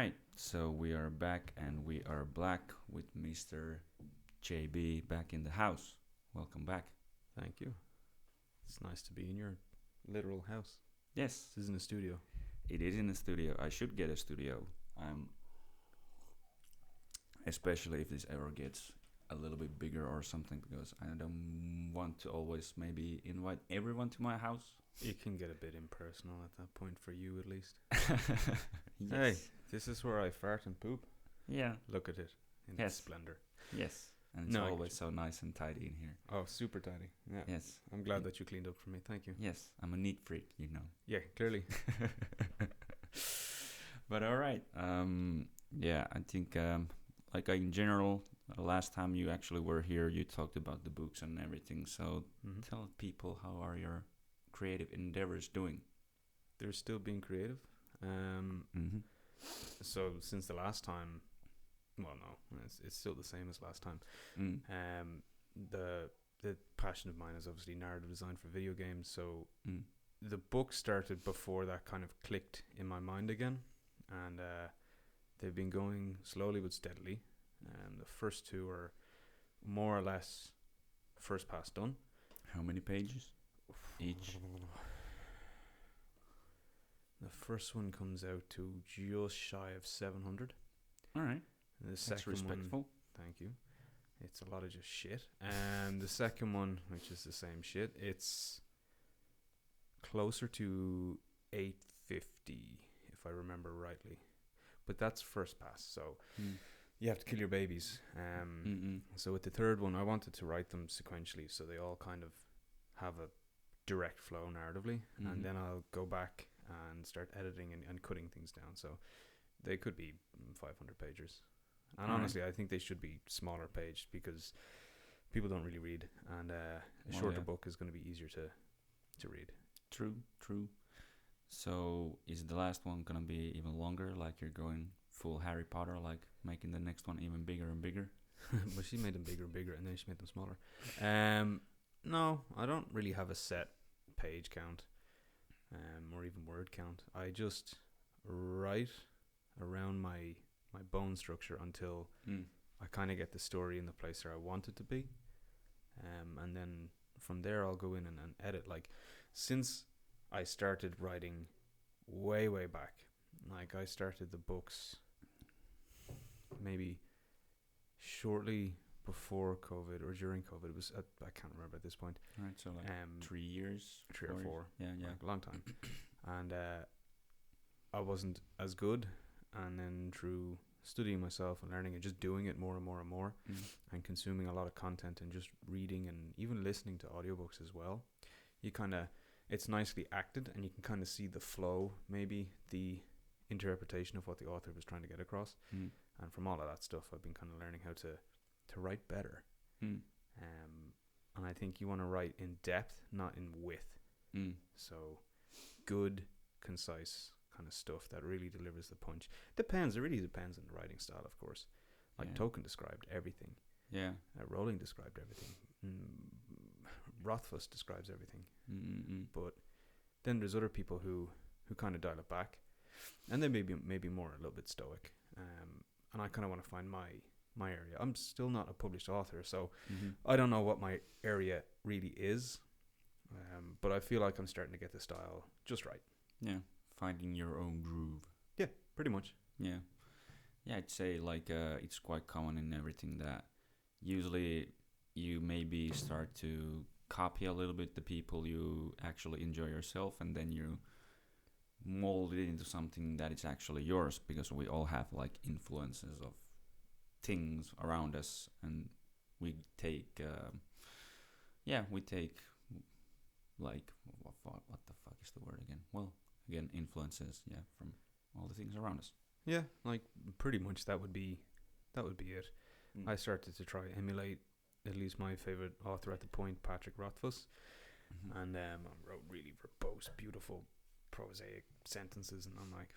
right, so we are back and we are black with Mr. JB back in the house. Welcome back. Thank you. It's nice to be in your literal house. Yes, This isn't a studio. it is in the studio. I should get a studio. Especially if this ever gets a little bit bigger or something, because I don't want to always maybe invite everyone to my house. It can get a bit impersonal at that point for you, at least. Yes. Hey, this is where I fart and poop. Yeah. Look at it in Yes. its splendor. Yes. And it's No, always so nice and tidy in here. Oh, super tidy. Yeah. Yes. I'm glad that you cleaned up for me. Thank you. Yes. I'm a neat freak, you know. Yeah, clearly. But all right. Yeah, I think like in general, last time you actually were here, you talked about the books and everything. So tell people, how are your creative endeavors doing? They're still being creative. So since the last time, well, no, it's still the same as last time. The passion of mine is obviously narrative design for video games. So the book started before that kind of clicked in my mind again, and they've been going slowly but steadily. The first two are more or less first pass done. How many pages each? The first one comes out to just shy of 700. All right. And the That's second respectful. one, thank you. It's a lot of just shit. And the second one, which is the same shit, it's closer to 850, if I remember rightly. But that's first pass, so you have to kill your babies. So with the third one, I wanted to write them sequentially, so they all kind of have a direct flow narratively, and then I'll go back and start editing and cutting things down. So they could be 500 pages. And honestly, I think they should be smaller paged, because people don't really read, and a shorter book is going to be easier to read. True. So is the last one going to be even longer, like you're going full Harry Potter, like making the next one even bigger and bigger? But she made them bigger and bigger, and then she made them smaller. No, I don't really have a set page count, or even word count. I just write around my bone structure until I kind of get the story in the place where I want it to be, and then from there I'll go in and edit. Like, since I started writing way back, like I started the books maybe shortly before COVID or during COVID. It was I can't remember at this point. Right, so like 3 years, 3 or 4. Yeah. Like a long time. And I wasn't as good, and then through studying myself and learning and just doing it more and more and more, and consuming a lot of content and just reading and even listening to audiobooks as well, you kind of, it's nicely acted, and you can kind of see the flow, maybe the interpretation of what the author was trying to get across. And from all of that stuff, I've been kind of learning how to write better. And I think you want to write in depth, not in width. So good, concise kind of stuff that really delivers the punch. It really depends on the writing style, of course. Like Tolkien described everything. Yeah. Rowling described everything. Rothfuss describes everything. But then there's other people who kind of dial it back, and they maybe more a little bit stoic. And I kind of want to find my area. I'm still not a published author, so I don't know what my area really is. But I feel like I'm starting to get the style just right. Yeah. Finding your own groove. Yeah, pretty much. Yeah. Yeah, I'd say like it's quite common in everything that usually you maybe start to copy a little bit the people you actually enjoy yourself, and then you mold it into something that is actually yours, because we all have like influences of things around us, and we take like what the fuck is the word again? Well, again, influences, from all the things around us. Yeah, like pretty much that would be it. I started to try emulate at least my favorite author at the point, Patrick Rothfuss, and I wrote really verbose, beautiful, prosaic sentences, and I'm like,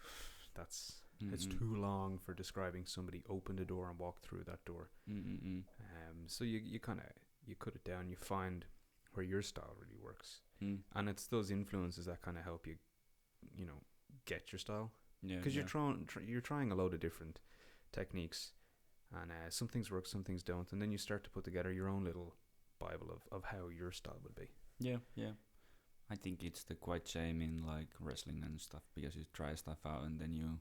it's too long for describing somebody opened a door and walked through that door. So you kind of cut it down, you find where your style really works, and it's those influences that kind of help you get your style. Yeah, because yeah. you're trying a load of different techniques, and some things work, some things don't, and then you start to put together your own little bible of how your style would be. Yeah, yeah. I think it's the quite same in like wrestling and stuff because you try stuff out and then you,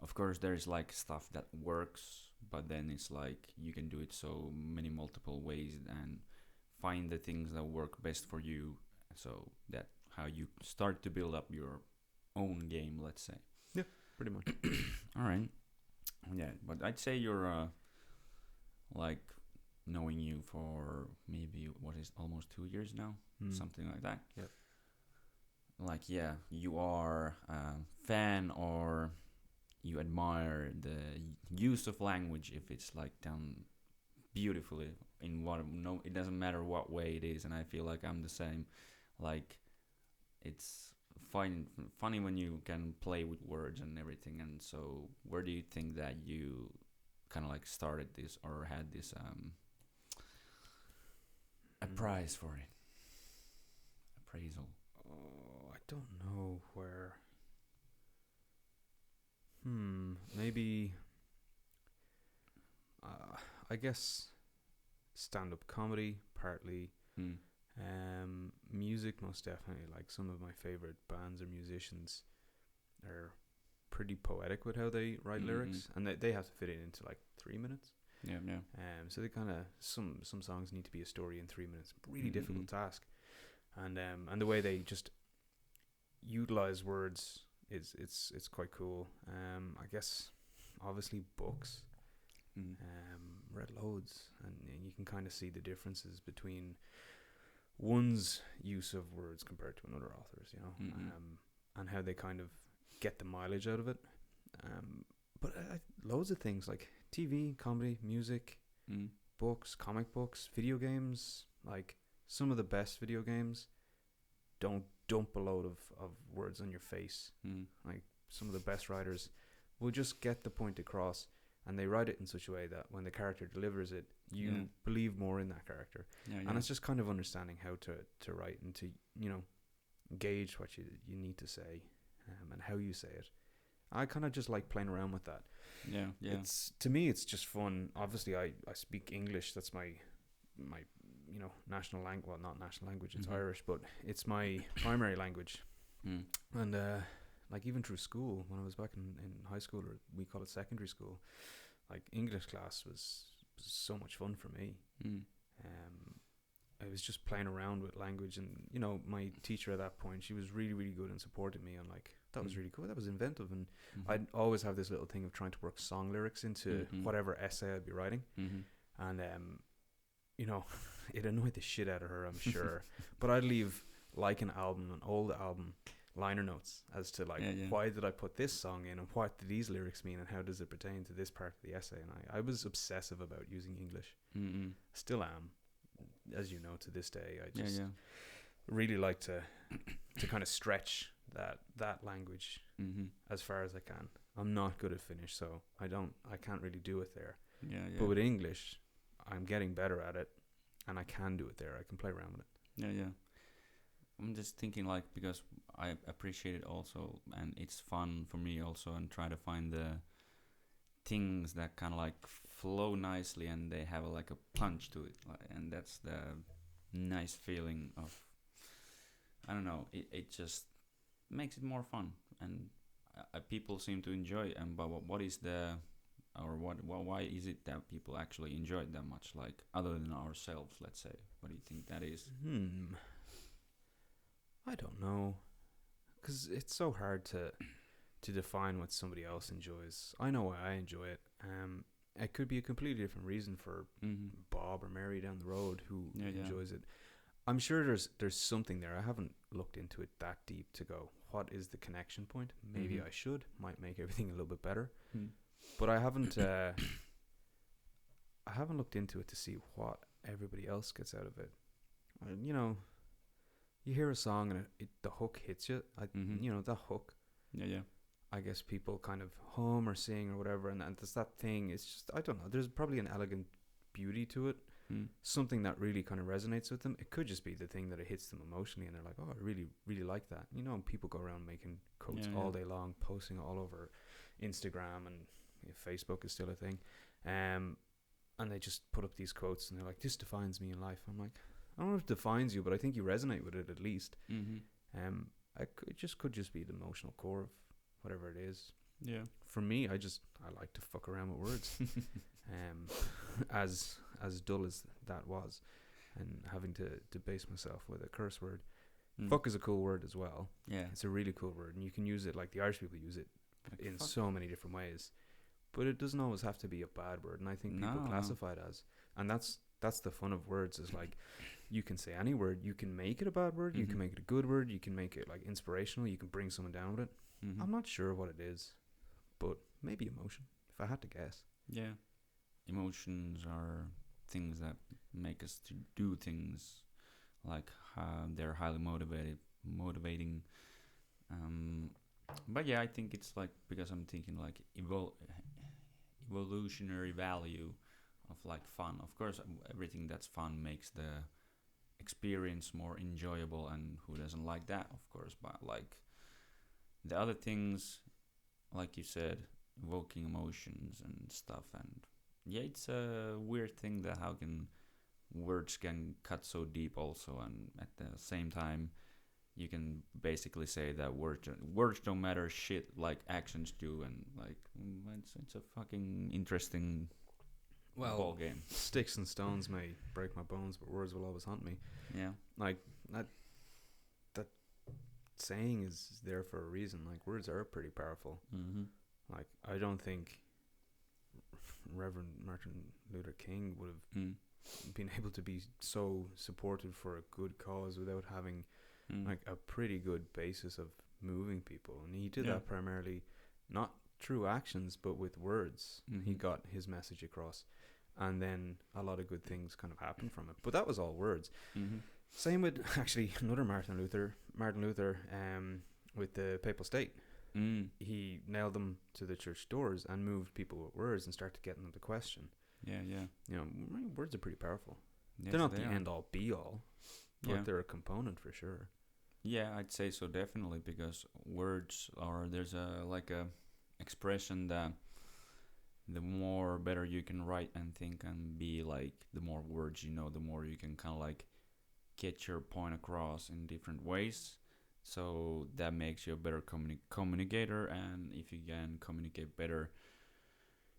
of course, there's like stuff that works, but then it's like you can do it so many multiple ways and find the things that work best for you. So that how you start to build up your own game, let's say. Yeah, pretty much. All right. Yeah, but I'd say you're like knowing you for maybe what is almost 2 years now, something like that. Yep. Like yeah, you are a fan or you admire the use of language if it's like done beautifully in what no it doesn't matter what way it is, and I feel like I'm the same. Like it's funny when you can play with words and everything. And so where do you think that you kind of like started this or had this a prize for it, appraisal? Oh, I don't know where. Maybe. I guess stand-up comedy partly. Music most definitely. Like some of my favorite bands or musicians are pretty poetic with how they write lyrics, and they have to fit it into like 3 minutes. Yeah, yeah. So they kind of some songs need to be a story in 3 minutes. Really difficult task, and the way they just utilize words is it's quite cool. I guess obviously books. Read loads, and you can kind of see the differences between one's use of words compared to another author's, you know, and how they kind of get the mileage out of it. But loads of things like TV, comedy, music, books, comic books, video games. Like some of the best video games don't dump a load of words on your face. Like some of the best writers will just get the point across, and they write it in such a way that when the character delivers it, you believe more in that character. And it's just kind of understanding how to write and to, you know, gauge what you need to say, and how you say it. I kind of just like playing around with that. Yeah, yeah. It's, to me, it's just fun. Obviously, I speak English. That's my you know, national language. Well, not national language. It's Irish, but it's my primary language. And like even through school, when I was back in high school, or we call it secondary school, like English class was so much fun for me. I was just playing around with language, and you know, my teacher at that point, she was really, really good and supported me on like, that was really cool, that was inventive. And I'd always have this little thing of trying to work song lyrics into whatever essay I'd be writing. And you know, it annoyed the shit out of her, I'm sure. But I'd leave like an old album liner notes as to like, why did I put this song in, and what do these lyrics mean, and how does it pertain to this part of the essay. And I was obsessive about using English. Still am, as you know, to this day. I just really like to kind of stretch that language as far as I can. I'm not good at Finnish, so I can't really do it there. But with English, I'm getting better at it, and I can do it there. I can play around with it. I'm just thinking, like, because I appreciate it also, and it's fun for me also, and try to find the things that kind of like flow nicely, and they have like a punch to it, and that's the nice feeling of, I don't know, it just makes it more fun, and people seem to enjoy it. And but what is the, or why is it that people actually enjoy it that much, like other than ourselves, let's say? What do you think that is? I don't know, because it's so hard to define what somebody else enjoys. I know why I enjoy it. It could be a completely different reason for Bob or Mary down the road who enjoys it. I'm sure there's something there. I haven't looked into it that deep to go, what is the connection point? Maybe I should. Might make everything a little bit better. But I haven't looked into it to see what everybody else gets out of it. You know, you hear a song and the hook hits you. You know, that hook. I guess people kind of hum or sing or whatever, and there's that thing. It's just, I don't know. There's probably an elegant beauty to it, something that really kind of resonates with them. It could just be the thing that it hits them emotionally, and they're like, "Oh, I really, really like that." You know, people go around making quotes all day long, posting all over Instagram, and Facebook is still a thing. And they just put up these quotes, and they're like, "This defines me in life." I'm like, I don't know if it defines you, but I think you resonate with it at least. It just could just be the emotional core of whatever it is. Yeah. For me, I like to fuck around with words. As dull as that was, and having to debase myself with a curse word. Fuck is a cool word as well. Yeah. It's a really cool word, and you can use it like the Irish people use it in so many different ways. But it doesn't always have to be a bad word, and I think people classify it as. And that's the fun of words, is like, you can say any word, you can make it a bad word, you can make it a good word, you can make it like inspirational, you can bring someone down with it. I'm not sure what it is, but maybe emotion, if I had to guess. Yeah. Emotions are things that make us to do things, like they're highly motivating. But yeah, I think it's like, because I'm thinking like evolutionary value of like fun. Of course, everything that's fun makes the experience more enjoyable, and who doesn't like that, of course. But like the other things, like you said, evoking emotions and stuff, and yeah, it's a weird thing that how can words can cut so deep also, and at the same time you can basically say that words don't matter shit like actions do, and like it's a fucking interesting ball game. Sticks and stones may break my bones, but words will always haunt me. Yeah, like that saying is there for a reason. Like, words are pretty powerful. Like, I don't think Reverend Martin Luther King would have been able to be so supported for a good cause without having like a pretty good basis of moving people, and he did that primarily not through actions but with words. He got his message across, and then a lot of good things kind of happened from it, but that was all words. Same with actually another Martin Luther with the Papal State. He nailed them to the church doors and moved people with words and started getting them to question. You know, words are pretty powerful. Yes, they're not the end all be all, but they're a component for sure. Yeah, I'd say so, definitely, because words are, there's a like a expression that the more better you can write and think and be, like, the more words you know, the more you can kind of like get your point across in different ways. So that makes you a better communicator, and if you can communicate better,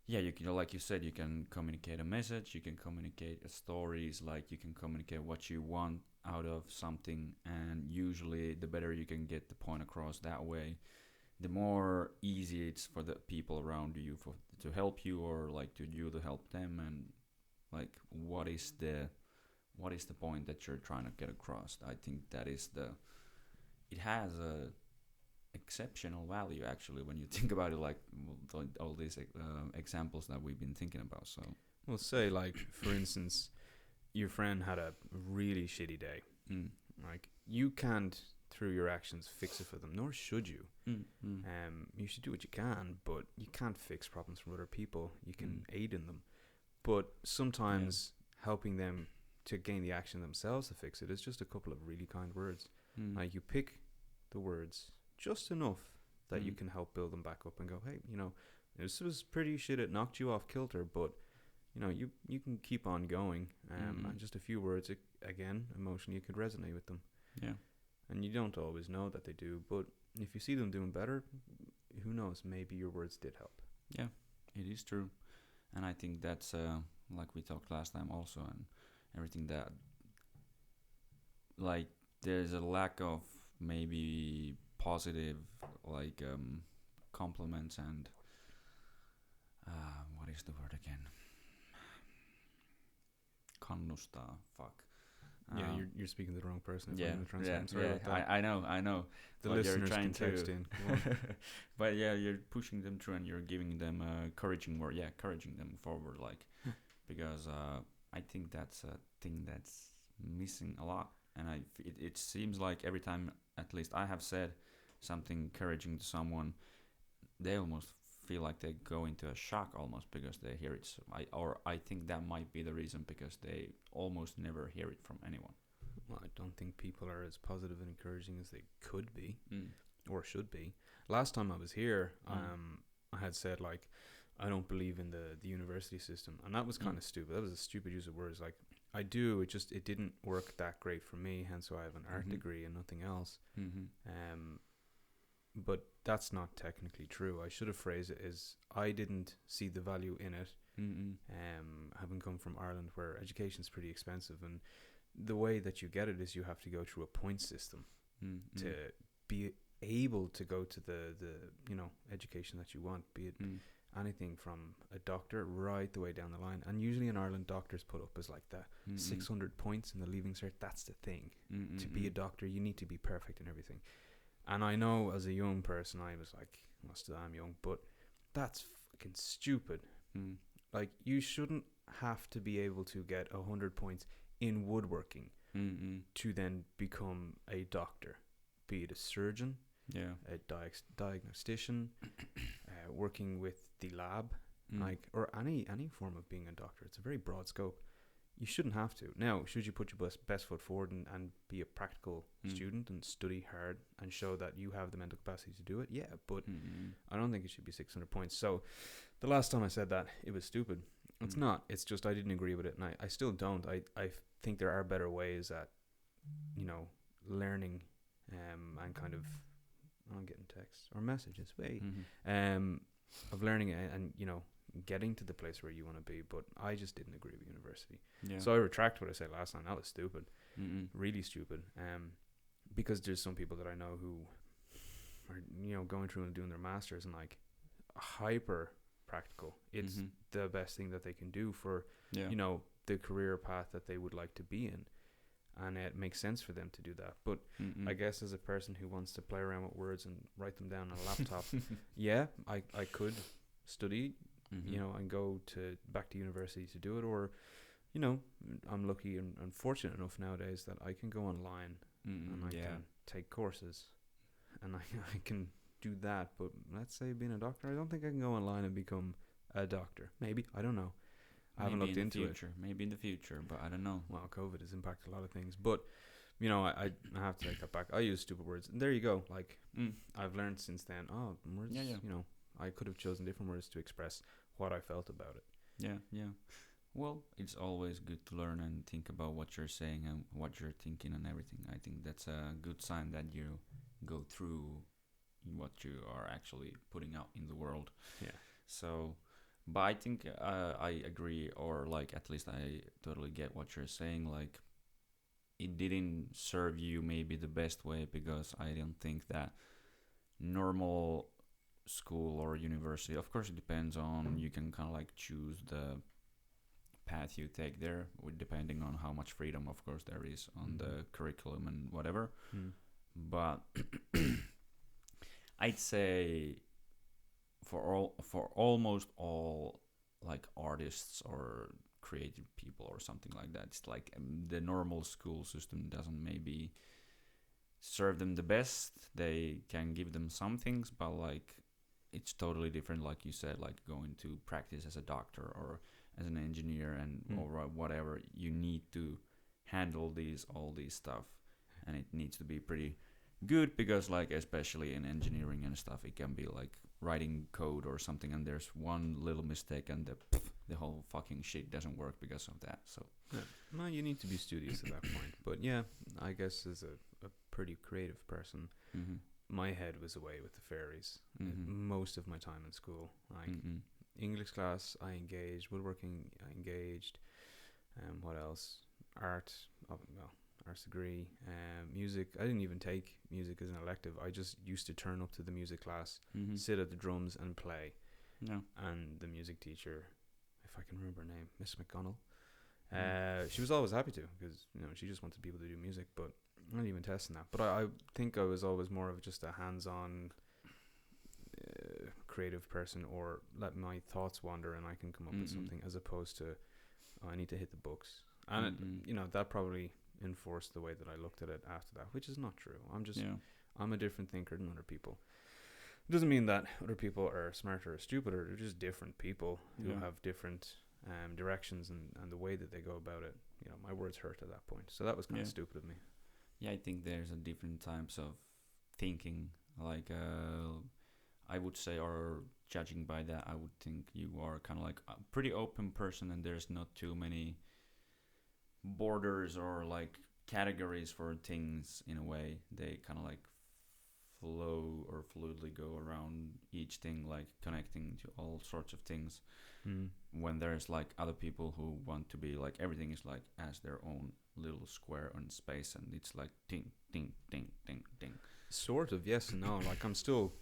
yeah, you can, like you said, you can communicate a message, you can communicate stories, like you can communicate what you want out of something, and usually the better you can get the point across that way, the more easy it's for the people around you to help you, or like to you to help them, and like what is the point that you're trying to get across. I think that is it has a exceptional value, actually, when you think about it, like all these examples that we've been thinking about. So we'll say, like, for instance, your friend had a really shitty day. Like, you can't through your actions fix it for them, nor should you. You should do what you can, but you can't fix problems from other people. You can aid in them, but sometimes helping them to gain the action themselves to fix it is just a couple of really kind words. Like, you pick the words just enough that you can help build them back up and go, hey, you know, this was pretty shit, it knocked you off kilter, but you know, you can keep on going. And just a few words, again, emotionally, you could resonate with them. And you don't always know that they do, but if you see them doing better, who knows, maybe your words did help. Yeah, it is true. And I think that's like we talked last time also, and everything that, like, there's a lack of maybe positive, like, compliments and what is the word again? Kannustaa. Fuck. Yeah, you're speaking to the wrong person. I'm sorry about that. I know. The listeners can text in. But yeah, you're pushing them through and you're giving them encouraging them forward, like, because I think that's a thing that's missing a lot. And it seems like every time, at least I have said something encouraging to someone, they almost feel like they go into a shock almost because they hear it. So I think that might be the reason, because they almost never hear it from anyone. Well, I don't think people are as positive and encouraging as they could be Mm. or should be. Last time I was here, Mm. I had said like I don't believe in the university system, and that was kind of Mm. stupid. That was a stupid use of words. Like I do, it didn't work that great for me. Hence why I have an art Mhm. degree and nothing else. Mhm. But that's not technically true. I should have phrased it as I didn't see the value in it. Mhm. Having come from Ireland, where education is pretty expensive, and the way that you get it is you have to go through a point system Mhm. to be able to go to the education that you want, be it Mm. anything from a doctor right the way down the line. And usually in Ireland, doctors put up as like the 600 points in the leaving cert. That's the thing. To be a doctor, you need to be perfect in everything. And I know as a young person, I was like, well, still I'm young, but that's fucking stupid. Mm. Like, you shouldn't have to be able to get 100 points in woodworking to then become a doctor, be it a surgeon, Yeah. a diagnostician, working with the lab, like, or any form of being a doctor. It's a very broad scope. You shouldn't have to. Now, should you put your best foot forward and be a practical student and study hard and show that you have the mental capacity to do it? Yeah, but I don't think it should be 600 points. So the last time I said that, it was stupid. It's not. It's just I didn't agree with it, and I still don't. I think there are better ways at, learning and kind of, I'm getting texts or messages, of learning and getting to the place where you want to be. But I just didn't agree with university. Yeah. So I retract what I said last time. That was stupid, Mm-mm. really stupid. Because there's some people that I know who are going through and doing their masters and like hyper practical. It's the best thing that they can do for the career path that they would like to be in, and it makes sense for them to do that. But I guess as a person who wants to play around with words and write them down on a laptop, yeah, I could study, and go back to university to do it, or I'm lucky and fortunate enough nowadays that I can go online and I can take courses, and I can do that. But let's say being a doctor, I don't think I can go online and become a doctor. Maybe, I don't know. I haven't looked into it. Maybe in the future, but I don't know. Well, COVID has impacted a lot of things, but I have to take that back. I use stupid words, and there you go. Like I've learned since then. Oh, words. Yeah. I could have chosen different words to express what I felt about it. Yeah. Well, it's always good to learn and think about what you're saying and what you're thinking and everything. I think that's a good sign that you go through what you are actually putting out in the world. Yeah. So, but I think I agree, or like at least I totally get what you're saying. Like, it didn't serve you maybe the best way, because I don't think that normal school or university, of course it depends on, you can kind of like choose the path you take there, depending on how much freedom of course there is on the curriculum and whatever. But I'd say for almost all like artists or creative people or something like that, it's like the normal school system doesn't maybe serve them the best. They can give them some things, but like it's totally different, like you said, like going to practice as a doctor or as an engineer and or whatever. You need to handle all these stuff, and it needs to be pretty good, because like especially in engineering and stuff, it can be like writing code or something, and there's one little mistake and the whole fucking shit doesn't work because of that. So well, you need to be studious at that point. But yeah, I guess as a pretty creative person, my head was away with the fairies most of my time in school. Like English class, I engaged. Woodworking, I engaged. What else? Art. Arts degree. Music. I didn't even take music as an elective. I just used to turn up to the music class, sit at the drums and play. No. And the music teacher, if I can remember her name, Miss McConnell, she was always happy to, because she just wanted people to do music, but I'm not even testing that. But I think I was always more of just a hands-on creative person, or let my thoughts wander and I can come up with something, as opposed to I need to hit the books. And that probably enforced the way that I looked at it after that, which is not true. I'm a different thinker than other people. It doesn't mean that other people are smarter or stupider. They're just different people who Yeah. have different directions and the way that they go about it. You know, my words hurt at that point. So that was kind of Yeah. stupid of me. Yeah, I think there's a different types of thinking. Like, I would say, or judging by that, I would think you are kind of like a pretty open person, and there's not too many borders or like categories for things in a way. They kind of like flow or fluidly go around each thing, like connecting to all sorts of things. Mm. When there's like other people who want to be like everything is like as their own little square on space, and it's like ding ding ding ding ding. Sort of, yes and no. Like, I'm still,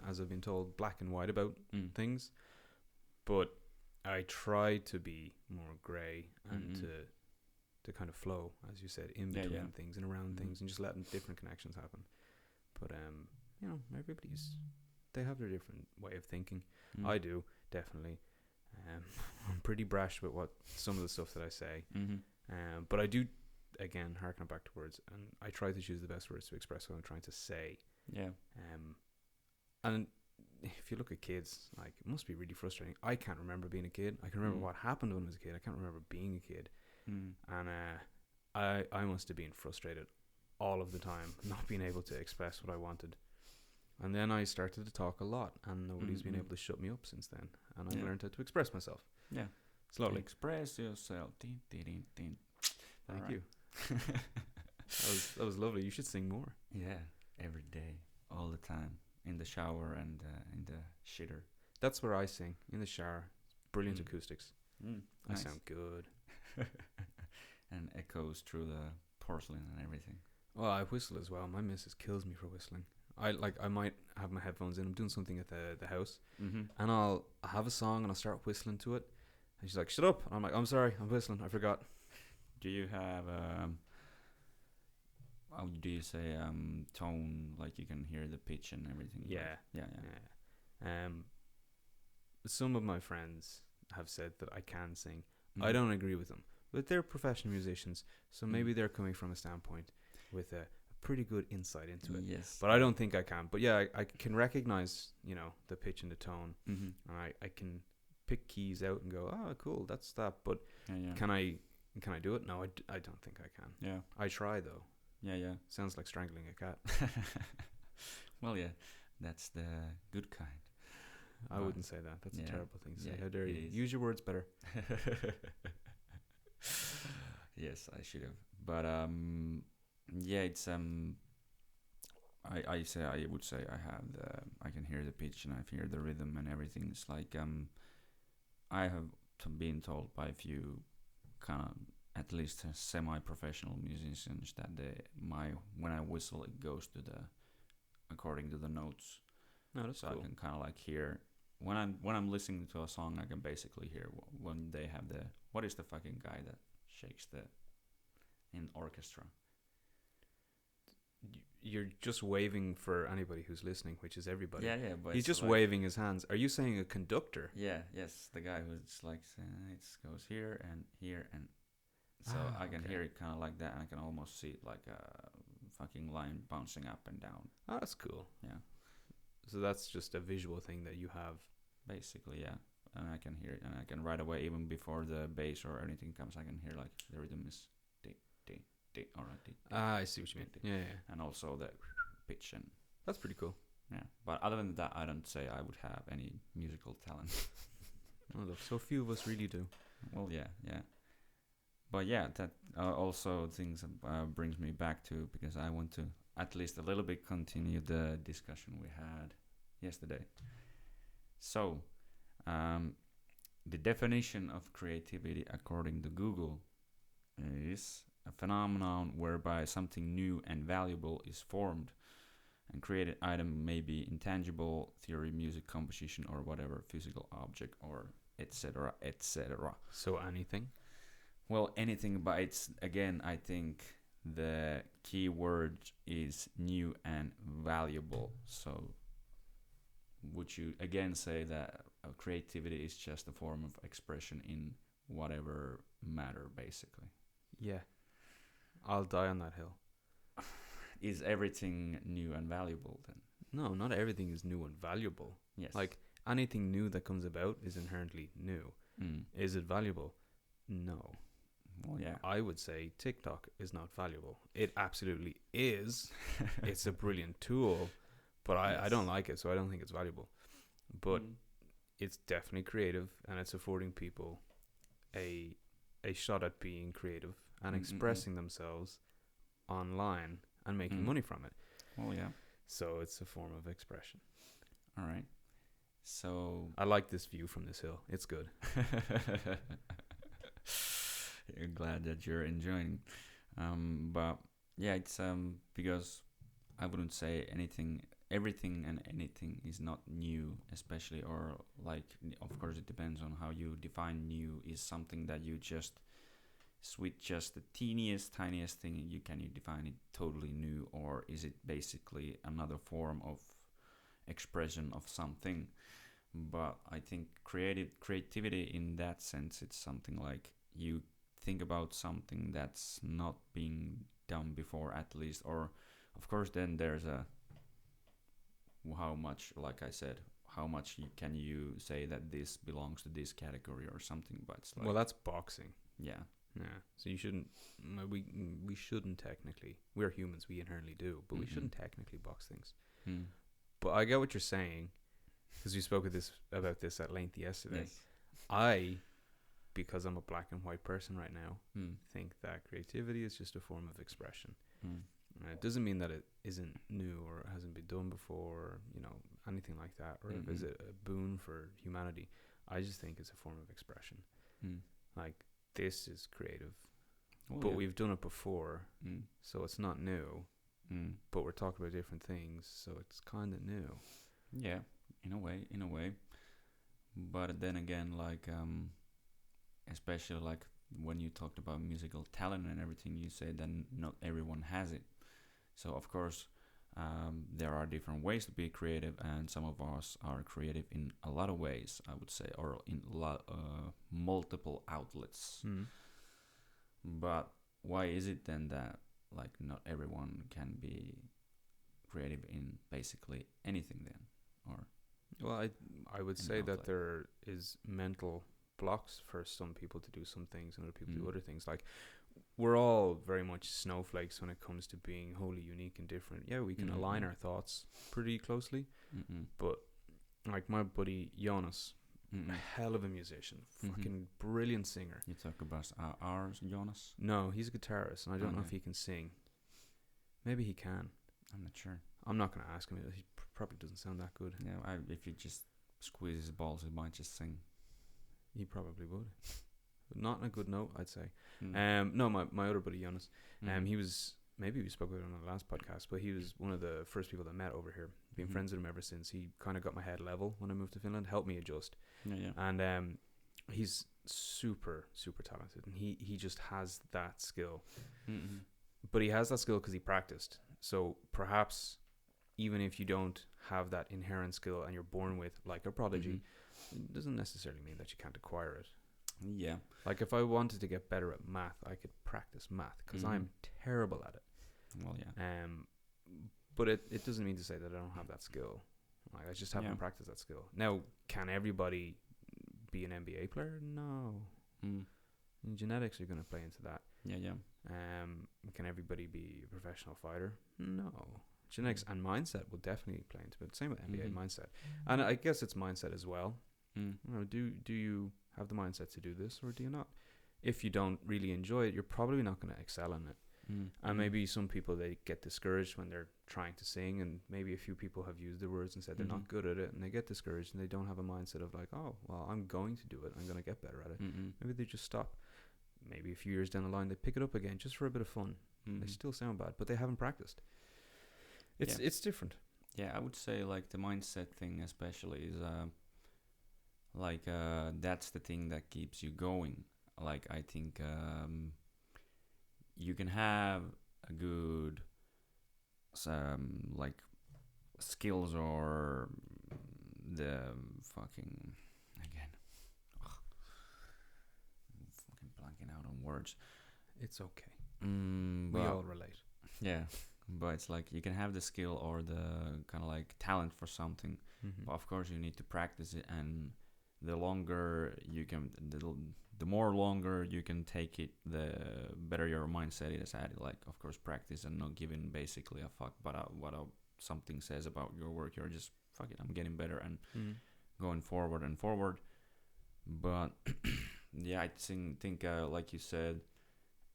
as I've been told, black and white about things, but I try to be more grey and to kind of flow, as you said, in between things and around things, and just letting different connections happen. But you know, they have their different way of thinking. I do, definitely. I'm pretty brash with what some of the stuff that I say. But I do, again, harken it back to words, and I try to choose the best words to express what I'm trying to say. Yeah. And if you look at kids, like, it must be really frustrating. I can't remember being a kid. I can remember what happened when I was a kid. I can't remember being a kid. And I must have been frustrated all of the time, not being able to express what I wanted. And then I started to talk a lot, and nobody's been able to shut me up since then. And I've learned how to express myself. Yeah. Slowly. Express yourself. Din, din, din, din. Thank Alright. you. That was lovely. You should sing more. Yeah, every day, all the time, in the shower and in the shitter. That's where I sing, in the shower. Brilliant acoustics. I Nice. sound good. And echoes through the porcelain and everything. Well, I whistle as well. My missus kills me for whistling. I might have my headphones in. I'm doing something at the house, and I'll have a song and I'll start whistling to it, and she's like, "Shut up!" And I'm like, "I'm sorry, I'm whistling. I forgot." Do you have how do you say tone, like you can hear the pitch and everything? Yeah. Like, yeah. Some of my friends have said that I can sing. I don't agree with them, but they're professional musicians, so maybe they're coming from a standpoint with a pretty good insight into it. Yes. But I don't think I can. But yeah, I can recognize, you know, the pitch and the tone. I can pick keys out and go, oh, cool, that's that. But can I do it? No, I don't think I can. Yeah. I try though. Yeah. Sounds like strangling a cat. Well, yeah, that's the good kind. I wouldn't say that. That's a terrible thing to say. How dare you? Use your words better. Yes, I should have. But yeah, it's I would say I can hear the pitch and I hear the rhythm and everything. It's like I have been told by a few kind of at least semi-professional musicians that when I whistle it goes to the according to the notes. No, that's so cool. I can kind of like hear when I'm listening to a song, I can basically hear when they have what is the fucking guy that shakes the in orchestra. You're just waving for anybody who's listening, which is everybody. Yeah, but he's just like waving his hands. Are you saying a conductor? Yeah, yes, the guy who's like it goes here and so I can hear it kind of like that, and I can almost see it like a fucking line bouncing up and down. Oh, that's cool. Yeah. So that's just a visual thing that you have. Basically, yeah. And I can hear it, and I can right away, even before the bass or anything comes, I can hear like the rhythm is alright. I see what you mean. Yeah. And also the pitch, and that's pretty cool. Yeah, but other than that, I don't say I would have any musical talent. Oh, so few of us really do. Well, yeah. But yeah, that also things brings me back to, because I want to at least a little bit continue the discussion we had yesterday. So, the definition of creativity according to Google is a phenomenon whereby something new and valuable is formed, and created item may be intangible, theory, music, composition, or whatever physical object, or etc. So anything? Well, anything, but it's, again, I think the key word is new and valuable. So would you again say that creativity is just a form of expression in whatever matter, basically? Yeah. I'll die on that hill. Is everything new and valuable then? No, not everything is new and valuable. Yes. Like anything new that comes about is inherently new. Is it valuable? No. Well, yeah. I would say TikTok is not valuable. It absolutely is. It's a brilliant tool, but I don't like it, so I don't think it's valuable. But it's definitely creative, and it's affording people a shot at being creative and expressing themselves online and making money from it. Well, yeah. So it's a form of expression. All right. So I like this view from this hill. It's good. You're glad that you're enjoying. But yeah, it's because I wouldn't say everything and anything is not new, especially, or like, of course it depends on how you define new. Is something that you just with just the tiniest thing you define it totally new, or is it basically another form of expression of something? But I think creativity in that sense, it's something like you think about something that's not being done before, at least, or of course then there's a how much, like I said, how much can you say that this belongs to this category or something. But it's like, well, that's boxing. Yeah. So you shouldn't. We shouldn't technically. We're humans. We inherently do, but we shouldn't technically box things. But I get what you're saying, because we spoke about this at length yesterday. Yes. Because I'm a black and white person right now, think that creativity is just a form of expression. It doesn't mean that it isn't new or it hasn't been done before, or, anything like that, or is it a boon for humanity. I just think it's a form of expression. Like, this is creative, but we've done it before, so it's not new, but we're talking about different things, so it's kind of new. Yeah, in a way. But then again, like, especially like when you talked about musical talent and everything, you said that not everyone has it. So of course, there are different ways to be creative, and some of us are creative in a lot of ways, I would say, or in multiple outlets. But why is it then that like not everyone can be creative in basically anything then? Or well, I would say that there is mental blocks for some people to do some things and other people to do other things. Like, we're all very much snowflakes when it comes to being wholly unique and different. Yeah, we can align our thoughts pretty closely, but like my buddy Jonas, a hell of a musician, fucking brilliant singer. You talk about ours, Jonas? No, he's a guitarist, and I don't know if he can sing. Maybe he can. I'm not sure. I'm not going to ask him. He probably doesn't sound that good. Yeah, if you just squeeze his balls, he might just sing. He probably would. But not on a good note, I'd say. No, my other buddy Jonas. He was, maybe we spoke about him on the last podcast, but he was one of the first people that met over here. Been friends with him ever since. He kind of got my head level when I moved to Finland, helped me adjust. Yeah. And he's super, super talented, and he just has that skill. But he has that skill because he practiced. So perhaps even if you don't have that inherent skill and you're born with, like, a prodigy, it doesn't necessarily mean that you can't acquire it. Yeah. Like, if I wanted to get better at math, I could practice math, because I'm terrible at it. Well, yeah. But it doesn't mean to say that I don't have that skill. Like, I just haven't practiced that skill. Now, can everybody be an NBA player? No. Genetics are going to play into that. Yeah. Can everybody be a professional fighter? No. Genetics and mindset will definitely play into it. Same with NBA mindset. And I guess it's mindset as well. Do you have the mindset to do this, or do you not? If you don't really enjoy it, you're probably not going to excel in it. And maybe some people, they get discouraged when they're trying to sing, and maybe a few people have used the words and said they're not good at it, and they get discouraged, and they don't have a mindset of like, oh, well, I'm going to do it, I'm going to get better at it. Maybe they just stop. Maybe a few years down the line they pick it up again just for a bit of fun. They still sound bad, but they haven't practiced. It's different. Yeah, I would say like the mindset thing especially is that's the thing that keeps you going. Like, I think you can have a good like skills, or the fucking blanking out on words. It's okay. We all relate. Yeah, but it's like you can have the skill or the kind of like talent for something, but of course you need to practice it, and the longer you can, the more longer you can take it, the better your mindset is at it. Like, of course, practice and not giving basically a fuck about what something says about your work. You're just, fuck it, I'm getting better and going forward and forward. But yeah, I think like you said,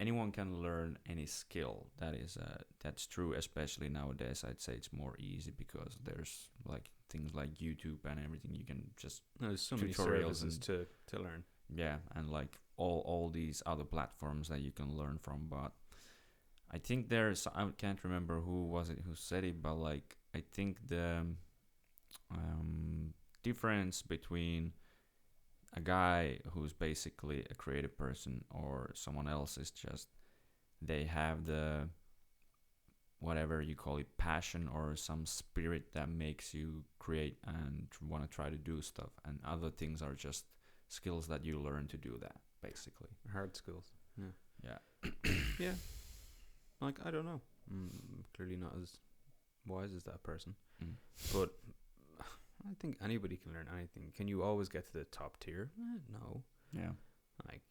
anyone can learn any skill. That's true, especially nowadays. I'd say it's more easy because there's like things like YouTube and everything. You can just There's so many tutorials services to learn. yeah, and like all these other platforms that you can learn from. But I think I can't remember who was it who said it, but like I think the difference between a guy who's basically a creative person or someone else is just they have the whatever you call it, passion or some spirit that makes you create and want to try to do stuff, and other things are just skills that you learn to do that, basically. Hard skills. Yeah. Yeah. Like, I don't know. Clearly not as wise as that person. But I think anybody can learn anything. Can you always get to the top tier? No. Yeah. Like,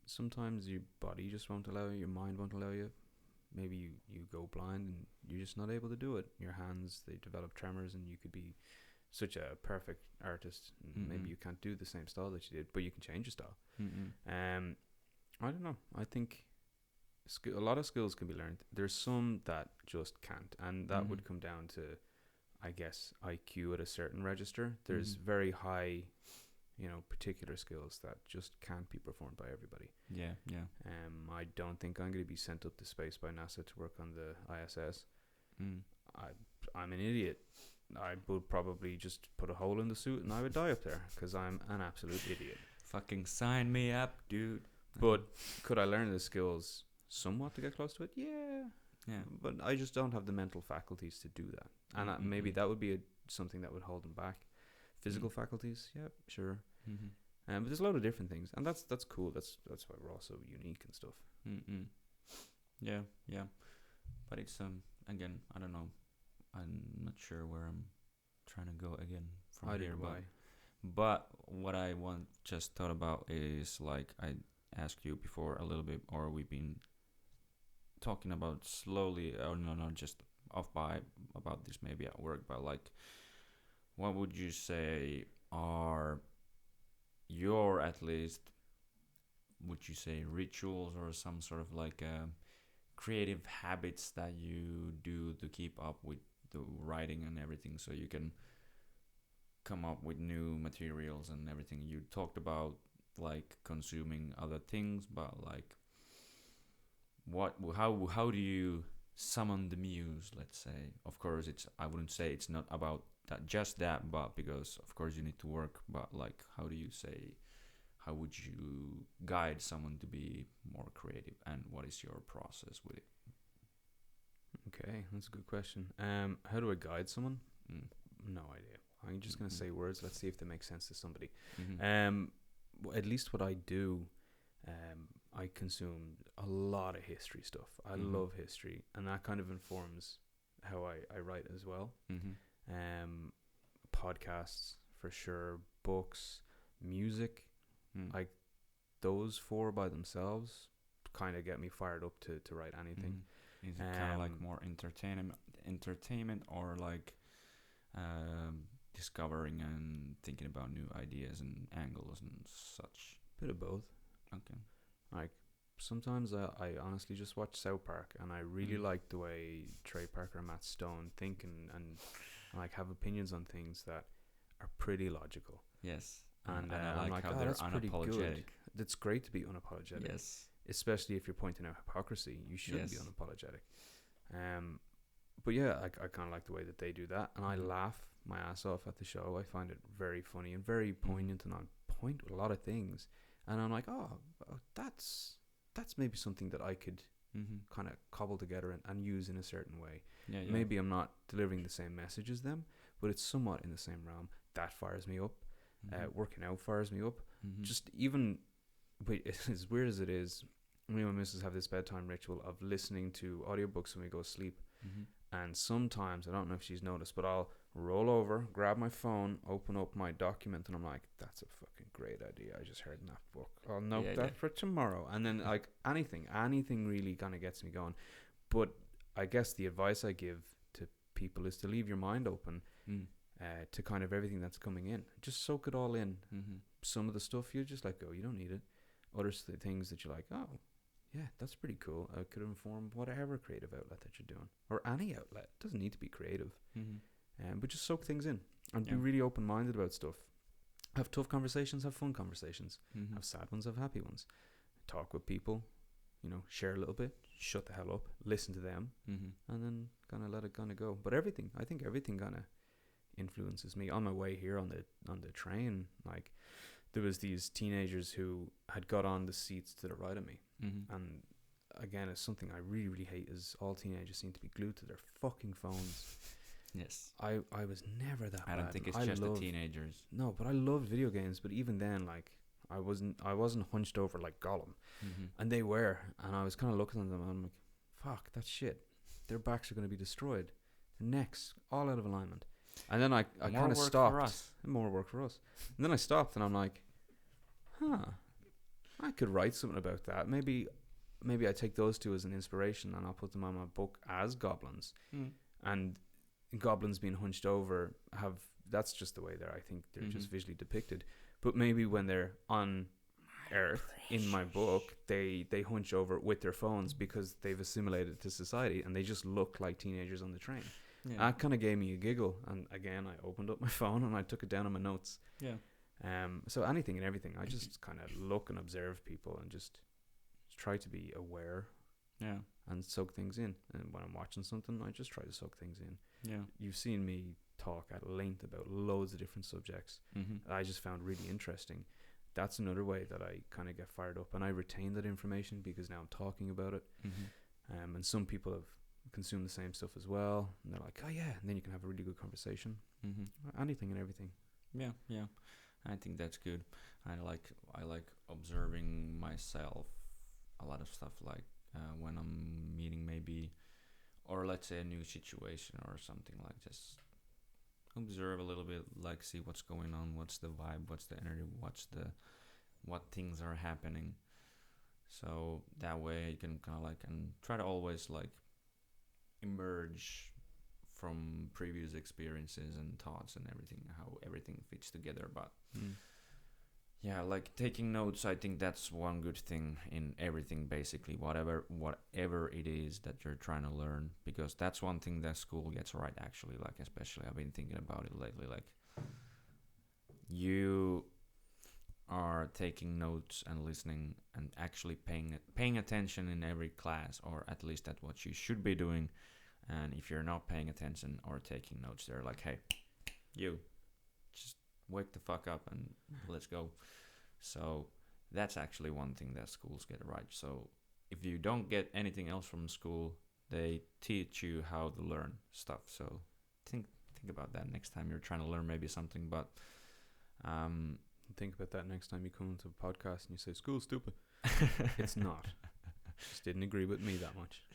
sometimes your body just won't allow you, your mind won't allow you. Maybe you go blind and you're just not able to do it. Your hands, they develop tremors, and you could be such a perfect artist. Maybe you can't do the same style that you did, but you can change your style. I don't know. I think a lot of skills can be learned. There's some that just can't, and that would come down to, I guess, IQ at a certain register. There's very high, particular skills that just can't be performed by everybody. Yeah. I don't think I'm going to be sent up to space by NASA to work on the ISS. I'm an idiot. I would probably just put a hole in the suit and I would die up there because I'm an absolute idiot. Fucking sign me up, dude. But could I learn the skills somewhat to get close to it? Yeah. But I just don't have the mental faculties to do that. And maybe that would be something that would hold them back. Physical faculties, yeah, sure. But there's a lot of different things, and that's cool. That's why we're all so unique and stuff. Yeah. But it's again, I don't know. I'm not sure where I'm trying to go again from here. But what I just thought about is, like, I asked you before a little bit, or we've been talking about slowly, or not just off by about this maybe at work, but like, what would you say are your, at least, would you say rituals or some sort of like creative habits that you do to keep up with the writing and everything, so you can come up with new materials and everything? You talked about like consuming other things, but like how do you summon the muse, let's say? Of course, I wouldn't say it's not about that, but because of course you need to work, but like how would you guide someone to be more creative, and what is your process with it? Okay, that's a good question. How do I guide someone? No idea. I'm just gonna say words. Let's see if they make sense to somebody. At least what I do, I consume a lot of history stuff. I love history, and that kind of informs how I write as well. Podcasts for sure, books, music, like those four by themselves kind of get me fired up to write anything. Is it kind of like more entertainment or like discovering and thinking about new ideas and angles and such? Bit of both. Okay. Like sometimes I honestly just watch South Park, and I really like the way Trey Parker and Matt Stone think and like have opinions on things that are pretty logical. Yes. And I I'm like, how oh, they're that's pretty unapologetic. good. It's great to be unapologetic. Yes. Especially if you're pointing out hypocrisy, you should be unapologetic. But yeah, I kind of like the way that they do that, and I laugh my ass off at the show. I find it very funny and very poignant, and on point with a lot of things. And I'm like, oh, that's maybe something that I could kind of cobble together and use in a certain way. Yeah. Maybe I'm not delivering the same message as them, but it's somewhat in the same realm. That fires me up. Working out fires me up. Just even, as weird as it is, me and my missus have this bedtime ritual of listening to audiobooks when we go to sleep. And sometimes, I don't know if she's noticed, but I'll roll over, grab my phone, open up my document, and I'm like, that's a fucking great idea I just heard in that book. I'll note that for tomorrow. And then like anything really kind of gets me going. But I guess the advice I give to people is to leave your mind open to kind of everything that's coming in. Just soak it all in. Some of the stuff you just let go, you don't need it. Other things that you're like, oh, yeah, that's pretty cool. I could inform whatever creative outlet that you're doing, or any outlet. It doesn't need to be creative. But just soak things in and be really open-minded about stuff. Have tough conversations, have fun conversations. Have sad ones, have happy ones. Talk with people, share a little bit, shut the hell up, listen to them, and then kind of let it kind of go. But I think everything kind of influences me. On my way here on the train, like, there was these teenagers who had got on the seats to the right of me. And again, it's something I really, really hate is all teenagers seem to be glued to their fucking phones. Yes. I was never that bad. I don't think it's just the teenagers. No, but I loved video games. But even then, like, I wasn't hunched over like Gollum. And they were. And I was kind of looking at them and I'm like, fuck, that's shit. Their backs are going to be destroyed. Their necks, all out of alignment. And then I kind of stopped. More work for us. And then I stopped and I'm like, I could write something about that. Maybe I take those two as an inspiration and I'll put them on my book as goblins. And goblins being hunched over that's just the way I think they're just visually depicted. But maybe when they're on Earth in my book, they hunch over with their phones because they've assimilated to society and they just look like teenagers on the train. That kind of gave me a giggle. And again, I opened up my phone and I took it down on my notes. So anything and everything, I just kind of look and observe people and just try to be aware and soak things in. And when I'm watching something, I just try to soak things in. You've seen me talk at length about loads of different subjects that I just found really interesting. That's another way that I kind of get fired up and I retain that information because now I'm talking about it. And some people have consumed the same stuff as well and they're like, oh yeah, and then you can have a really good conversation. Anything and everything. I think that's good. I like observing myself. A lot of stuff like when I'm meeting maybe, or let's say a new situation or something, like just observe a little bit, like see what's going on, what's the vibe, what's the energy, what things are happening. So that way you can kind of like and try to always like emerge from previous experiences and thoughts and everything, how everything fits together. But yeah, like taking notes, I think that's one good thing in everything, basically, whatever it is that you're trying to learn, because that's one thing that school gets right, actually. Like, especially I've been thinking about it lately, like you are taking notes and listening and actually paying attention in every class, or at least that's what you should be doing. And if you're not paying attention or taking notes, they're like, hey, you just wake the fuck up and let's go. So that's actually one thing that schools get right. So if you don't get anything else from school, they teach you how to learn stuff. So think about that next time you're trying to learn maybe something. But think about that next time you come into a podcast and you say school's stupid. It's not. Just didn't agree with me that much.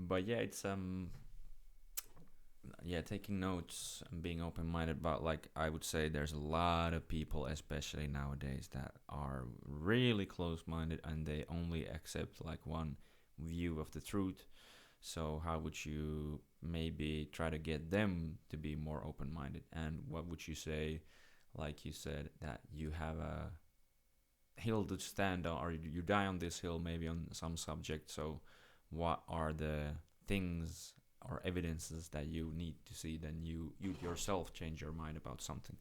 But yeah, it's taking notes and being open-minded. But like I would say, there's a lot of people, especially nowadays, that are really close-minded and they only accept like one view of the truth. So how would you maybe try to get them to be more open-minded? And what would you say, like you said, that you have a hill to stand on, or you die on this hill maybe on some subject. So what are the things or evidences that you need to see, then you yourself change your mind about something?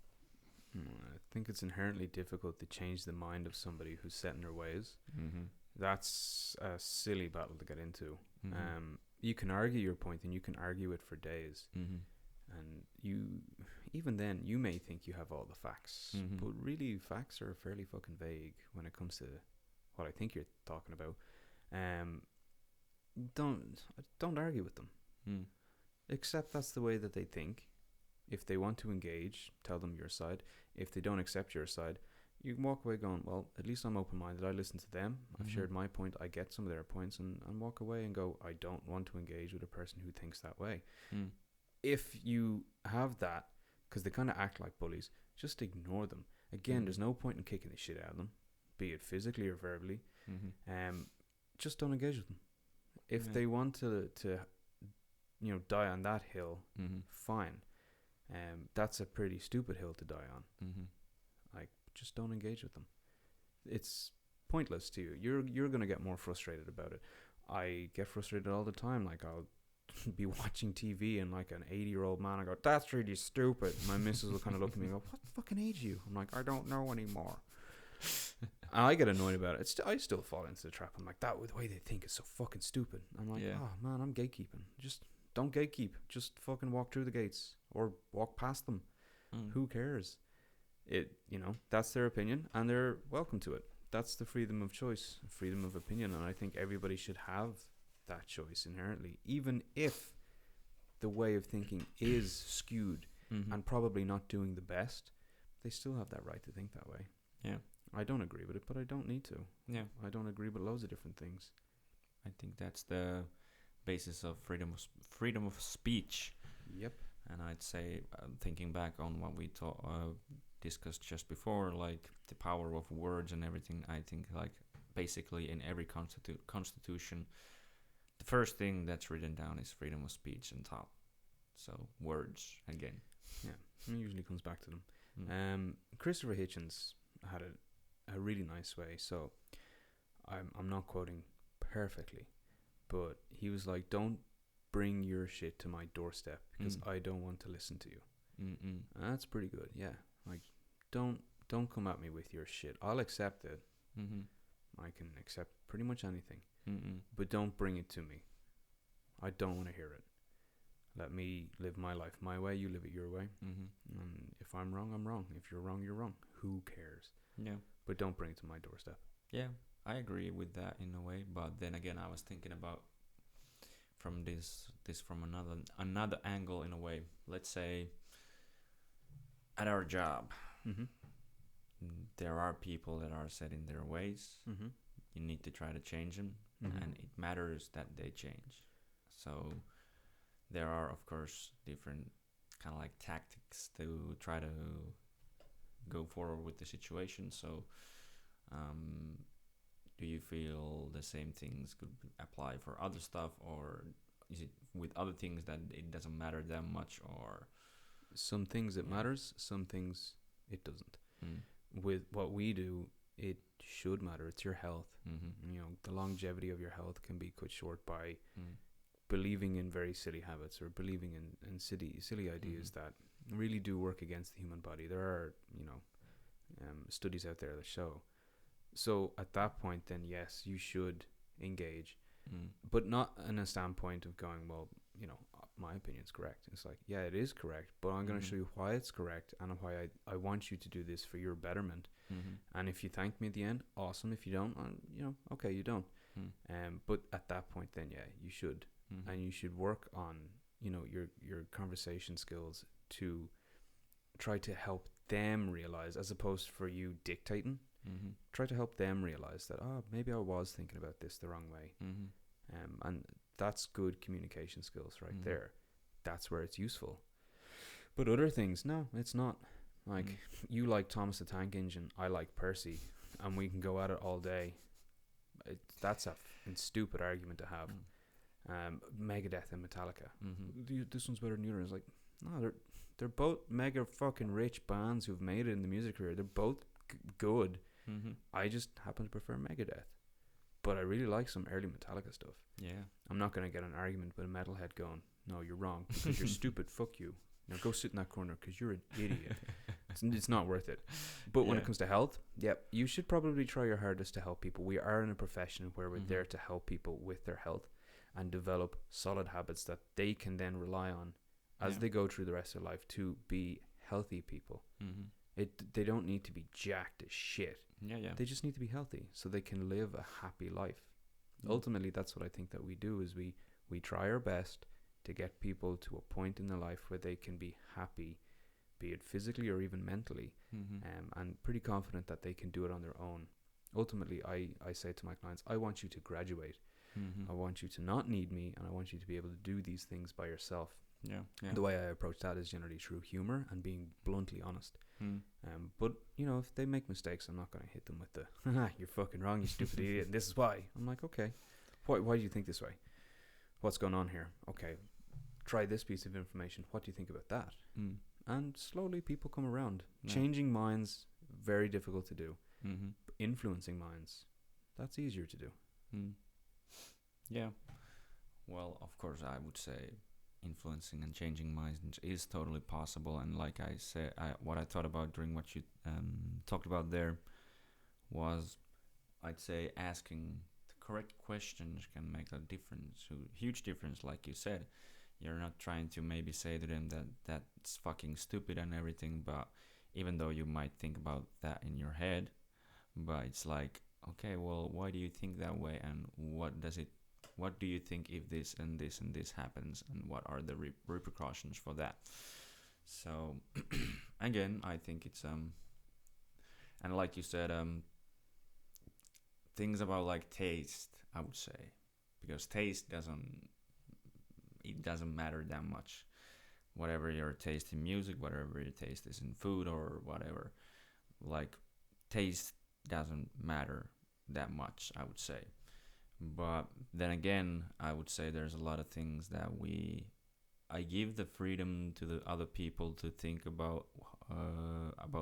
I think it's inherently difficult to change the mind of somebody who's set in their ways. That's a silly battle to get into. You can argue your point and you can argue it for days. And even then you may think you have all the facts, but really facts are fairly fucking vague when it comes to what I think you're talking about. Don't argue with them. Accept that's the way that they think. If they want to engage, tell them your side. If they don't accept your side, you can walk away going, well, at least I'm open-minded. I listen to them. I've Mhm. shared my point. I get some of their points, and walk away and go, I don't want to engage with a person who thinks that way. Mm. If you have that, because they kind of act like bullies, just ignore them. Again, Mhm. there's no point in kicking the shit out of them, be it physically or verbally. Mhm. Just don't engage with them. If Yeah. they want to die on that hill, Mhm. fine. That's a pretty stupid hill to die on. Mhm. Like, just don't engage with them. It's pointless to you. You're gonna get more frustrated about it. I get frustrated all the time. Like, I'll be watching TV and like an 80-year-old man, I go, that's really stupid. My missus will kind of look at me and go, what fucking age are you? I'm like, I don't know anymore. And I get annoyed about it. I still fall into the trap. I'm like, the way they think is so fucking stupid. I'm like, Yeah. oh man, I'm gatekeeping. Just don't gatekeep. Just fucking walk through the gates or walk past them. Mm. Who cares? That's their opinion and they're welcome to it. That's the freedom of choice, freedom of opinion, and I think everybody should have that choice inherently, even if the way of thinking is skewed Mhm. and probably not doing the best. They still have that right to think that way. Yeah. I don't agree with it, but I don't need to. Yeah. I don't agree with loads of different things. I think that's the basis of freedom of speech. Yep. And I'd say, thinking back on what we discussed just before, like the power of words and everything, I think like basically in every constitution, the first thing that's written down is freedom of speech on top. So words again. Yeah, it usually comes back to them. Mm. Christopher Hitchens had a really nice way. So I'm not quoting perfectly, but he was like, don't bring your shit to my doorstep because I don't want to listen to you. Mm-mm. And that's pretty good. Yeah, like don't come at me with your shit. I'll accept it. Mm-hmm. I can accept pretty much anything, Mm-mm. but don't bring it to me. I don't want to hear it. Let me live my life my way. You live it your way. Mm-hmm. And if I'm wrong, I'm wrong. If you're wrong, you're wrong. Who cares? Yeah. But don't bring it to my doorstep. Yeah, I agree with that in a way, but then again, I was thinking about from this from another angle in a way. Let's say at our job, Mm-hmm. there are people that are set in their ways. Mm-hmm. You need to try to change them, Mm-hmm. and it matters that they change. So there are, of course, different kind of like tactics to try to go forward with the situation. So, do you feel the same things could apply for other stuff, or is it with other things that it doesn't matter that much, or Some things it Yeah. matters, some things it doesn't. mm. With what we do, it should matter. It's your health. Mm-hmm. The longevity of your health can be cut short by Mm. believing in very silly habits or believing in silly ideas that really do work against the human body. There are, studies out there that show. So at that point, then yes, you should engage, Mm. but not in a standpoint of going, well, my opinion's correct. It's like, yeah, it is correct, but I'm going to Mhm. show you why it's correct and why I want you to do this for your betterment. Mm-hmm. And if you thank me at the end, awesome. If you don't, okay, you don't. Mm. But at that point, then yeah, you should, Mm-hmm. and you should work on your conversation skills to try to help them realize, as opposed for you dictating. Mm-hmm. Try to help them realize that maybe I was thinking about this the wrong way. Mm-hmm. And that's good communication skills right Mhm. there. That's where it's useful. But other things, no, it's not. Like, you like Thomas the Tank Engine, I like Percy, and we can go at it all day. That's a stupid argument to have. Megadeth and Metallica. Mm-hmm. This one's better than the other. It's like, no, they're both mega fucking rich bands who've made it in the music career. They're both good. Mm-hmm. I just happen to prefer Megadeth. But I really like some early Metallica stuff. Yeah. I'm not going to get an argument with a metalhead going, no, you're wrong because you're stupid, fuck you. Now go sit in that corner because you're an idiot. It's not worth it. But when it comes to health, you should probably try your hardest to help people. We are in a profession where we're there to help people with their health and develop solid habits that they can then rely on as they go through the rest of their life to be healthy people. Mm-hmm. They don't need to be jacked as shit. Yeah. They just need to be healthy so they can live a happy life. Ultimately, that's what I think that we do is we try our best to get people to a point in their life where they can be happy be it physically or even mentally, and pretty confident that they can do it on their own. Ultimately, I say to my clients, I want you to graduate. I want you to not need me, and I want you to be able to do these things by yourself. Yeah. The way I approach that is generally through humor and being bluntly honest. But you know, if they make mistakes, I'm not going to hit them with the "you're fucking wrong, you stupid idiot, and this is why." I'm like, okay, why do you think this way? What's going on here? Okay, try this piece of information. What do you think about that? And slowly people come around. Changing minds, very difficult to do. Influencing minds, that's easier to do. Yeah. Well, of course, I would say influencing and changing minds is totally possible. And like I said, what I thought about during what you talked about there was, I'd say asking the correct questions can make a difference, a huge difference. Like you said, you're not trying to maybe say to them that that's fucking stupid and everything, but even though you might think about that in your head, but it's like, okay, well, why do you think that way, and what do you think if this and this and this happens, and what are the repercussions for that? So again, I think it's and like you said, things about like taste, I would say, because taste doesn't matter that much. Whatever your taste in music, whatever your taste is in food or whatever, like taste doesn't matter that much, I would say. But then again, I would say there's a lot of things that I give the freedom to the other people to think about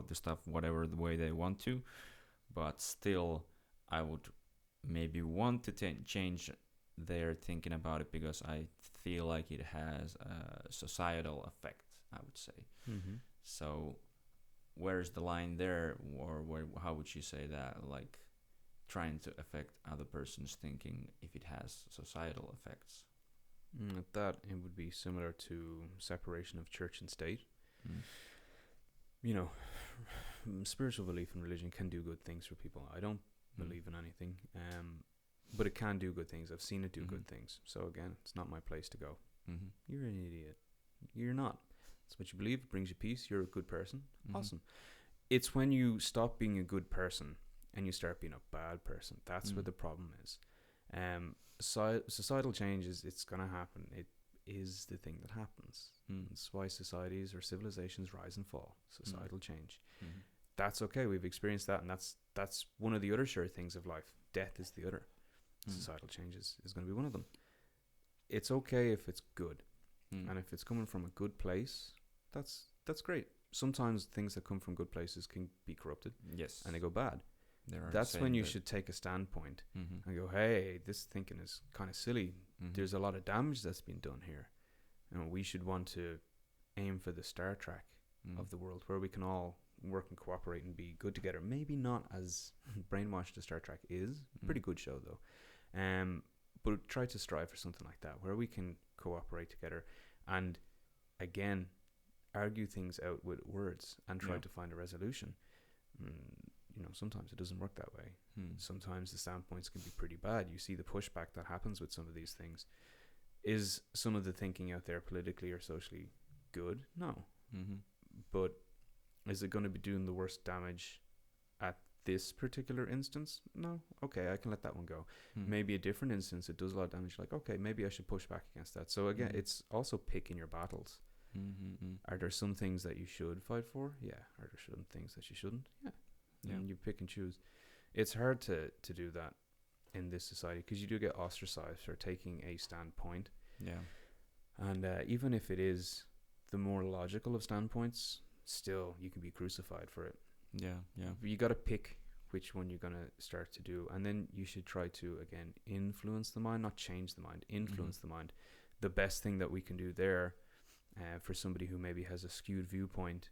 the stuff whatever the way they want to, but still I would maybe want to change their thinking about it, because I feel like it has a societal effect, I would say. So where's the line there, or how would you say that, like trying to affect other person's thinking if it has societal effects? That it would be similar to separation of church and state. You know, spiritual belief and religion can do good things for people. I don't believe in anything, but it can do good things. I've seen it do good things. So again, it's not my place to go. You're an idiot. You're not. It's what you believe. It brings you peace. You're a good person. Awesome. It's when you stop being a good person and you start being a bad person. That's where the problem is. Societal change it's going to happen. It is the thing that happens. That's why societies or civilizations rise and fall. Societal change. That's okay. We've experienced that, and that's one of the other sure things of life. Death is the other. Societal change is going to be one of them. It's okay if it's good, and if it's coming from a good place, that's great. Sometimes things that come from good places can be corrupted, yes, and they go bad. That's when you should take a standpoint and go, hey, this thinking is kind of silly. There's a lot of damage that's been done here, and we should want to aim for the Star Trek of the world, where we can all work and cooperate and be good together. Maybe not as brainwashed as Star Trek is. Pretty good show though. But try to strive for something like that, where we can cooperate together and again argue things out with words and try to find a resolution. You know, sometimes it doesn't work that way. Sometimes the standpoints can be pretty bad. You see the pushback that happens with some of these things. Is some of the thinking out there politically or socially good? No. But is it going to be doing the worst damage at this particular instance? No. Okay, I can let that one go. Maybe a different instance, it does a lot of damage. Like, okay, maybe I should push back against that. So again, it's also picking your battles. Are there some things that you should fight for? Yeah. Are there some things that you shouldn't? Yeah. And you pick and choose. It's hard to do that in this society, because you do get ostracized for taking a standpoint. Yeah. And even if it is the more logical of standpoints, still you can be crucified for it. Yeah. You got to pick which one you're going to start to do, and then you should try to again influence the mind, not change the mind, influence the mind. The best thing that we can do there for somebody who maybe has a skewed viewpoint,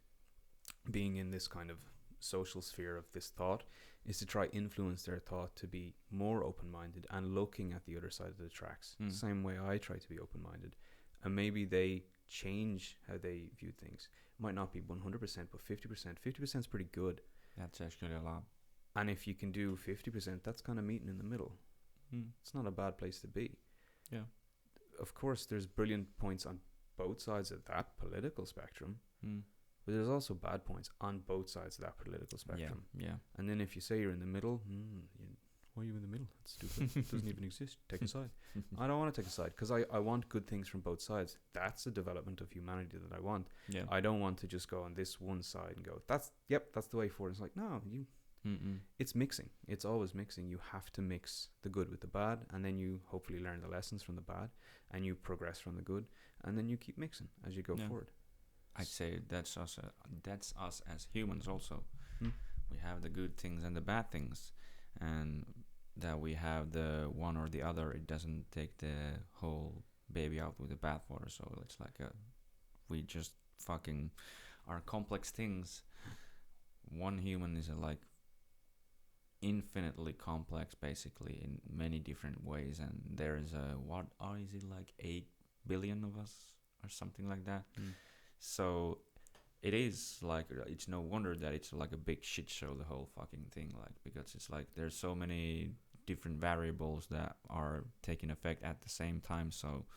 being in this kind of social sphere of this thought, is to try influence their thought to be more open-minded and looking at the other side of the tracks. Same way I try to be open-minded, and maybe they change how they view things. Might not be 100%, but 50% is pretty good. That's actually a lot. And if you can do 50%, that's kind of meeting in the middle. It's not a bad place to be. Yeah. Of course, there's brilliant points on both sides of that political spectrum. but there's also bad points on both sides of that political spectrum. Yeah. And then if you say you're in the middle, why are you in the middle? That's stupid. It doesn't even exist. Take a side. I don't want to take a side because I want good things from both sides. That's the development of humanity that I want. Yeah. I don't want to just go on this one side and go, that's the way forward. It's like, no, it's mixing. It's always mixing. You have to mix the good with the bad, and then you hopefully learn the lessons from the bad, and you progress from the good, and then you keep mixing as you go forward. I'd say that's us as humans also. We have the good things and the bad things, and that we have the one or the other. It doesn't take the whole baby out with the bathwater. So it's like we just fucking are complex things. One human is like infinitely complex, basically, in many different ways, and there is is it like 8 billion of us or something like that. So it is like, it's no wonder that it's like a big shit show, the whole fucking thing, like, because it's like there's so many different variables that are taking effect at the same time. So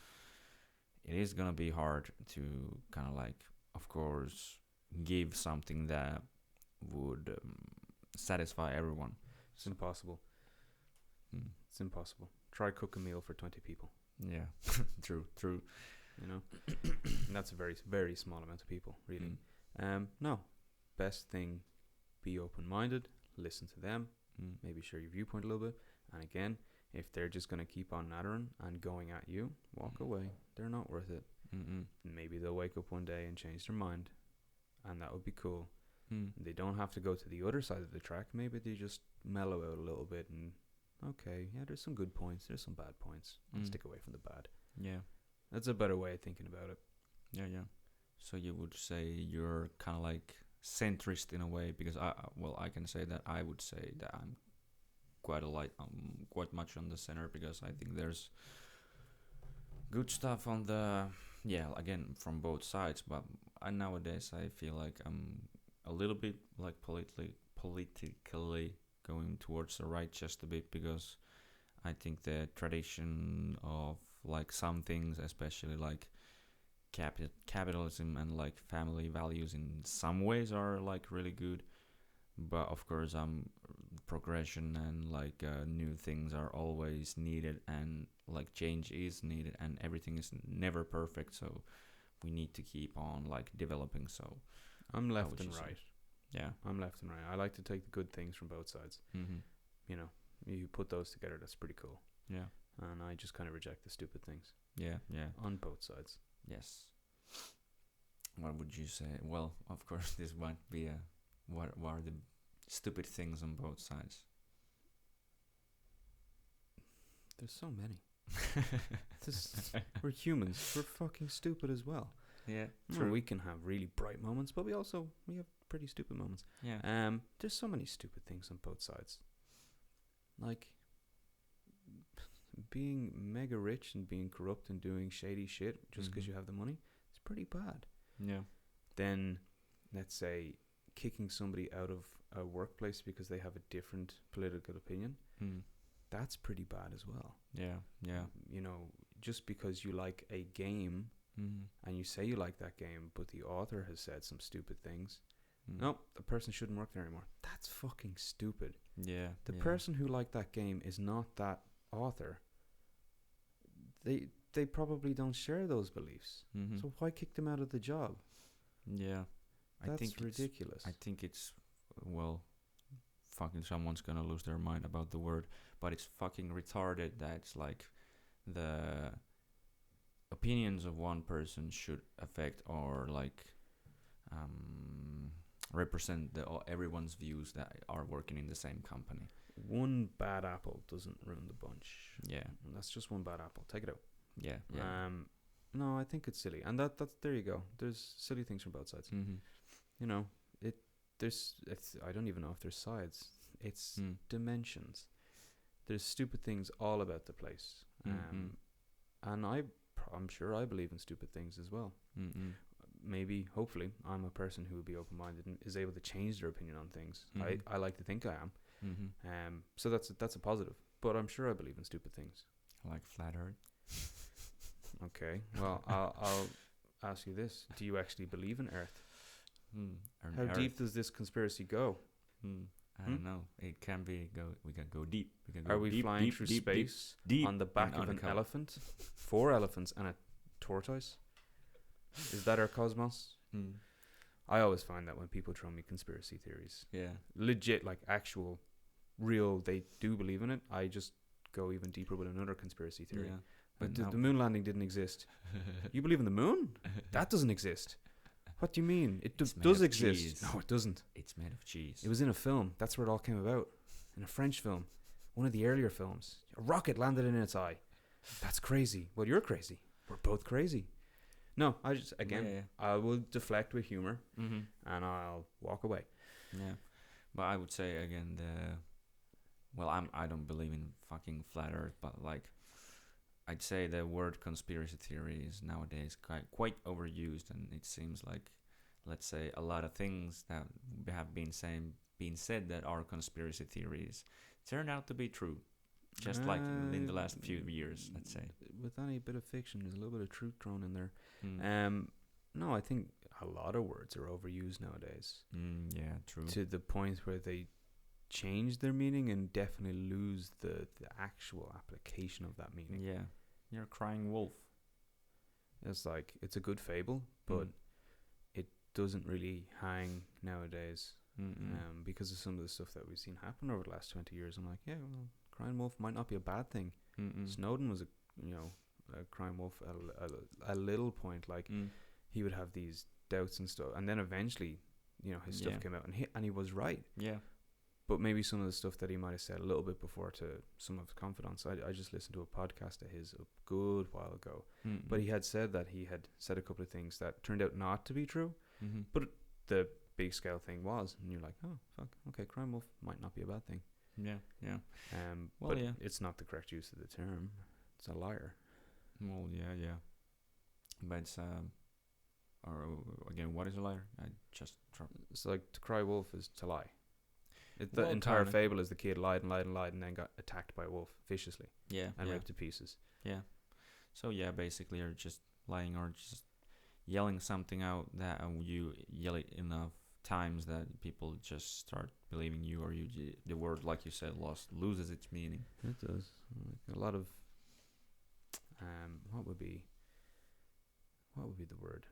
it is gonna be hard to kind of like, of course, give something that would satisfy everyone. It's impossible. It's impossible. Try cook a meal for 20 people. Yeah. True. You know, and that's a very, very small amount of people, really. No, best thing, be open-minded, listen to them, maybe share your viewpoint a little bit, and again, if they're just going to keep on nattering and going at you, walk away. They're not worth it. Maybe they'll wake up one day and change their mind, and that would be cool. They don't have to go to the other side of the track. Maybe they just mellow out a little bit and, okay, yeah, there's some good points, there's some bad points. I'll stick away from the bad. Yeah. That's a better way of thinking about it. Yeah. So you would say you're kind of like centrist in a way, because I can say that I would say that I'm quite much on the center, because I think there's good stuff on the, again, from both sides, but nowadays I feel like I'm a little bit like politically going towards the right just a bit, because I think the tradition of like some things, especially like capitalism and like family values, in some ways are like really good, but of course progression and like new things are always needed, and like change is needed, and everything is never perfect, so we need to keep on like developing. So I'm left and right. Yeah, I'm left and right. I like to take the good things from both sides. You know, you put those together, that's pretty cool. Yeah. And I just kind of reject the stupid things. Yeah. On both sides. Yes. What would you say? Well, of course, this might be what are the stupid things on both sides? There's so many. We're humans. We're fucking stupid as well. Yeah, true. Well, we can have really bright moments, but we have pretty stupid moments. Yeah. There's so many stupid things on both sides. Like being mega rich and being corrupt and doing shady shit just because you have the money, it's pretty bad. Yeah. Then, let's say, kicking somebody out of a workplace because they have a different political opinion, that's pretty bad as well. Yeah. You know, just because you like a game and you say you like that game, but the author has said some stupid things, no, the person shouldn't work there anymore. That's fucking stupid. Yeah. The person who liked that game is not that author. They probably don't share those beliefs. So why kick them out of the job? Yeah. That's ridiculous. I think it's, well, fucking someone's gonna lose their mind about the word, but it's fucking retarded that it's like the opinions of one person should affect or like represent everyone's views that are working in the same company. One bad apple doesn't ruin the bunch. Yeah. And that's just one bad apple. Take it out. Yeah. No, I think it's silly. And that's there you go. There's silly things from both sides. You know, I don't even know if there's sides. It's dimensions. There's stupid things all about the place. And I'm sure I believe in stupid things as well. Maybe, hopefully, I'm a person who will be open-minded and is able to change their opinion on things. I like to think I am. So that's a positive. But I'm sure I believe in stupid things. Like flat earth. Okay. Well, I'll ask you this: do you actually believe in Earth? How deep does this conspiracy go? I don't know. It can be we can go deep. We can go Are we deep, flying deep, through deep, space deep on the back of an undercover. elephant? 4 elephants and a tortoise? Is that our cosmos? I always find that when people throw me conspiracy theories, Yeah. legit, like actual, real, they do believe in it, I just go even deeper with another conspiracy theory. Yeah. But But the moon landing didn't exist. You believe in the moon? That doesn't exist. What do you mean? It It's made does of exist. cheese. No, it doesn't. It's made of cheese. It was in a film. That's where it all came about. In a French film. One of the earlier films. A rocket landed in its eye. That's crazy. Well, you're crazy. We're both crazy. No, I just, again, Yeah. I will deflect with humor Mm-hmm. and I'll walk away. Yeah. But I would say again I don't believe in fucking flat Earth, but like I'd say the word conspiracy theory is nowadays quite overused, and it seems like, let's say, a lot of things that have been said that are conspiracy theories turn out to be true, just like in the last few years, let's say. With any bit of fiction, there's a little bit of truth thrown in there. Mm. No, I think a lot of words are overused nowadays. Yeah, true. To the point where they change their meaning and definitely lose the actual application of that meaning. Yeah, you're crying wolf. It's like, it's a good fable, but it doesn't really hang nowadays. Because of some of the stuff that we've seen happen over the last 20 years. I'm like, yeah, well, crying wolf might not be a bad thing. Snowden was a crying wolf at a little point. Like, he would have these doubts and stuff, and then eventually, his stuff came out, and he was right. Yeah. But maybe some of the stuff that he might have said a little bit before to some of his confidants. I just listened to a podcast of his a good while ago. But he had said that he had said a couple of things that turned out not to be true. But the big scale thing was, and you're like, oh, fuck, okay, crime wolf might not be a bad thing. Yeah, yeah. But it's not the correct use of the term. It's a liar. Well, yeah. But it's, or again, what is a liar? I just It's like, to cry wolf is to lie. The Well, entire kinda. fable is the kid lied and lied and lied and then got attacked by a wolf viciously and ripped to pieces. Yeah. So yeah, basically you're just lying or just yelling something out that you yell it enough times that people just start believing you, or the word, like you said, loses its meaning. It does. Like a lot of what would be the word?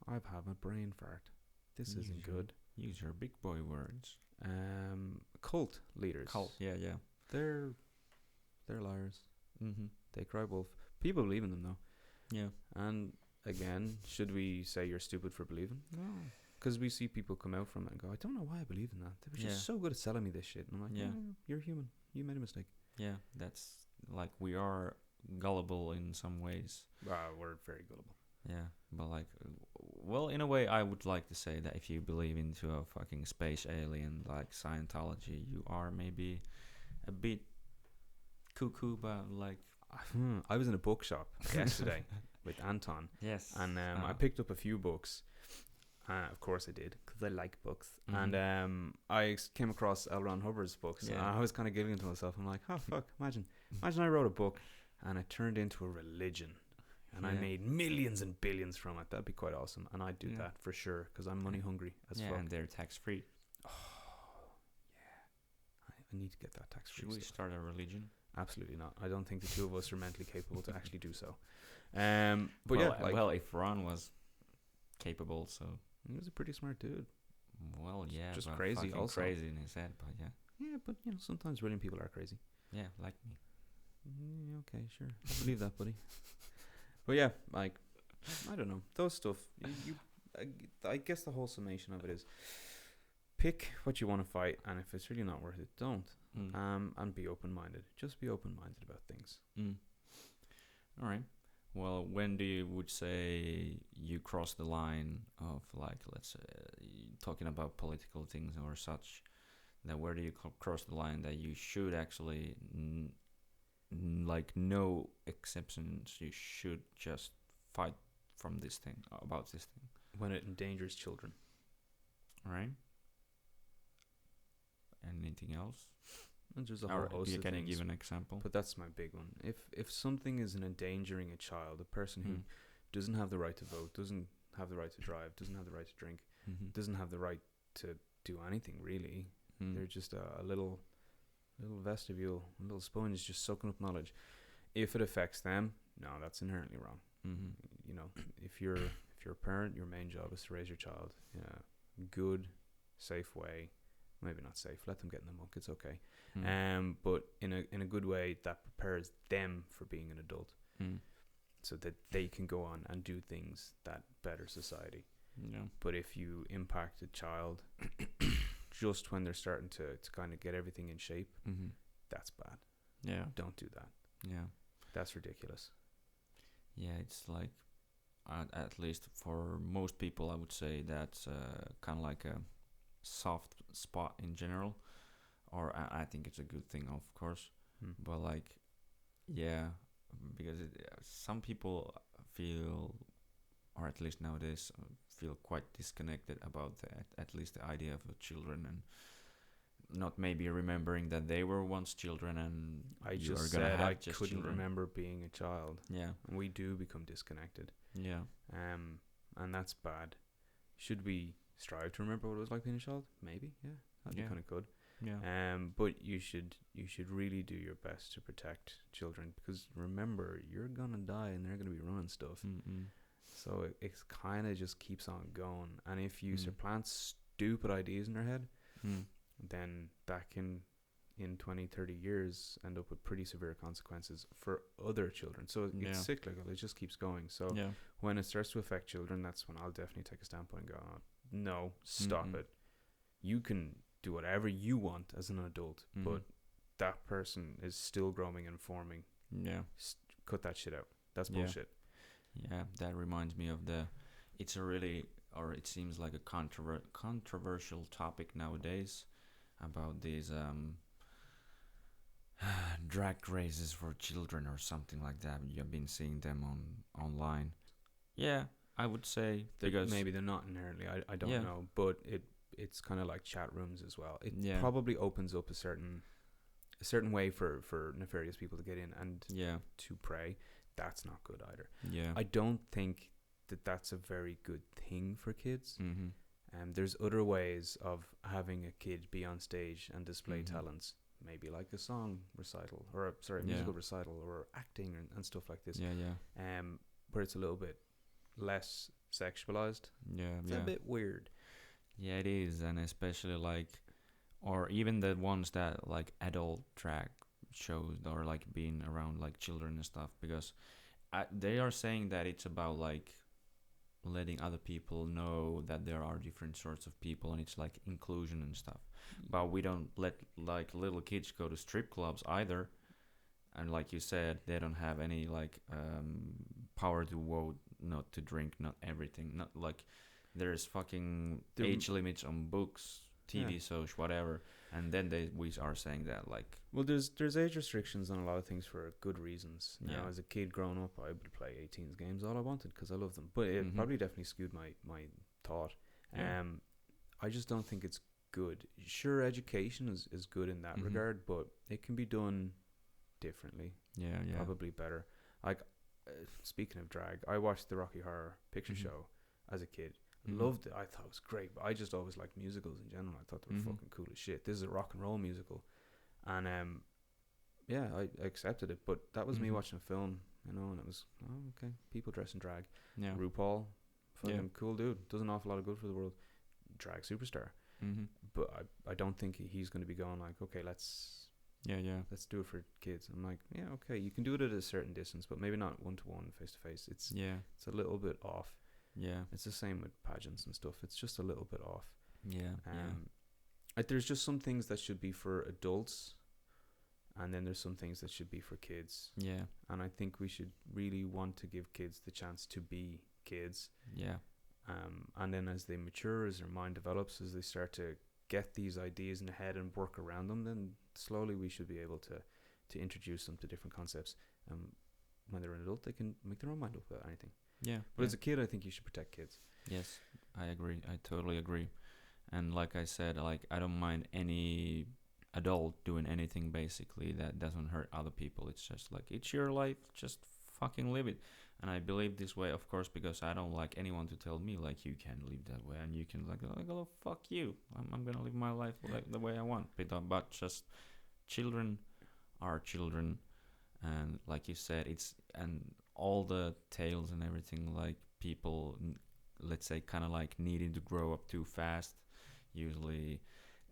I've had a brain fart. This isn't good. Use your big boy words. Cult leaders. Yeah. They're liars. Mm-hmm. They cry wolf. People believe in them though. Yeah. And again, should we say you're stupid for believing? No. Because we see people come out from it and go, I don't know why I believe in that. They were just so good at selling me this shit. And I'm like, Yeah. You're human. You made a mistake. Yeah, that's like, we are gullible in some ways. We're very gullible. Yeah, but like, well, in a way, I would like to say that if you believe into a fucking space alien like Scientology, you are maybe a bit cuckoo, but like... I was in a bookshop yesterday with Anton. Yes. And I picked up a few books. Of course I did, because I like books. Mm-hmm. And I came across L. Ron Hubbard's books. Yeah. And I was kind of giggling to myself. I'm like, oh, fuck, imagine I wrote a book and it turned into a religion. And I made millions and billions from it. That'd be quite awesome. And I'd do that for sure, because I'm money hungry as fuck. And they're tax-free. Oh, yeah. I need to get that tax-free Should we stuff. start a religion? Absolutely not. I don't think the two of us are mentally capable to actually do so. But well, if Ron was capable, so... He was a pretty smart dude. Well, yeah. Just but crazy also. Crazy in his head, but yeah. Yeah, but sometimes brilliant people are crazy. Yeah, like me. Okay, sure. I believe that, buddy. But yeah, like, I don't know. Those stuff, I guess the whole summation of it is, pick what you want to fight, and if it's really not worth it, don't. And be open-minded. Just be open-minded about things. All right. Well, when do you would say you cross the line of, like, let's say, talking about political things or such, that where do you cross the line that you should actually, like, no exceptions, you should just fight from this thing, about this thing? When it endangers children. All right. Anything else? And there's a whole host of Can you things. give an example? But that's my big one. If something is endangering a child, a person who doesn't have the right to vote, doesn't have the right to drive, doesn't have the right to drink, Mm-hmm. doesn't have the right to do anything really. Mm. They're just a little vestibule, a little sponge just soaking up knowledge. If it affects them, no, that's inherently wrong. Mm-hmm. You know, if you're a parent, your main job is to raise your child in a good, safe way. Maybe not safe. Let them get in the muck. It's okay. Mm. But in a good way that prepares them for being an adult, Mm. so that they can go on and do things that better society. Yeah. But if you impact a child just when they're starting to kind of get everything in shape, Mm-hmm. that's bad. Yeah. Don't do that. Yeah. That's ridiculous. Yeah, it's like, at least for most people, I would say that's kind of like a soft spot in general. Or I think it's a good thing, of course. But like, yeah, because some people feel, or at least nowadays, feel quite disconnected about that. At least the idea of children, and not maybe remembering that they were once children, and I you just are gonna said have I just couldn't children. remember being a child. Yeah. And we do become disconnected. Yeah. And that's bad. Should we strive to remember what it was like being a child? Maybe, yeah. That'd be Yeah. kind of good. Yeah. But you should really do your best to protect children, because remember, you're gonna die and they're gonna be running stuff. Mm-mm. So it kind of just keeps on going. And if you Mm. supplant stupid ideas in their head, Mm. then that can, in 20, 30 years, end up with pretty severe consequences for other children. So Yeah. it's cyclical. It just keeps going. So Yeah. when it starts to affect children, that's when I'll definitely take a standpoint and go, oh, no, stop Mm-mm. it. You can do whatever you want as an adult, Mhm. but that person is still growing and forming. Yeah. Cut that shit out. That's Yeah. bullshit. Yeah, that reminds me of it's a really, or it seems like a controversial topic nowadays about these drag races for children or something like that. You've been seeing them online. Yeah, I would say because Maybe they're not inherently. I don't Yeah. know, but it's kind of like chat rooms as well. It Yeah. probably opens up a certain way for nefarious people to get in and yeah, to prey. That's not good either. yeah, I don't think that that's a very good thing for kids. mm-hmm. There's other ways of having a kid be on stage and display Mhm. talents, maybe like a song recital or Yeah. musical recital or acting and stuff like this. Yeah, yeah, Where it's a little bit less sexualized. yeah, It's yeah. a bit weird. Yeah, it is, and especially like, or even the ones that like adult drag shows or like being around like children and stuff, because they are saying that it's about like letting other people know that there are different sorts of people, and it's like inclusion and stuff. But we don't let like little kids go to strip clubs either, and like you said, they don't have any like power to vote, not to drink, not everything, not like there's fucking age limits on books, TV Yeah. shows, whatever, and then we are saying that like Well, there's age restrictions on a lot of things for good reasons. You know, Yeah. as a kid growing up, I would play 18's games all I wanted because I love them. But it Mhm. probably definitely skewed my thought. Yeah. I just don't think it's good. Sure, education is good in that Mhm. regard, but it can be done differently, yeah, yeah, probably better. Like, speaking of drag, I watched the Rocky Horror Picture Mhm. Show as a kid. Mhm. Loved it. I thought it was great, but I just always liked musicals in general. I thought they were Mhm. fucking cool as shit. This is a rock and roll musical, and yeah, I accepted it. But that was me Mhm. watching a film, you know, and it was okay. People dress in drag. yeah, RuPaul, fucking Yeah. cool dude. Does an awful lot of good for the world. Drag superstar. mm-hmm. But I don't think he's going to be going like, okay, let's yeah, do it for kids. I'm like, yeah, okay, you can do it at a certain distance, but maybe not 1-to-1, face to face. It's yeah, a little bit off. yeah, It's the same with pageants and stuff. It's just a little bit off. yeah, yeah, There's just some things that should be for adults, and then there's some things that should be for kids. yeah, And I think we should really want to give kids the chance to be kids. yeah, And then as they mature, as their mind develops, as they start to get these ideas in the head and work around them, then slowly we should be able to introduce them to different concepts. When they're an adult, they can make their own mind up about anything. yeah. But as a kid, I think you should protect kids. Yes, I agree. I totally agree. And like I said, like I don't mind any adult doing anything basically that doesn't hurt other people. It's just like it's your life, just fucking live it. And I believe this way, of course, because I don't like anyone to tell me like you can't live that way and you can like oh fuck you. I'm gonna live my life like the way I want. But just children are children, and like you said, it's and all the tales and everything like people, let's say, kind of like needing to grow up too fast. Usually,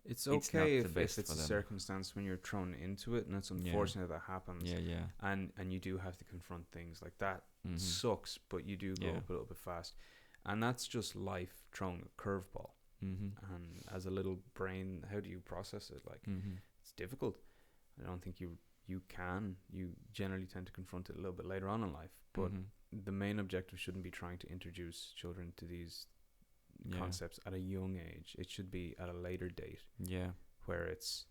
It's it's not okay the if best it's for a them. circumstance when you're thrown into it, and it's Yeah. unfortunate that happens. Yeah, yeah. And you do have to confront things like that. Mhm. Sucks, but you do go Yeah. up a little bit fast, and that's just life throwing a curveball. Mhm. And as a little brain, how do you process it? Like, Mhm. it's difficult. I don't think you can. You generally tend to confront it a little bit later on in life, but Mhm. the main objective shouldn't be trying to introduce children to these Yeah. concepts at a young age. It should be at a later date Yeah. where it's,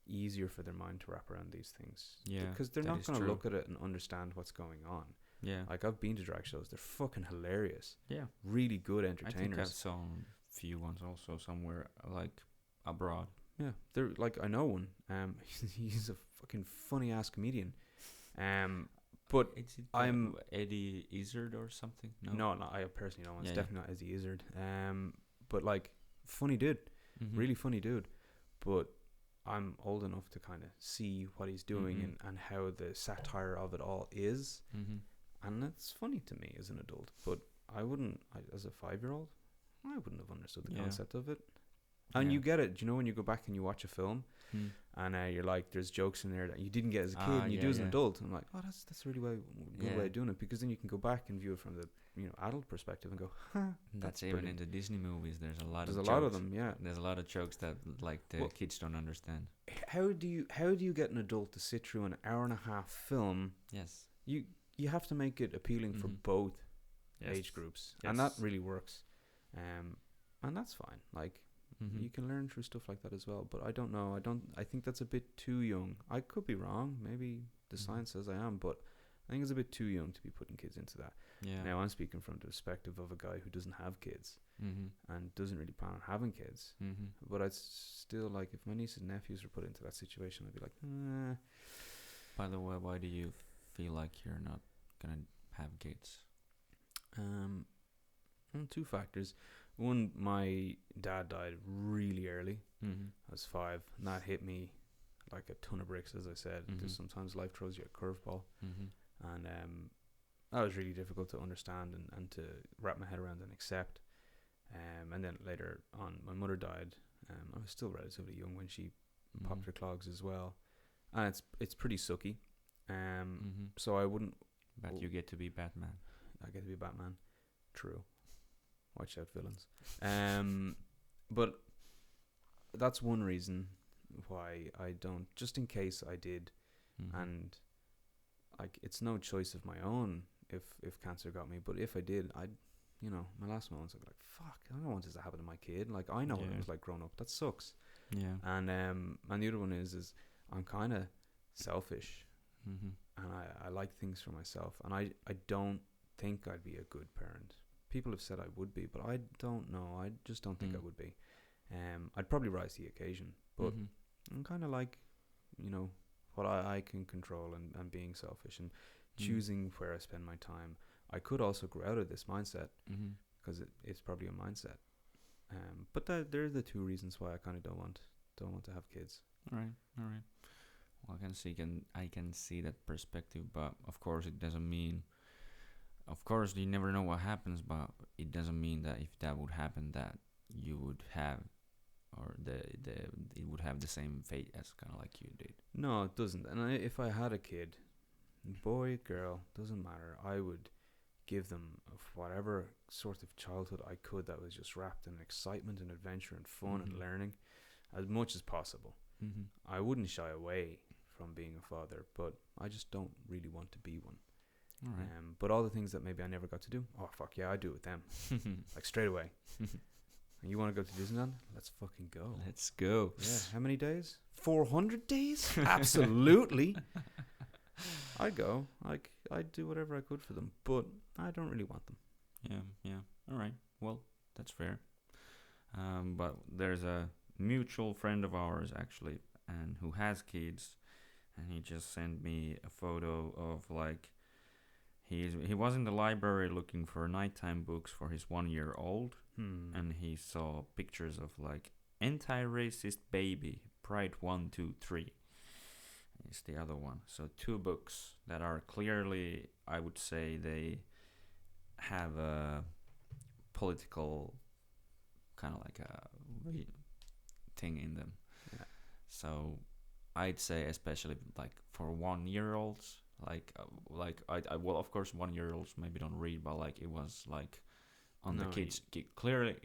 easier for their mind to wrap around these things. Yeah, Because they're that not is going to true. look at it and understand what's going on. Yeah. Like, I've been to drag shows. They're fucking hilarious. Yeah. Really good I think I've entertainers. saw few ones also somewhere like abroad. Yeah, they're like, I know one. He's a fucking funny ass comedian. But Is it I'm- Eddie Izzard or something? no, I personally don't. It's Yeah, definitely not Izzy Izzard. But like, funny dude, Mhm. really funny dude. But I'm old enough to kind of see what he's doing Mhm. and how the satire of it all is, Mhm. and it's funny to me as an adult. But I wouldn't, as a 5-year-old, I wouldn't have understood the Yeah. concept of it. And Yeah. you get it. Do you know when you go back and you watch a film Mm. and you're like, there's jokes in there that you didn't get as a kid, and you Yeah, do as an yeah. adult. I'm like, oh, that's a really good Yeah. way of doing it, because then you can go back and view it from the adult perspective and go, huh, That's even brilliant. in the Disney movies. There's a lot There's of a lot of jokes. them, yeah. There's a lot of jokes that like the Well- kids don't understand. How do you get an adult to sit through an hour and a half film? Yes. You have to make it appealing for Mhm. both Yes. age groups, and that Yes. really works. And that's fine. Like, Mhm. you can learn through stuff like that as well. But I don't know. I think that's a bit too young. I could be wrong. Maybe the Mhm. science says I am, but I think it's a bit too young to be putting kids into that. Yeah. Now, I'm speaking from the perspective of a guy who doesn't have kids Mhm. and doesn't really plan on having kids. Mhm. But I'd still, like, if my nieces and nephews were put into that situation, I'd be like, eh. By the way, why do you feel like you're not gonna have kids? Two factors. One, my dad died really early. Mhm. I was 5, and that hit me like a ton of bricks, as I said, because Mhm. sometimes life throws you a curveball. Mhm. And that was really difficult to understand and to wrap my head around and accept. And then later on, my mother died. I was still relatively young when she popped Mhm. her clogs as well, and it's pretty sucky. Mhm. So I wouldn't. But you get to be Batman. I get to be Batman. True. Watch out, villains. But that's one reason why I don't. Just in case I did, Mhm. and like, it's no choice of my own if cancer got me. But if I did, I'd, my last moments I'd be like, fuck, I don't want this to happen to my kid. Like, I know what it Yeah. was like growing up. That sucks. Yeah. And the other one is I'm kind of selfish, Mhm. and I like things for myself, and I don't think I'd be a good parent. People have said I would be, but I don't know. I just don't think I Mm. would be. I'd probably rise to the occasion, but Mhm. I'm kind of like, what I can control, and being selfish and Mm. choosing where I spend my time. I could also grow out of this mindset, Mhm. because it's probably a mindset. But they're the two reasons why I kind of don't want to have kids. All right. All right. Well, I can see that perspective, but of course it doesn't mean. Of course, you never know what happens, but it doesn't mean that if that would happen, that you would have, or it would have the same fate as kind of like you did. No, it doesn't. And if I had a kid, boy, girl, doesn't matter, I would give them whatever sort of childhood I could that was just wrapped in excitement and adventure and fun and Mhm. learning as much as possible. Mhm. I wouldn't shy away from being a father, but I just don't really want to be one. All right. But all the things that maybe I never got to do, oh fuck yeah, I do it with them, like straight away. And you want to go to Disneyland? Let's fucking go. Let's go. Yeah, how many days? 400 days? Absolutely. I'd go. Like, I'd do whatever I could for them, but I don't really want them. Yeah, yeah. All right. Well, that's fair. But there's a mutual friend of ours actually, and who has kids, and he just sent me a photo of like he was in the library looking for nighttime books for his 1-year-old, and he saw pictures of like anti-racist baby Pride 1, 2, 3 is the other one. So 2 books that are clearly, I would say, they have a political kind of like a thing in them. Yeah. So I'd say, especially like for 1-year-olds, I well, of course 1-year-olds maybe don't read, but like it was like on the kids clearly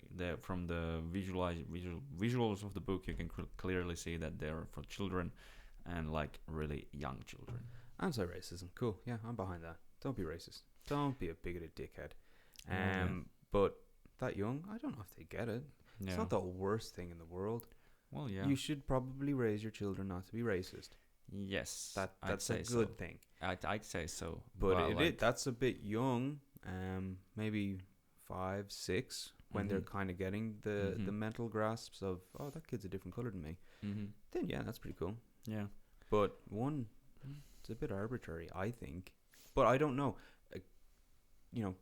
from the visuals of the book you can clearly see that they're for children and like really young children. Anti-racism, cool. Yeah, I'm behind that. Don't be racist. Don't be a bigoted dickhead. Yeah. But that young, I don't know if they get it. Yeah. It's not the worst thing in the world. Well, yeah. You should probably raise your children not to be racist. Yes, that's a good thing. I'd say so. But that's a bit young. Maybe 5, 6 when they're kind of getting the mental grasps of, oh, that kid's a different color than me. Then yeah, that's pretty cool. Yeah. But it's a bit arbitrary, I think. But I don't know.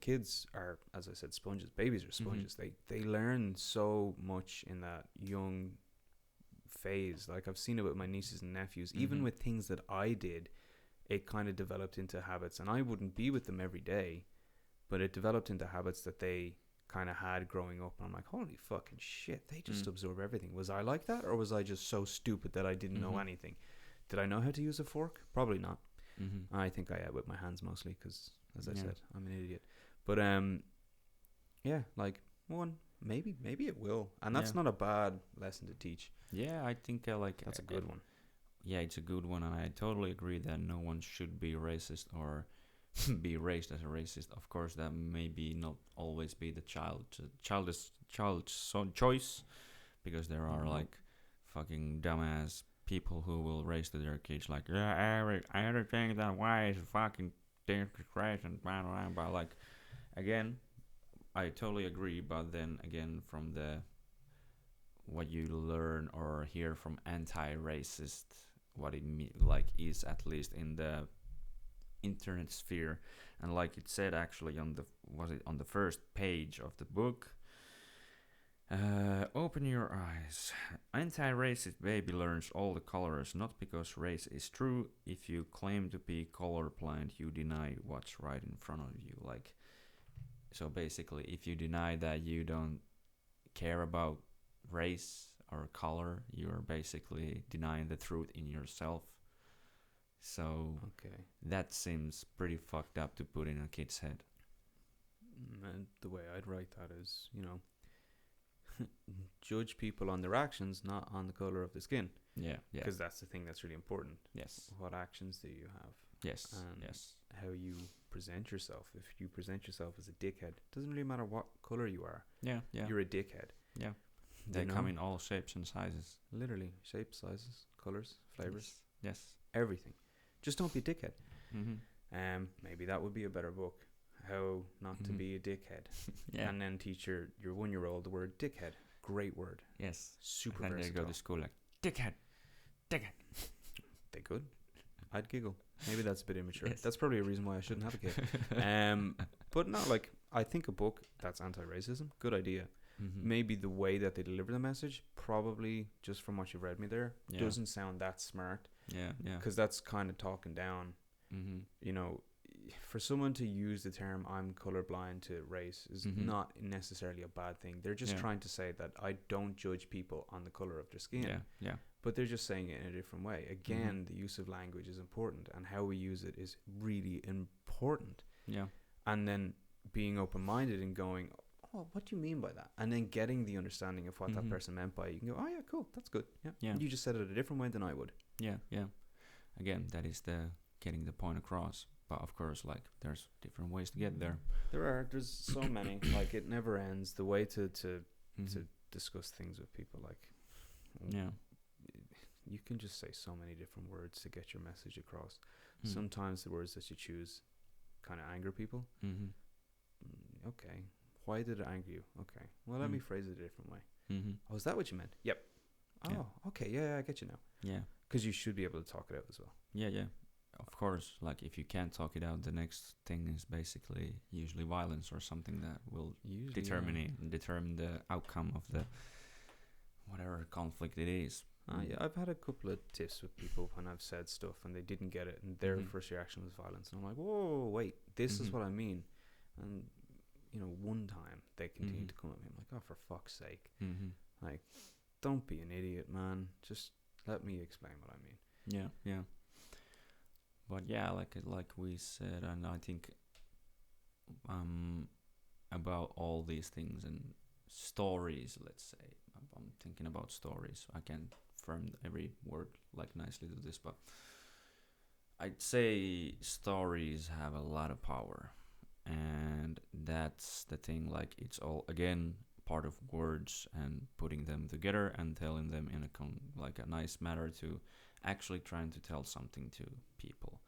Kids are, as I said, sponges. Babies are sponges. They learn so much in that young phase. Like I've seen it with my nieces and nephews. Even with things that I did, it kind of developed into habits. And I wouldn't be with them every day, but it developed into habits that they kind of had growing up. And I'm like, holy fucking shit, they just absorb everything. Was I like that, or was I just so stupid that I didn't know anything? Did I know how to use a fork? Probably not. I think I ate with my hands mostly because, as I said, I'm an idiot. But yeah, like maybe it will, and that's not a bad lesson to teach. Yeah, I think that's a good one. Yeah, it's a good one, and I totally agree that no one should be racist or be raised as a racist. Of course, that maybe not always be the child's choice, because there are like fucking dumbass people who will raise to their kids like, yeah, everything that white is fucking disgrace and blah blah blah. Like, again, I totally agree, but then again, from what you learn or hear from anti-racist, what it is at least in the internet sphere, and like it said actually on the first page of the book, open your eyes. Anti-racist baby learns all the colors, not because race is true. If you claim to be colorblind, you deny what's right in front of you. Like, so basically, if you deny that you don't care about race or color, you're basically denying the truth in yourself. So that seems pretty fucked up to put in a kid's head. And the way I'd write that is, judge people on their actions, not on the color of the skin. Yeah. Because that's the thing that's really important. Yes. What actions do you have? Yes. And yes. how you present yourself. If you present yourself as a dickhead, doesn't really matter what color you are. Yeah. You're a dickhead. Yeah. They come in all shapes and sizes. Literally, shapes, sizes, colors, flavors. Yes. Everything. Just don't be a dickhead. Maybe that would be a better book. How not to be a dickhead. Yeah. And then teach your 1-year-old the word dickhead. Great word. Yes. Super and versatile. They go to school like, dickhead. They could. I'd giggle. Maybe that's a bit immature. Yes. That's probably a reason why I shouldn't have a kid. But no, like, I think a book that's anti-racism, good idea. Maybe the way that they deliver the message, probably just from what you've read me there, doesn't sound that smart. Yeah. Because that's kind of talking down. For someone to use the term "I'm colorblind" to race is not necessarily a bad thing. They're just trying to say that I don't judge people on the color of their skin. Yeah. But they're just saying it in a different way. Again, the use of language is important, and how we use it is really important. Yeah. And then being open-minded and going, oh, what do you mean by that? And then getting the understanding of what that person meant by it. You can go, oh yeah, cool, that's good. Yeah. You just said it a different way than I would. Yeah. Again, that is getting the point across. But of course, like, there's different ways to get there. There's so many. Like, it never ends. The way to discuss things with people, like, you can just say so many different words to get your message across. Sometimes the words that you choose kind of anger people. Okay, why did it anger you? Okay, well, let me phrase it a different way. Oh, is that what you meant? Yep. Oh, okay, yeah, I get you now. Yeah, because you should be able to talk it out as well. Yeah. of course, like if you can't talk it out, the next thing is basically usually violence or something that will determine the outcome of the whatever conflict it is. Yeah, I've had a couple of tiffs with people when I've said stuff and they didn't get it, and their first reaction was violence, and I'm like, whoa, wait, this is what I mean. And one time they continued to come at me. I'm like, oh, for fuck's sake, like, don't be an idiot, man. Just let me explain what I mean. Yeah. But yeah, like we said, and I think about all these things and stories. Let's say I'm thinking about stories. I can't firm every word like nicely to this, but I'd say stories have a lot of power, and that's the thing. Like, it's all again part of words and putting them together and telling them in a nice manner to actually trying to tell something to people.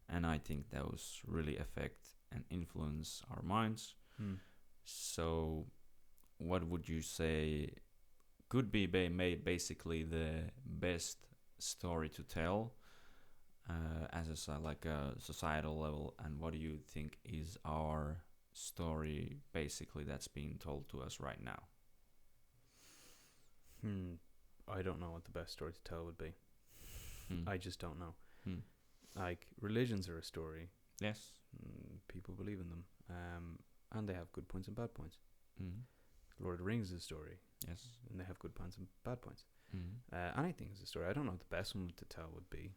And I think those really affect and influence our minds. So what would you say could be basically the best story to tell as a societal level, and what do you think is our story basically that's being told to us right now? I don't know what the best story to tell would be. I just don't know. Like, religions are a story. Yes. People believe in them, and they have good points and bad points. Lord of the Rings is a story. Yes. And they have good points and bad points. Anything is a story. I don't know what the best one to tell would be.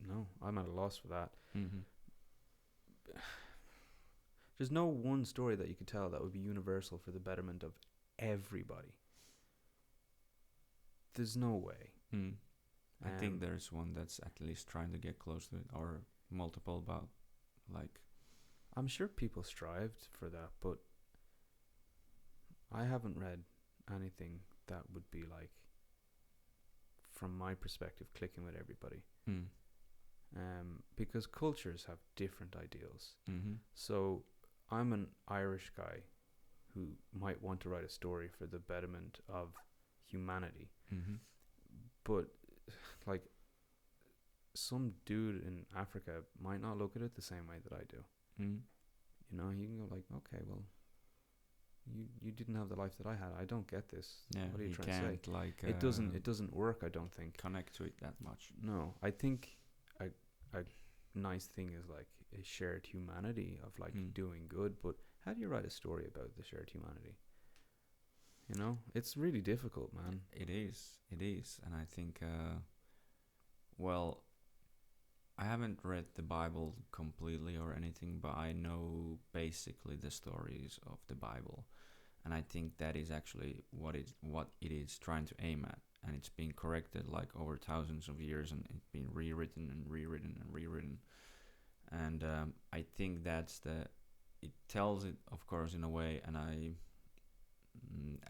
No, I'm at a loss for that. There's no one story that you could tell that would be universal for the betterment of everybody. There's no way. I think there's one that's at least trying to get close to it, or multiple, about like... I'm sure people strived for that, but I haven't read anything that would be like, from my perspective, clicking with everybody. Because cultures have different ideals. So I'm an Irish guy who might want to write a story for the betterment of humanity, but like, some dude in Africa might not look at it the same way that I do. You can go like, okay, well, you didn't have the life that I had. I don't get this. What are you trying to say? Like, it doesn't work, I don't think. Connect to it that much. No, I think a nice thing is like a shared humanity of like doing good, but how do you write a story about the shared humanity? It's really difficult, man. It is, and I think well, I haven't read the Bible completely or anything, but I know basically the stories of the Bible, and I think that is actually what it is trying to aim at, and it's been corrected like over thousands of years, and it's been rewritten, and I think it tells it, of course, in a way, and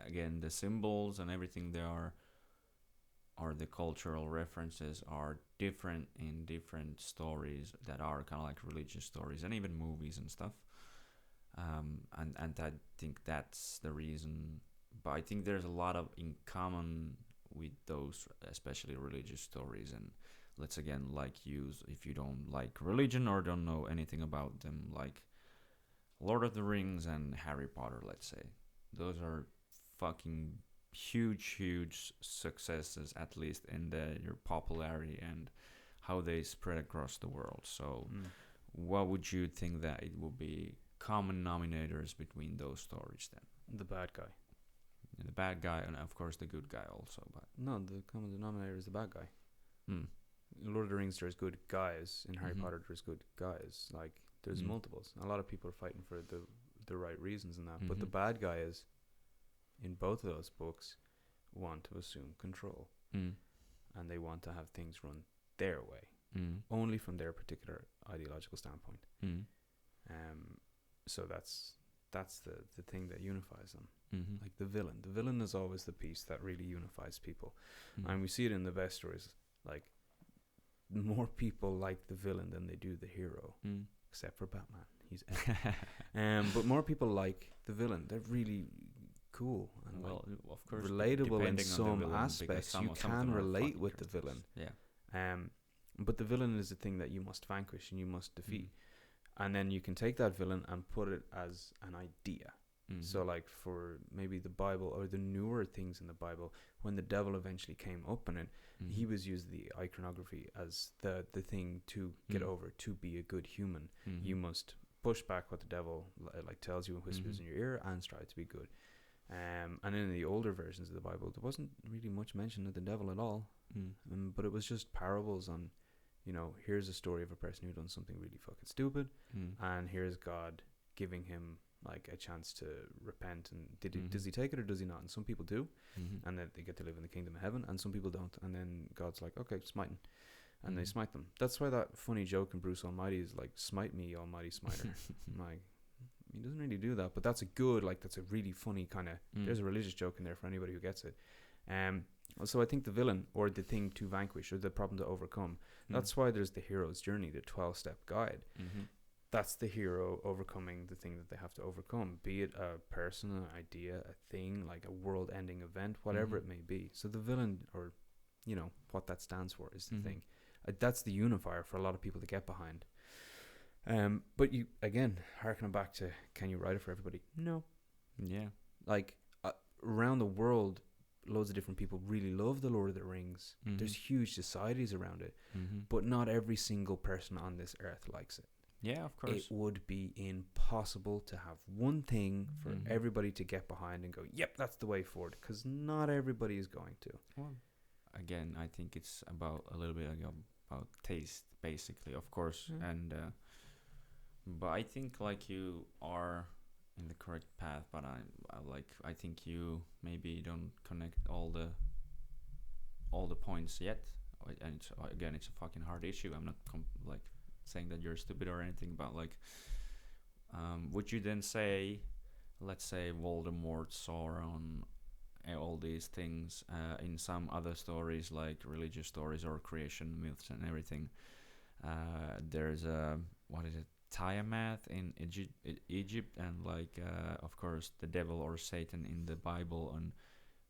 again, the symbols and everything there are the cultural references are different in different stories that are kind of like religious stories and even movies and stuff. And I think that's the reason. But I think there's a lot of in common with those, especially religious stories. And let's again use, if you don't like religion or don't know anything about them, like Lord of the Rings and Harry Potter, let's say. Those are fucking huge successes, at least in their popularity and how they spread across the world. So what would you think that it would be common denominators between those stories then? The bad guy. The bad guy, and of course the good guy also. But no, the common denominator is the bad guy. In Lord of the Rings there's good guys. In Harry Potter there's good guys. Like, there's multiples. A lot of people are fighting for the right reasons in that. But the bad guy is, in both of those books, want to assume control. And they want to have things run their way. Only from their particular ideological standpoint. So that's the thing that unifies them. Like the villain is always the piece that really unifies people. And we see it in the best stories. Like, more people like the villain than they do the hero, except for Batman. He's but more people like the villain. They're really cool and, well, of course, relatable in some aspects. You can relate with the villain. But the villain is the thing that you must vanquish and you must defeat. And then you can take that villain and put it as an idea. So like for maybe the Bible or the newer things in the Bible, when the devil eventually came up in it, he was used the iconography as the thing to get over, to be a good human. You must push back what the devil like tells you and whispers in your ear and strive to be good. And in the older versions of the Bible, there wasn't really much mention of the devil at all, but it was just parables on, you know, here's a story of a person who done something really fucking stupid, and here's God giving him like a chance to repent. And does he take it or does he not? And some people do, and then they get to live in the kingdom of heaven, and some people don't. And then God's like, okay, smite him, and they smite them. That's why that funny joke in Bruce Almighty is like, smite me, Almighty Smiter. Like, he doesn't really do that, but that's a good, like, that's a really funny kind of. There's a religious joke in there for anybody who gets it. So I think the villain, or the thing to vanquish, or the problem to overcome, that's why there's the hero's journey, the 12-step guide. That's the hero overcoming the thing that they have to overcome, be it a person, an idea, a thing, like a world-ending event, whatever it may be. So the villain, or, you know, what that stands for is the thing. That's the unifier for a lot of people to get behind. But you, again, harkening back to, can you write it for everybody? No. Yeah. Like, around the world, loads of different people really love the Lord of the Rings. There's huge societies around it, but not every single person on this earth likes it. Yeah, of course. It would be impossible to have one thing for everybody to get behind and go, yep, that's the way forward, because not everybody is going to. Well, again, I think it's about a little bit about taste, basically, of course. And but I think like you are in the correct path, but I think you maybe don't connect all the points yet. And it's a fucking hard issue. I'm not like saying that you're stupid or anything, but like, would you then say, let's say Voldemort, Sauron, all these things in some other stories, like religious stories or creation myths and everything, there's a, what is it, Tiamat in Egypt, and like of course the devil or Satan in the Bible. And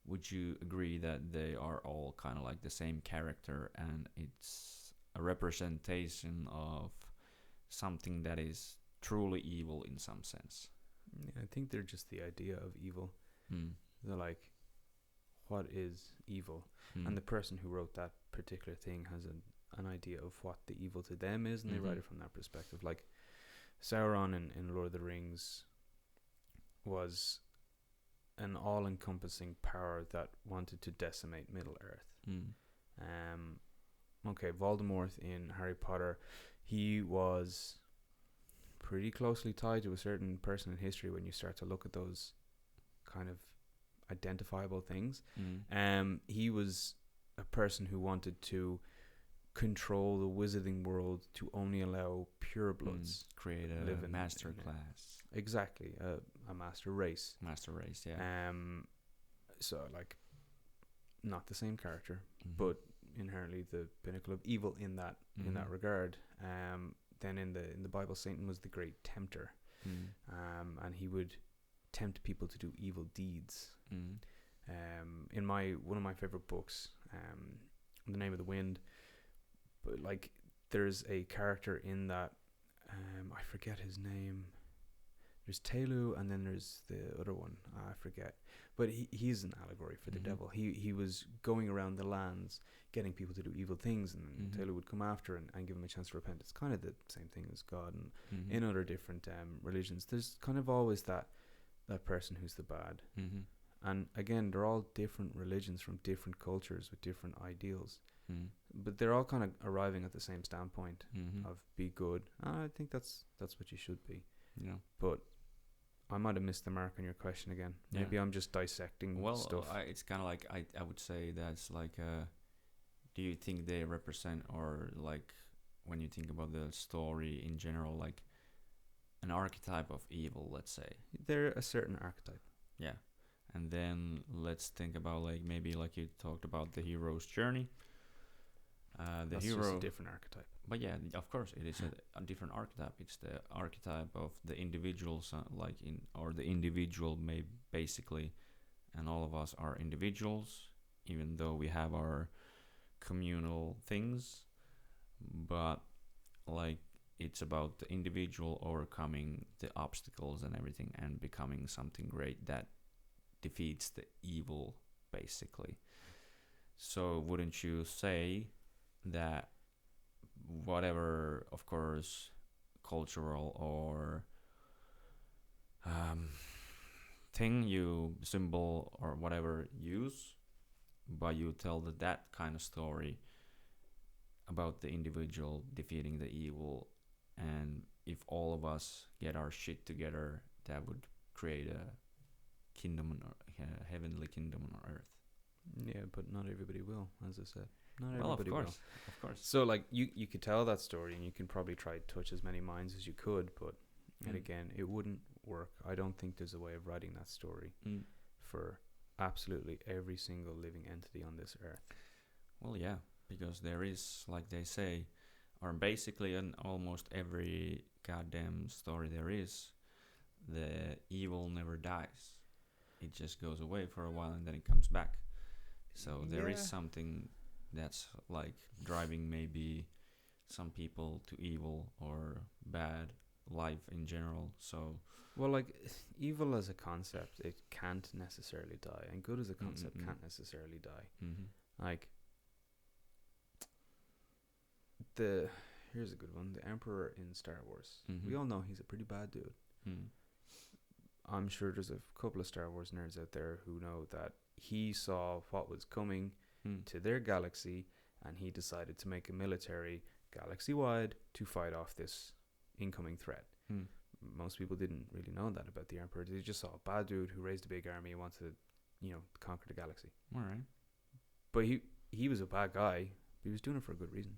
would you agree that they are all kind of like the same character, and it's a representation of something that is truly evil in some sense? Yeah, I think they're just the idea of evil. They're like, what is evil? And the person who wrote that particular thing has an idea of what the evil to them is, and they write it from that perspective. Like Sauron in Lord of the Rings was an all-encompassing power that wanted to decimate Middle Earth. Okay, Voldemort in Harry Potter, he was pretty closely tied to a certain person in history when you start to look at those kind of identifiable things. He was a person who wanted to control the wizarding world to only allow purebloods. Create a master class. Exactly, a master race. Master race, yeah. So like, not the same character, but inherently the pinnacle of evil in that regard. Then in the Bible, Satan was the great tempter, and he would tempt people to do evil deeds. In one of my favorite books, The Name of the Wind, but like there's a character in that, I forget his name. There's Telu, and then there's the other one, I forget. But he's an allegory for the devil. He was going around the lands getting people to do evil things, and Telu would come after and give him a chance to repent. It's kind of the same thing as God. And in other different religions, there's kind of always that person who's the bad. And again, they're all different religions from different cultures with different ideals. But they're all kind of arriving at the same standpoint of be good. I think that's what you should be. Yeah. But I might have missed the mark on your question again. Maybe I'm just dissecting stuff. It's kind of like I would say that's like, do you think they represent, or like when you think about the story in general, like an archetype of evil, let's say? They're a certain archetype. Yeah. And then let's think about like maybe like you talked about the hero's journey. That's hero, just a different archetype. But yeah, of course, it is a different archetype. It's the archetype of the individuals, or the individual, basically, and all of us are individuals, even though we have our communal things. but like it's about the individual overcoming the obstacles and everything and becoming something great that defeats the evil, basically. So wouldn't you say that whatever, of course, cultural or um, thing you symbol or whatever use, but you tell that kind of story about the individual defeating the evil, and if all of us get our shit together, that would create a kingdom on a heavenly kingdom on earth. Yeah, but not everybody will, as I said. Not Well, everybody of will. course, of course. So, like, you could tell that story, and you can probably try to touch as many minds as you could, but and again, it wouldn't work. I don't think there's a way of writing that story for absolutely every single living entity on this earth. Well, yeah, because there is, like they say, or basically in almost every goddamn story there is, the evil never dies. It just goes away for a while and then it comes back. So there is something that's like driving maybe some people to evil or bad life in general. So well, like, evil as a concept, it can't necessarily die, and good as a concept can't necessarily die. Like, here's a good one: the Emperor in Star Wars. We all know he's a pretty bad dude. I'm sure there's a couple of Star Wars nerds out there who know that he saw what was coming to their galaxy, and he decided to make a military galaxy-wide to fight off this incoming threat. Most people didn't really know that about the Emperor. They just saw a bad dude who raised a big army and wanted to, conquer the galaxy. All right. But he was a bad guy. He was doing it for a good reason.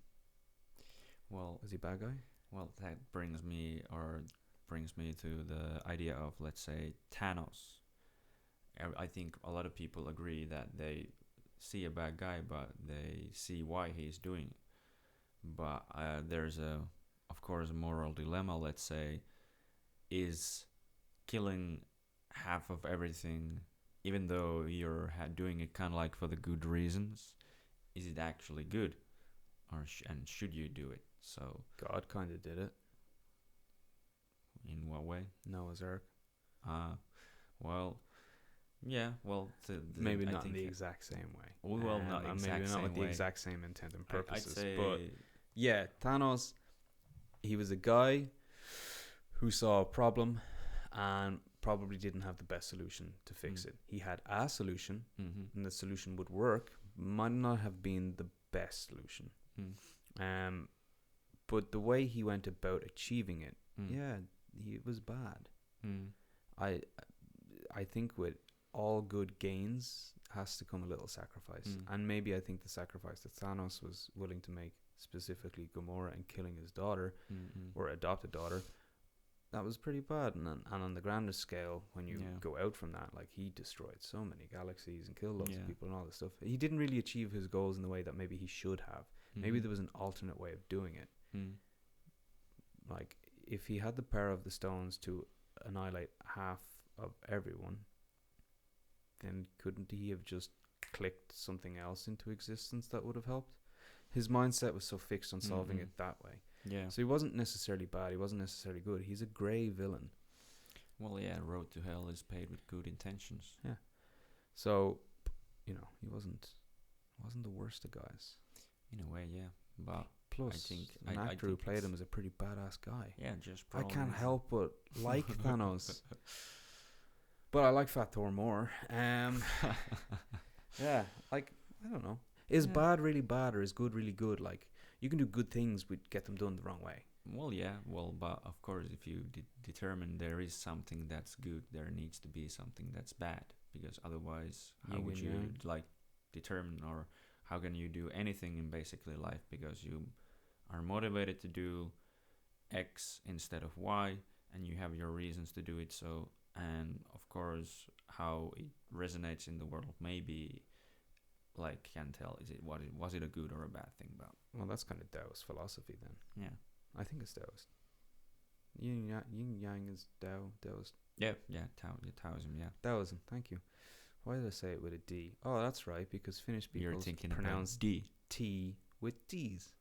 Well, was he a bad guy? Well, that brings me to the idea of, let's say, Thanos. I think a lot of people agree that they see a bad guy, but they see why he's doing it. But there's of course, a moral dilemma. Let's say, is killing half of everything, even though you're doing it kind of like for the good reasons, is it actually good, or and should you do it? So God kind of did it. In what way? Noah's Ark. Well, yeah, well, maybe not in the exact same way. Well, not exact maybe not with the way. exact same intent and purposes. I'd say, but yeah, Thanos, he was a guy who saw a problem and probably didn't have the best solution to fix it. He had a solution, and the solution would work. Might not have been the best solution. But the way he went about achieving it, he was bad. I think with all good gains has to come a little sacrifice. And maybe I think the sacrifice that Thanos was willing to make, specifically Gamora and killing his daughter, or adopted daughter, that was pretty bad. And on the grander scale, when you go out from that, like, he destroyed so many galaxies and killed lots of people and all this stuff. He didn't really achieve his goals in the way that maybe he should have. Maybe there was an alternate way of doing it. Like, if he had the power of the stones to annihilate half of everyone, then couldn't he have just clicked something else into existence that would have helped? His mindset was so fixed on solving it that way. Yeah. So he wasn't necessarily bad. He wasn't necessarily good. He's a grey villain. Well, yeah, road to hell is paved with good intentions. Yeah. So, he wasn't the worst of guys. In a way, yeah. But plus, I think an actor who played him is a pretty badass guy. Yeah, just I can't help but like Thanos. But I like Fat Thor more. Yeah, like, I don't know. Is bad really bad, or is good really good? Like, you can do good things but get them done the wrong way. Well, yeah. Well, but of course, if you determine there is something that's good, there needs to be something that's bad. Because otherwise, how would you determine, or how can you do anything in basically life? Because you are motivated to do X instead of Y, and you have your reasons to do it. So, and of course, how it resonates in the world, maybe, like, can't tell. Was it a good or a bad thing? But well, that's kind of Taoist philosophy then. Yeah, I think it's Taoist. Yin Yang is Tao. Taoist. Yeah, Taoism. Yeah, Taoism. Thank you. Why did I say it with a D? Oh, that's right, because Finnish people pronounce D T with D's.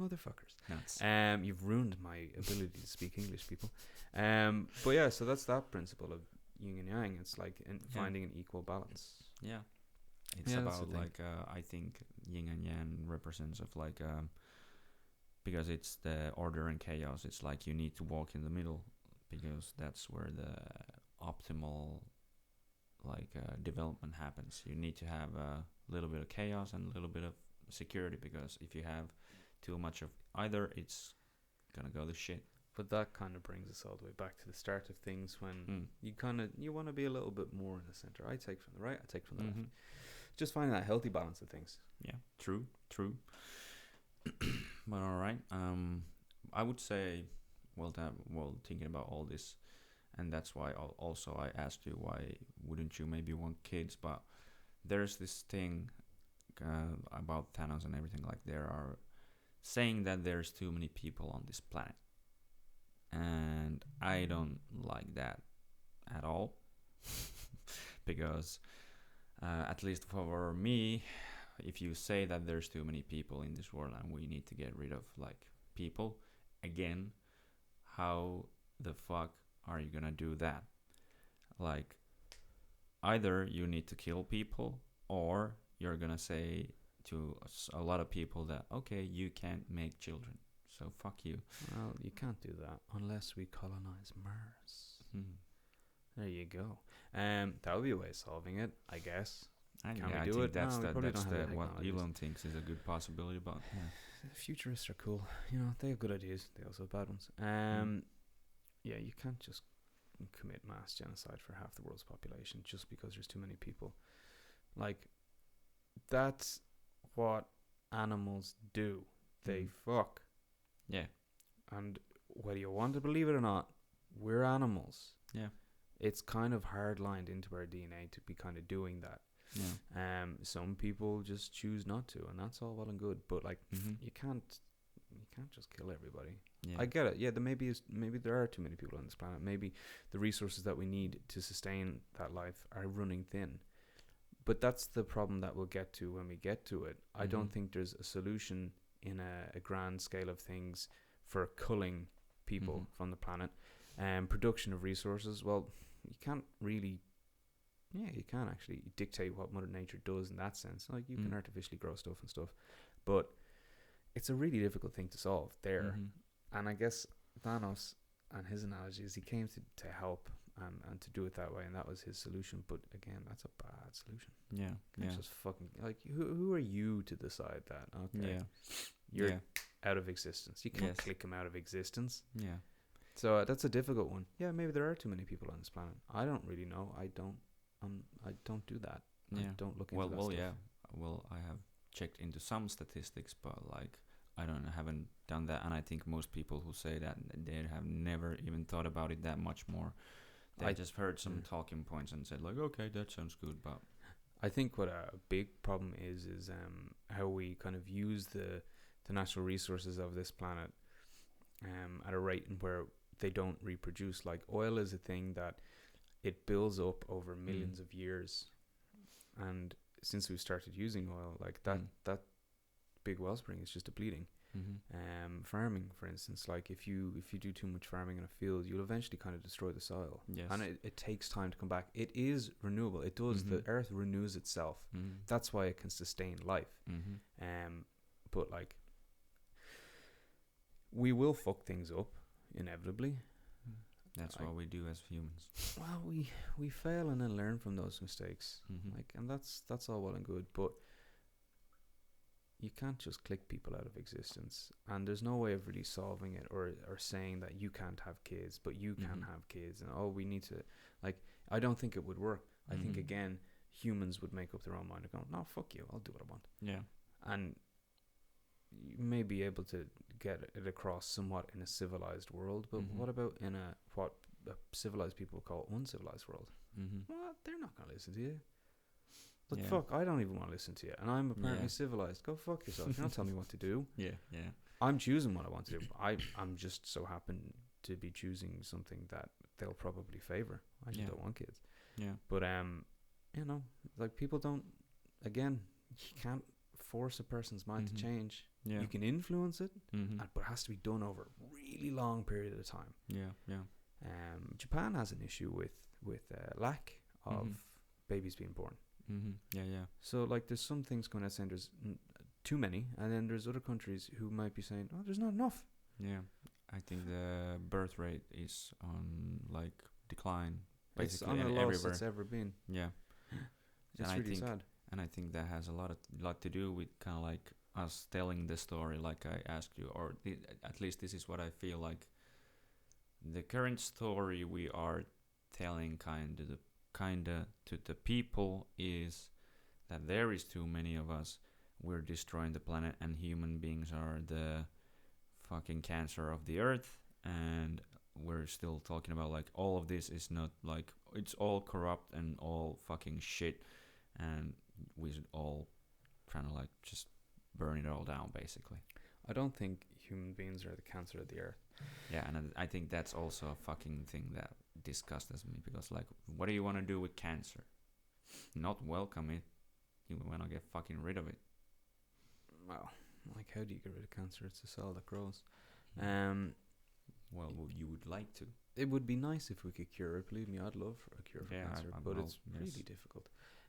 motherfuckers. Nuts. You've ruined my ability to speak English, people. But yeah, so that's that principle of yin and yang. It's like finding an equal balance. Yeah. It's Yeah, that's about the thing. like I think yin and yang represents of like because it's the order and chaos. It's like you need to walk in the middle because that's where the optimal like development happens. You need to have a little bit of chaos and a little bit of security because if you have too much of either, it's gonna go to shit. But that kind of brings us all the way back to the start of things when you want to be a little bit more in the center. I take from the right, I take from the left. Just finding that healthy balance of things. Yeah, true. But all right, I would say, well, thinking about all this, and that's why also I asked you why wouldn't you maybe want kids? But there's this thing about Thanos and everything. Like there are saying that there's too many people on this planet, and I don't like that at all because at least for me, if you say that there's too many people in this world and we need to get rid of like people, again, how the fuck are you gonna do that? Like, either you need to kill people or you're gonna say to a lot of people that, okay, you can't make children, so fuck you. Well, you can't do that unless we colonize Mars. There you go. That would be a way of solving it, I guess. And Can yeah, we do I it? think that's No, we probably don't have the what technologies. Elon thinks is a good possibility, but Futurists are cool. You know, they have good ideas. They also have bad ones. Yeah, you can't just commit mass genocide for half the world's population just because there's too many people. Like, that's what animals do. They fuck. Yeah. And whether you want to believe it or not, we're animals. Yeah. It's kind of hard-lined into our DNA to be kind of doing that. Yeah. Some people just choose not to, and that's all well and good. But like, you can't just kill everybody. Yeah. I get it. Yeah, maybe there are too many people on this planet. Maybe the resources that we need to sustain that life are running thin. But that's the problem that we'll get to when we get to it. I don't think there's a solution in a grand scale of things for culling people from the planet. Production of resources, well, you can't really... Yeah, you can actually dictate what Mother Nature does in that sense. Like, you can artificially grow stuff and stuff. But it's a really difficult thing to solve there. And I guess Thanos and his analogy is he came to help and to do it that way, and that was his solution. But again, that's a bad solution. Yeah. It's just fucking... Like, who are you to decide that? Okay. Yeah. You're out of existence. You can't click him out of existence. Yeah. So that's a difficult one. Yeah, maybe there are too many people on this planet. I don't really know. I don't do that. Yeah. I don't look into that stuff. Yeah. Well, I have checked into some statistics, but like I haven't done that, and I think most people who say that they have never even thought about it that much more. They just heard some talking points and said like, okay, that sounds good, but I think what a big problem is how we kind of use the natural resources of this planet at a rate where they don't reproduce. Like, oil is a thing that it builds up over millions of years, and since we started using oil, like that big wellspring is just depleting. Farming, for instance, like if you do too much farming in a field, you'll eventually kind of destroy the soil. Yes. And it takes time to come back. It is renewable. It does. The earth renews itself. That's why it can sustain life. But like, we will fuck things up inevitably. That's what we do as humans. Well, we fail and then learn from those mistakes. Like, and that's all well and good, but you can't just click people out of existence, and there's no way of really solving it or saying that you can't have kids but you can have kids, and we need to, like, I don't think it would work. I think again, humans would make up their own mind and go, no, fuck you, I'll do what I want. Yeah. And you may be able to get it across somewhat in a civilized world, but what about in what civilized people call uncivilized world? Well, they're not going to listen to you. Like, fuck, I don't even want to listen to you, and I'm apparently civilized. Go fuck yourself. You don't tell me what to do. Yeah. I'm choosing what I want to do. I'm just so happen to be choosing something that they'll probably favor. I just don't want kids. Yeah. But like, people don't... Again, you can't force a person's mind to change. Yeah. You can influence it, Mm-hmm. but it has to be done over a really long period of time. Yeah. Yeah. Japan has an issue with lack of babies being born. Mm-hmm. Yeah. Yeah. So like, there's some things going out saying there's too many, and then there's other countries who might be saying, oh, there's not enough. Yeah. I think the birth rate is on like decline. Basically, it's on the lowest everywhere. it's ever been. Yeah. It's And really sad. And I think that has a lot to do with kind of like us telling the story, like I asked you, or at least this is what I feel like. The current story we are telling kinda to the people is that there is too many of us. We're destroying the planet, and human beings are the fucking cancer of the earth. And we're still talking about like all of this is not like, it's all corrupt and all fucking shit, and we should all trying to like just burn it all down, basically. I don't think human beings are the cancer of the earth. Yeah, and I think that's also a fucking thing that disgusts me, because like, what do you want to do with cancer? Not welcome it. You want to get fucking rid of it. Well, like, how do you get rid of cancer? It's a cell that grows. Well, you would like to. It would be nice if we could cure it. Believe me, I'd love for a cure for cancer, but it's yes. really difficult.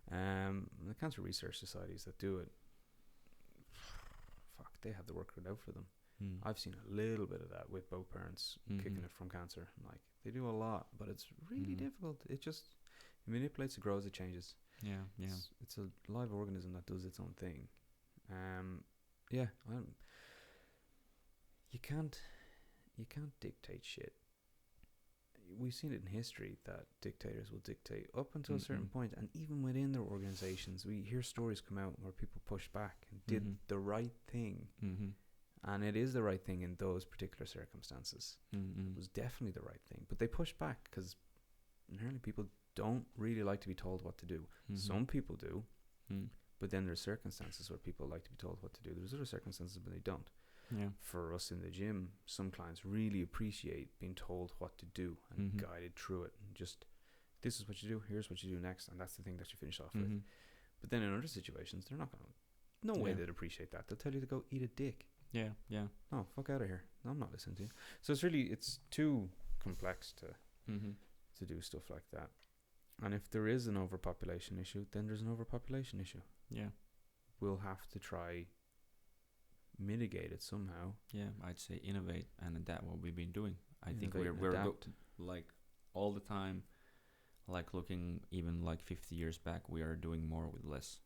The cancer research societies that do it, fuck, they have the work cut out for them. I've seen a little bit of that with both parents kicking it from cancer. Like, they do a lot, but it's really difficult. It manipulates, it grows, it changes. Yeah, yeah. It's a live organism that does its own thing. You can't dictate shit. We've seen it in history that dictators will dictate up until a certain point, and even within their organizations, we hear stories come out where people pushed back and did the right thing. And it is the right thing in those particular circumstances. It was definitely the right thing, but they pushed back because inherently people don't really like to be told what to do. Some people do, but then there's circumstances where people like to be told what to do. There's other circumstances where they don't. Yeah. For us in the gym, some clients really appreciate being told what to do and guided through it, and just, this is what you do, here's what you do next, and that's the thing that you finish off with. But then in other situations, they're not gonna, no way they'd appreciate that. They'll tell you to go eat a dick. Yeah, yeah. No, fuck out of here. No, I'm not listening to you. So it's too complex to do stuff like that. And if there is an overpopulation issue, then there's an overpopulation issue. Yeah. We'll have to try mitigate it somehow. Yeah, I'd say innovate and adapt what we've been doing. I think we're like all the time, like looking even like 50 years back, we are doing more with less.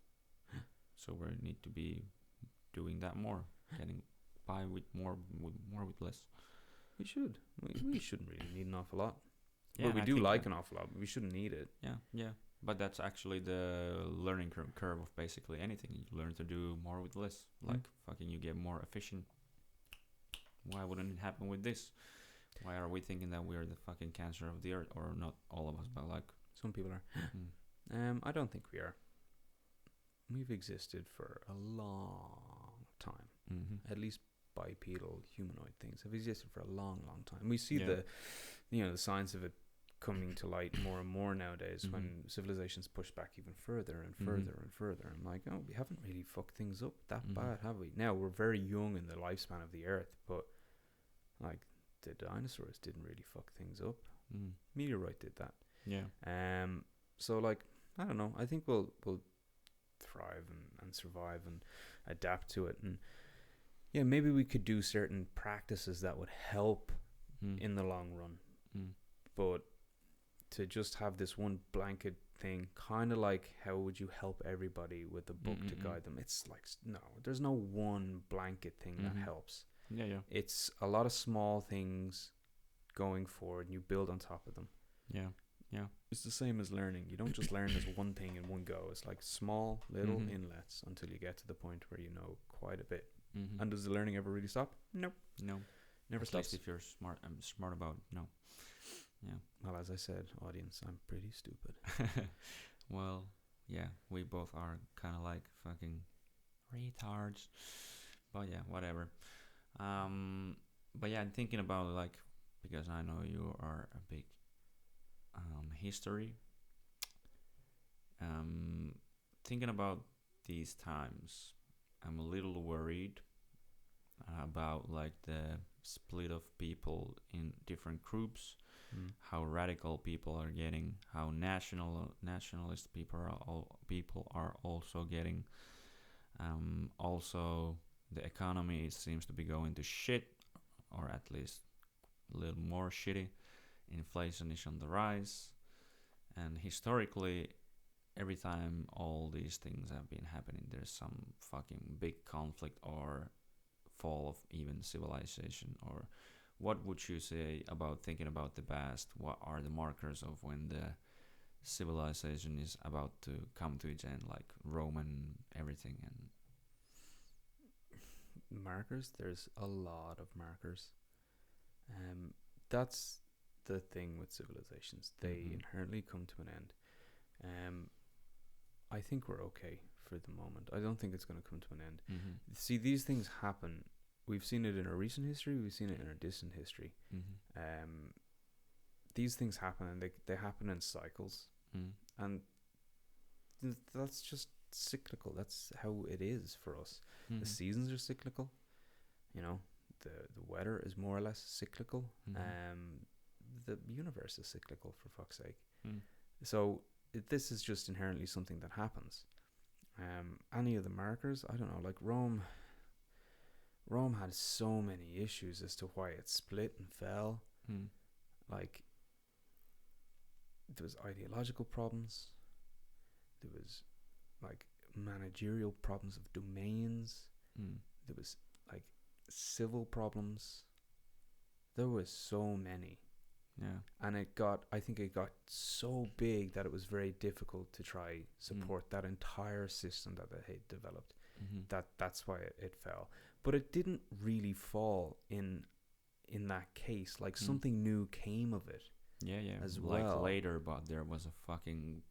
So we need to be doing that more, getting by with more with less. We should. We shouldn't really need an awful lot. Yeah, but we do like an awful lot, but we shouldn't need it. Yeah, yeah. But that's actually the learning curve of basically anything. You learn to do more with less. Like, fucking you get more efficient. Why wouldn't it happen with this? Why are we thinking that we're the fucking cancer of the earth? Or not all of us, but like... Some people are. I don't think we are. We've existed for a long time. At least bipedal humanoid things have existed for a long, long time. We see the signs of it coming to light more and more nowadays when civilizations push back even further and further and further. I'm like, oh, we haven't really fucked things up that bad, have we? Now, we're very young in the lifespan of the earth, but like, the dinosaurs didn't really fuck things up. Meteorite did that. Yeah. So like, I don't know, I think we'll thrive and survive and adapt to it. And yeah, maybe we could do certain practices that would help in the long run. But to just have this one blanket thing, kind of like how would you help everybody with a book to guide them? It's like, no, there's no one blanket thing that helps. Yeah, yeah. It's a lot of small things going forward, and you build on top of them. Yeah, yeah. It's the same as learning. You don't just learn this one thing in one go. It's like small little inlets until you get to the point where you know quite a bit. And does the learning ever really stop? Nope. No. Never At stops. least if you're smart, I'm smart about no. Yeah. Well, as I said, audience, I'm pretty stupid. Well, yeah, we both are kind of like fucking retards. But yeah, whatever. But yeah, I'm thinking about like, because I know you are a big history. Thinking about these times I'm a little worried about like the split of people in different groups, how radical people are getting, how nationalist people are also getting. Also, the economy seems to be going to shit, or at least a little more shitty. Inflation is on the rise, and historically, every time all these things have been happening, there's some fucking big conflict or fall of even civilization. Or what would you say about thinking about the past? What are the markers of when the civilization is about to come to its end, like Roman everything? And markers, there's a lot of markers. That's the thing with civilizations, they inherently come to an end. I think we're okay for the moment. I don't think it's going to come to an end. See, these things happen. We've seen it in our recent history, we've seen it in our distant history. These things happen, and they happen in cycles. And that's just cyclical. That's how it is for us. The seasons are cyclical. You know, the weather is more or less cyclical. The universe is cyclical, for fuck's sake. So this is just inherently something that happens. Any of the markers, I don't know, like Rome had so many issues as to why it split and fell. Like, there was ideological problems, there was like managerial problems of domains, there was like civil problems. There was so many. And I think it got so big that it was very difficult to try support that entire system that they had developed. That's why it fell. But it didn't really fall in that case. Like, something new came of it. As like well. later, but there was a fucking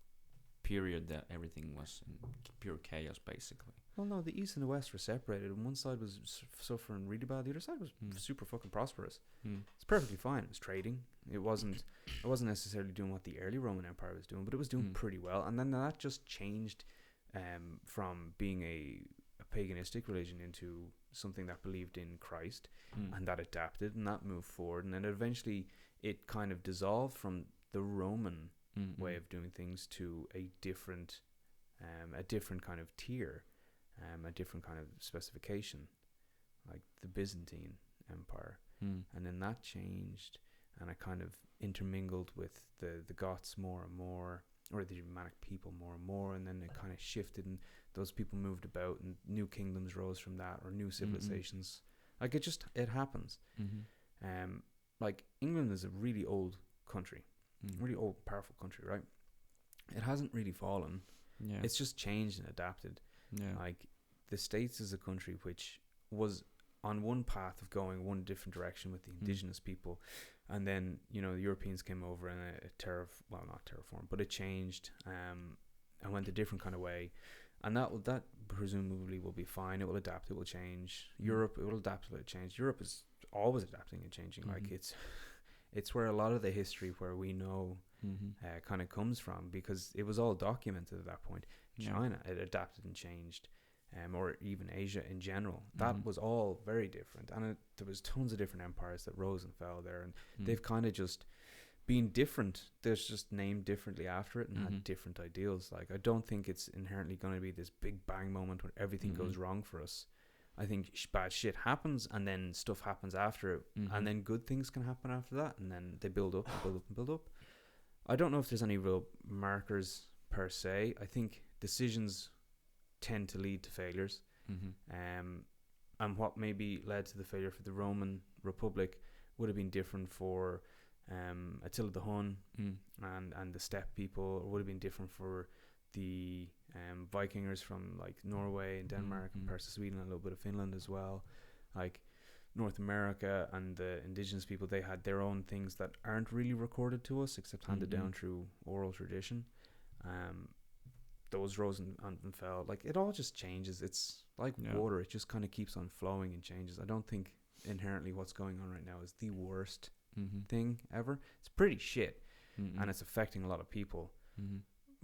period that everything was in pure chaos, basically. Well, no, the East and the West were separated, and one side was suffering really bad. The other side was super fucking prosperous. It's perfectly fine. It was trading. It wasn't necessarily doing what the early Roman Empire was doing, but it was doing pretty well. And then that just changed from being a paganistic religion into something that believed in Christ, and that adapted, and that moved forward. And then eventually it kind of dissolved from the Roman way of doing things to a different kind of tier, a different kind of specification, like the Byzantine Empire. And then that changed, and it kind of intermingled with the Goths more and more, or the Germanic people more and more, and then it kind of shifted, and those people moved about, and new kingdoms rose from that, or new civilizations. Like, it happens. Like, England is a really old country, really old, powerful country, right? It hasn't really fallen. It's just changed and adapted. Like, the States is a country which was on one path of going one different direction with the indigenous people, and then, you know, the Europeans came over and not terraformed, but it changed and went a different kind of way, and that presumably will be fine. It will adapt, it will change. Europe, it will adapt, it will change. Europe is always adapting and changing. Like, it's where a lot of the history where we know kind of comes from, because it was all documented at that point. China, it adapted and changed, or even Asia in general. That was all very different, and there was tons of different empires that rose and fell there, and they've kind of just been different. They're just named differently after it and had different ideals. Like, I don't think it's inherently going to be this big bang moment where everything goes wrong for us. I think bad shit happens, and then stuff happens after it, and then good things can happen after that, and then they build up and build up and build up. I don't know if there's any real markers per se. I think decisions tend to lead to failures. And what maybe led to the failure for the Roman Republic would have been different for Attila the Hun and the steppe people. It would have been different for the Vikingers from like Norway and Denmark and parts of Sweden and a little bit of Finland as well. Like, North America and the indigenous people, they had their own things that aren't really recorded to us except handed down through oral tradition. Those rose and fell. Like, it all just changes. It's like water. It just kind of keeps on flowing and changes. I don't think inherently what's going on right now is the worst thing ever. It's pretty shit, and it's affecting a lot of people.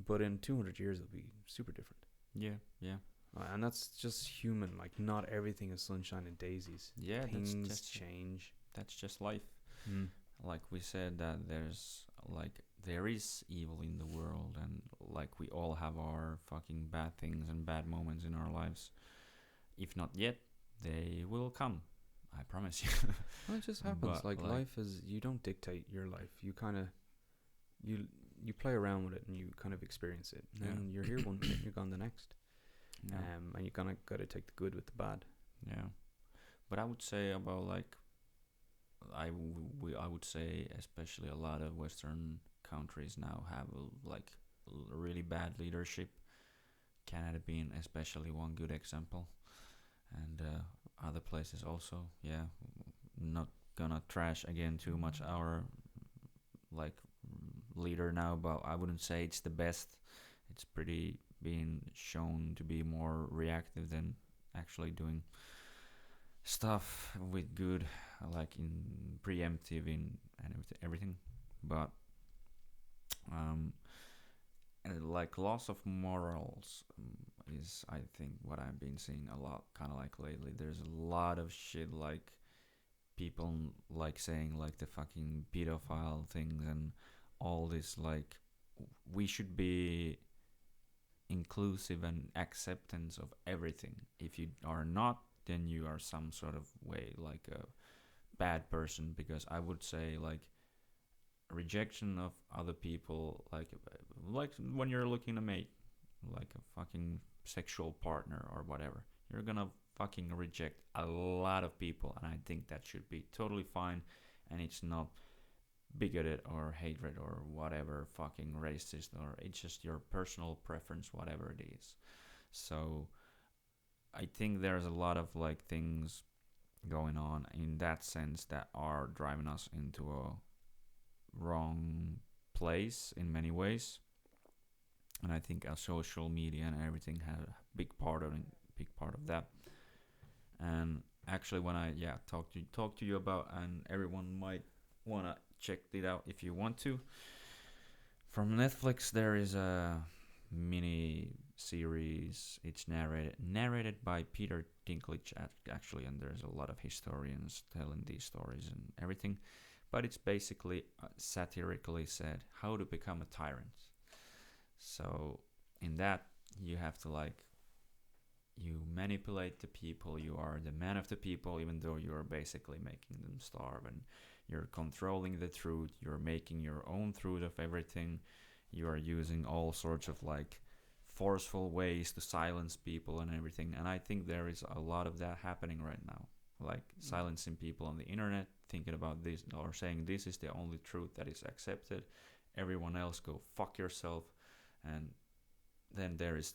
But in 200 years, it'll be super different. Yeah. And that's just human. Like, not everything is sunshine and daisies. Yeah, Things change. That's just life. Mm. Like we said, that there is evil in the world, and like we all have our fucking bad things and bad moments in our lives. If not yet, they will come. I promise you. Well, it just happens. But, Like, life is, you don't dictate your life. You kind of, you play around with it and you kind of experience it. And then you're here one minute, you're gone the next. Yeah. And you kind of got to take the good with the bad. Yeah, but I would say about like I would say especially a lot of Western countries now have like really bad leadership. Canada being especially one good example, and other places also. Yeah, not gonna trash again too much our like leader now, but I wouldn't say it's the best. It's pretty being shown to be more reactive than actually doing stuff with good, like in preemptive in and everything. But like loss of morals is, I think, what I've been seeing a lot, kind of like lately. There's a lot of shit like people like saying like the fucking pedophile things and all this, like we should be inclusive and acceptance of everything. If you are not, then you are some sort of way like a bad person, because I would say like rejection of other people, like when you're looking to mate, like a fucking sexual partner or whatever, you're gonna fucking reject a lot of people, and I think that should be totally fine, and it's not bigoted or hatred or whatever, fucking racist, or it's just your personal preference, whatever it is. So I think there's a lot of like things going on in that sense that are driving us into a wrong place in many ways, and I think our social media and everything have a big part of that. And actually, when I talk to you about, and everyone might wanna check it out if you want to. From Netflix, there is a mini series. It's narrated by Peter Dinklage actually, and there's a lot of historians telling these stories and everything. But it's basically satirically said how to become a tyrant. So in that, you have to like, you manipulate the people, you are the man of the people, even though you're basically making them starve, and you're controlling the truth, you're making your own truth of everything, you are using all sorts of like forceful ways to silence people and everything. And I think there is a lot of that happening right now, like silencing people on the internet, thinking about this or saying this is the only truth that is accepted, everyone else go fuck yourself. And then there is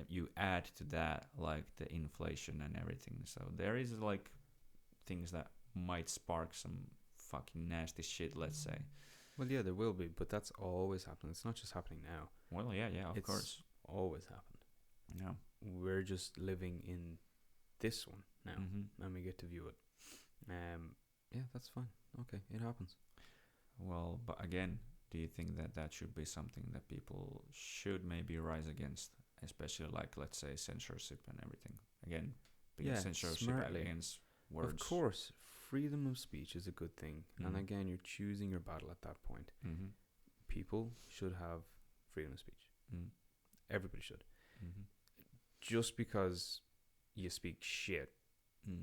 you add to that like the inflation and everything. So there is like things that might spark some fucking nasty shit, let's say. Well, yeah, there will be, but that's always happening. It's not just happening now. Well, yeah, of course. It's always happened. Yeah. We're just living in this one now, and we get to view it. Yeah, that's fine. Okay, it happens. Well, but again, do you think that should be something that people should maybe rise against, especially like, let's say, censorship and everything? Again, being censorship smartly. Against words. Of course, freedom of speech is a good thing. And again, you're choosing your battle at that point. People should have freedom of speech. Everybody should. Just because you speak shit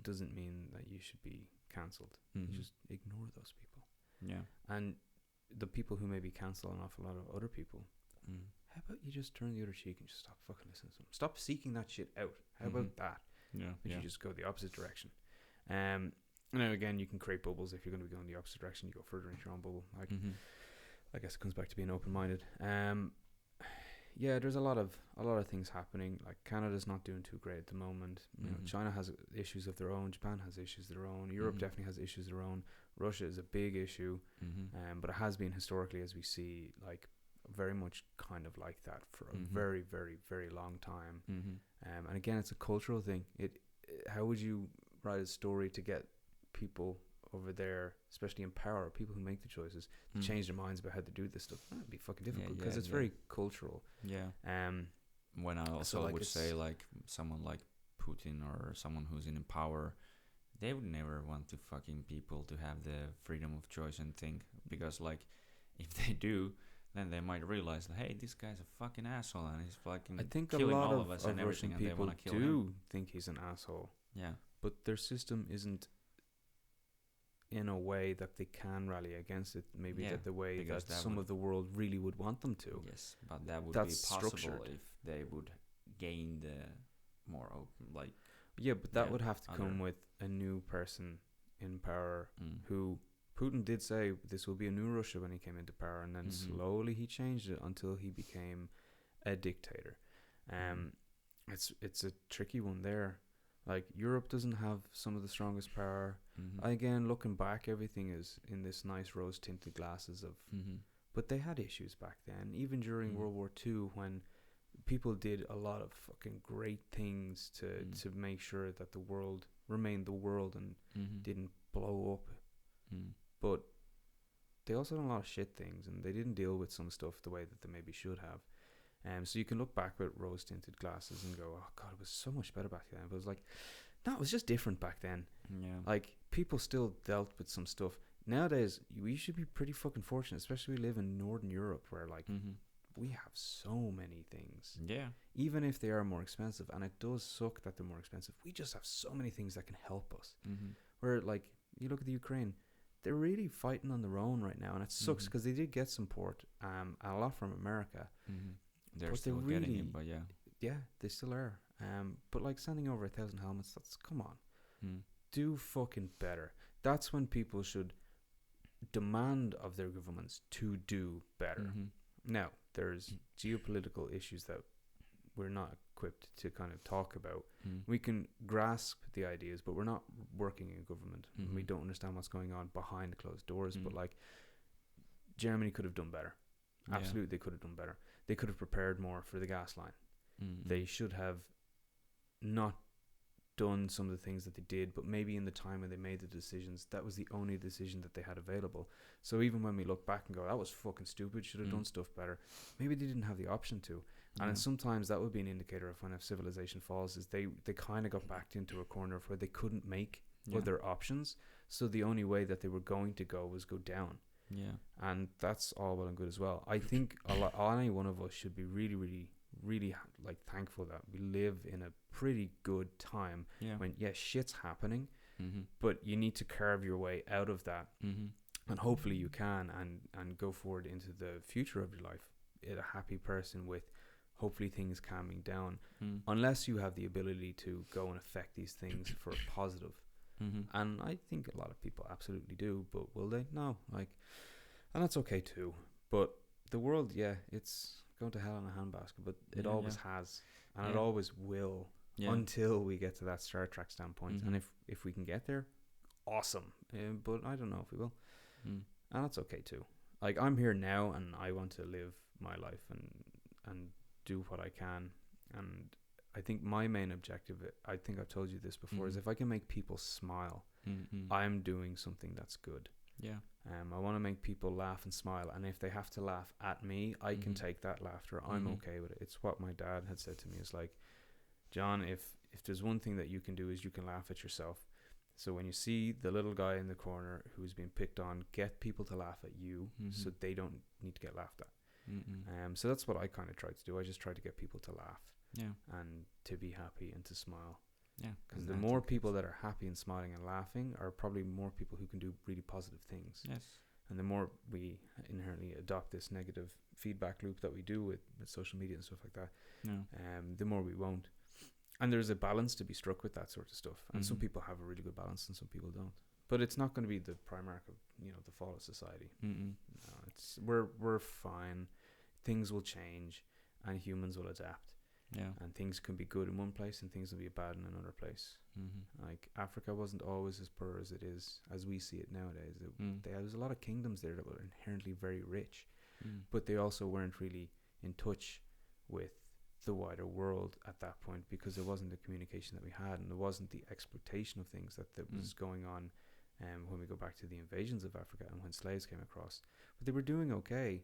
doesn't mean that you should be cancelled. You just ignore those people. Yeah. And the people who maybe cancel an awful lot of other people, how about you just turn the other cheek and just stop fucking listening to them? Stop seeking that shit out. How about that? Yeah. You just go the opposite direction. Now again, you can create bubbles. If you're going to be going the opposite direction, you go further into your own bubble. Like, I guess it comes back to being open-minded. Yeah, there's a lot of things happening. Like, Canada's not doing too great at the moment. You know, China has issues of their own. Japan has issues of their own. Europe definitely has issues of their own. Russia is a big issue, but it has been historically, as we see, like very much kind of like that for a very, very, very long time. And again, it's a cultural thing. How would you write a story to get people over there, especially in power, people who make the choices, to change their minds about how to do this stuff? That'd be fucking difficult because it's very cultural. Yeah. when I So also like would it's say like someone like Putin or someone who's in power, they would never want to fucking people to have the freedom of choice and think, because like if they do, then they might realize that, hey, this guy's a fucking asshole and he's I fucking think a killing lot all of us and of Russian everything, and they people want to kill him. do think he's an asshole, Yeah. but their system isn't in a way that they can rally against it. Maybe Yeah, that the way because that that some would- of the world really would want them to. Yes, but that would That's be possible structured. if they would gain the more open, like Yeah, but that yeah, would have to come other- with a new person in power mm, who Putin did say this will be a new Russia when he came into power, and then Mhm. slowly he changed it until he became a dictator. Mhm. It's a tricky one there. Like Europe doesn't have some of the strongest power. mhm, Again, looking back, everything is in this nice rose tinted glasses of, mhm, but they had issues back then. Even during Mm. World War II, when people did a lot of fucking great things to make sure that the world remained the world and mhm, didn't blow up. mm, But they also done a lot of shit things, and they didn't deal with some stuff the way that they maybe should have. So you can look back with rose tinted glasses and go, "Oh God, it was so much better back then." But it was like, no, it was just different back then. yeah, Like people still dealt with some stuff. Nowadays, we should be pretty fucking fortunate, especially we live in Northern Europe, where like mhm, we have so many things, yeah, even if they are more expensive. And it does suck that they're more expensive. We just have so many things that can help us. mhm, Where like you look at the Ukraine, they're really fighting on their own right now, and it sucks Mhm. because they did get support, a lot from America. mhm. They're But they still getting really- it, but yeah, Yeah, they still are. But like sending over 1,000 helmets, that's come on, mm, do fucking better. That's when people should demand of their governments to do better. mhm, Now, there's geopolitical issues that we're not equipped to kind of talk about. mm, We can grasp the ideas, but we're not working in government. And we Mhm. don't understand what's going on behind closed doors. But Mm. like, Germany could have done better. yeah, Absolutely, they could have done better. They could have prepared more for the gas line. mm, They should have not done some of the things that they did, but maybe in the time when they made the decisions, that was the only decision that they had available. So even when we look back and go, that was fucking stupid, should have Mm. done stuff better, maybe they didn't have the option to. yeah, And sometimes that would be an indicator of when a civilization falls, is they kind of got backed into a corner of where they couldn't make yeah, other options. So the only way that they were going to go was go down. yeah, And that's all well and good as well. I think any one of us should be really, really, really like thankful that we live in a pretty good time yeah, when shit's happening, mhm, but you need to carve your way out of that, mhm, and hopefully you can, and go forward into the future of your life a happy person with hopefully things calming down, mm, unless you have the ability to go and affect these things for a positive. mhm, And I think a lot of people absolutely do, but will they? No. Like, and that's okay too. But the world, it's going to hell in a handbasket, but it Yeah, always yeah. has, and it Yeah. always will, yeah, until we get to that Star Trek standpoint. Mhm. And if we can get there, awesome. But I don't know if we will, mm, and that's okay too. Like, I'm here now, and I want to live my life and do what I can. And I think my main objective, I think I've told you this before, is Mhm. if I can make people smile, mm, I'm doing something that's good. yeah, I want to make people laugh and smile, and if they have to laugh at me, I can Mhm. take that laughter. I'm Mhm. okay with it. It's what my dad had said to me. It's like, John, if there's one thing that you can do, is you can laugh at yourself. So when you see the little guy in the corner who's being picked on, get people to laugh at you, so Mhm. they don't need to get laughed at. mm, So that's what I kind of try to do. I just try to get people to laugh yeah, and to be happy and to smile. yeah, Because and the I more think people it's- that are happy and smiling and laughing are probably more people who can do really positive things. yes, And the more we inherently adopt this negative feedback loop that we do with social media and stuff like that, yeah, the more we won't. And there's a balance to be struck with that sort of stuff. And some Mhm. people have a really good balance and some people don't. But it's not going to be the prime mark of, the fall of society. mm, No, we're fine. Things will change and humans will adapt. yeah, And things can be good in one place and things will be bad in another place. mhm, Like, Africa wasn't always as poor as it is, as we see it nowadays. mm, There was a lot of kingdoms there that were inherently very rich, mm, but they also weren't really in touch with the wider world at that point, because there wasn't the communication that we had, and there wasn't the exploitation of things that was going on when we go back to the invasions of Africa and when slaves came across. But they were doing okay.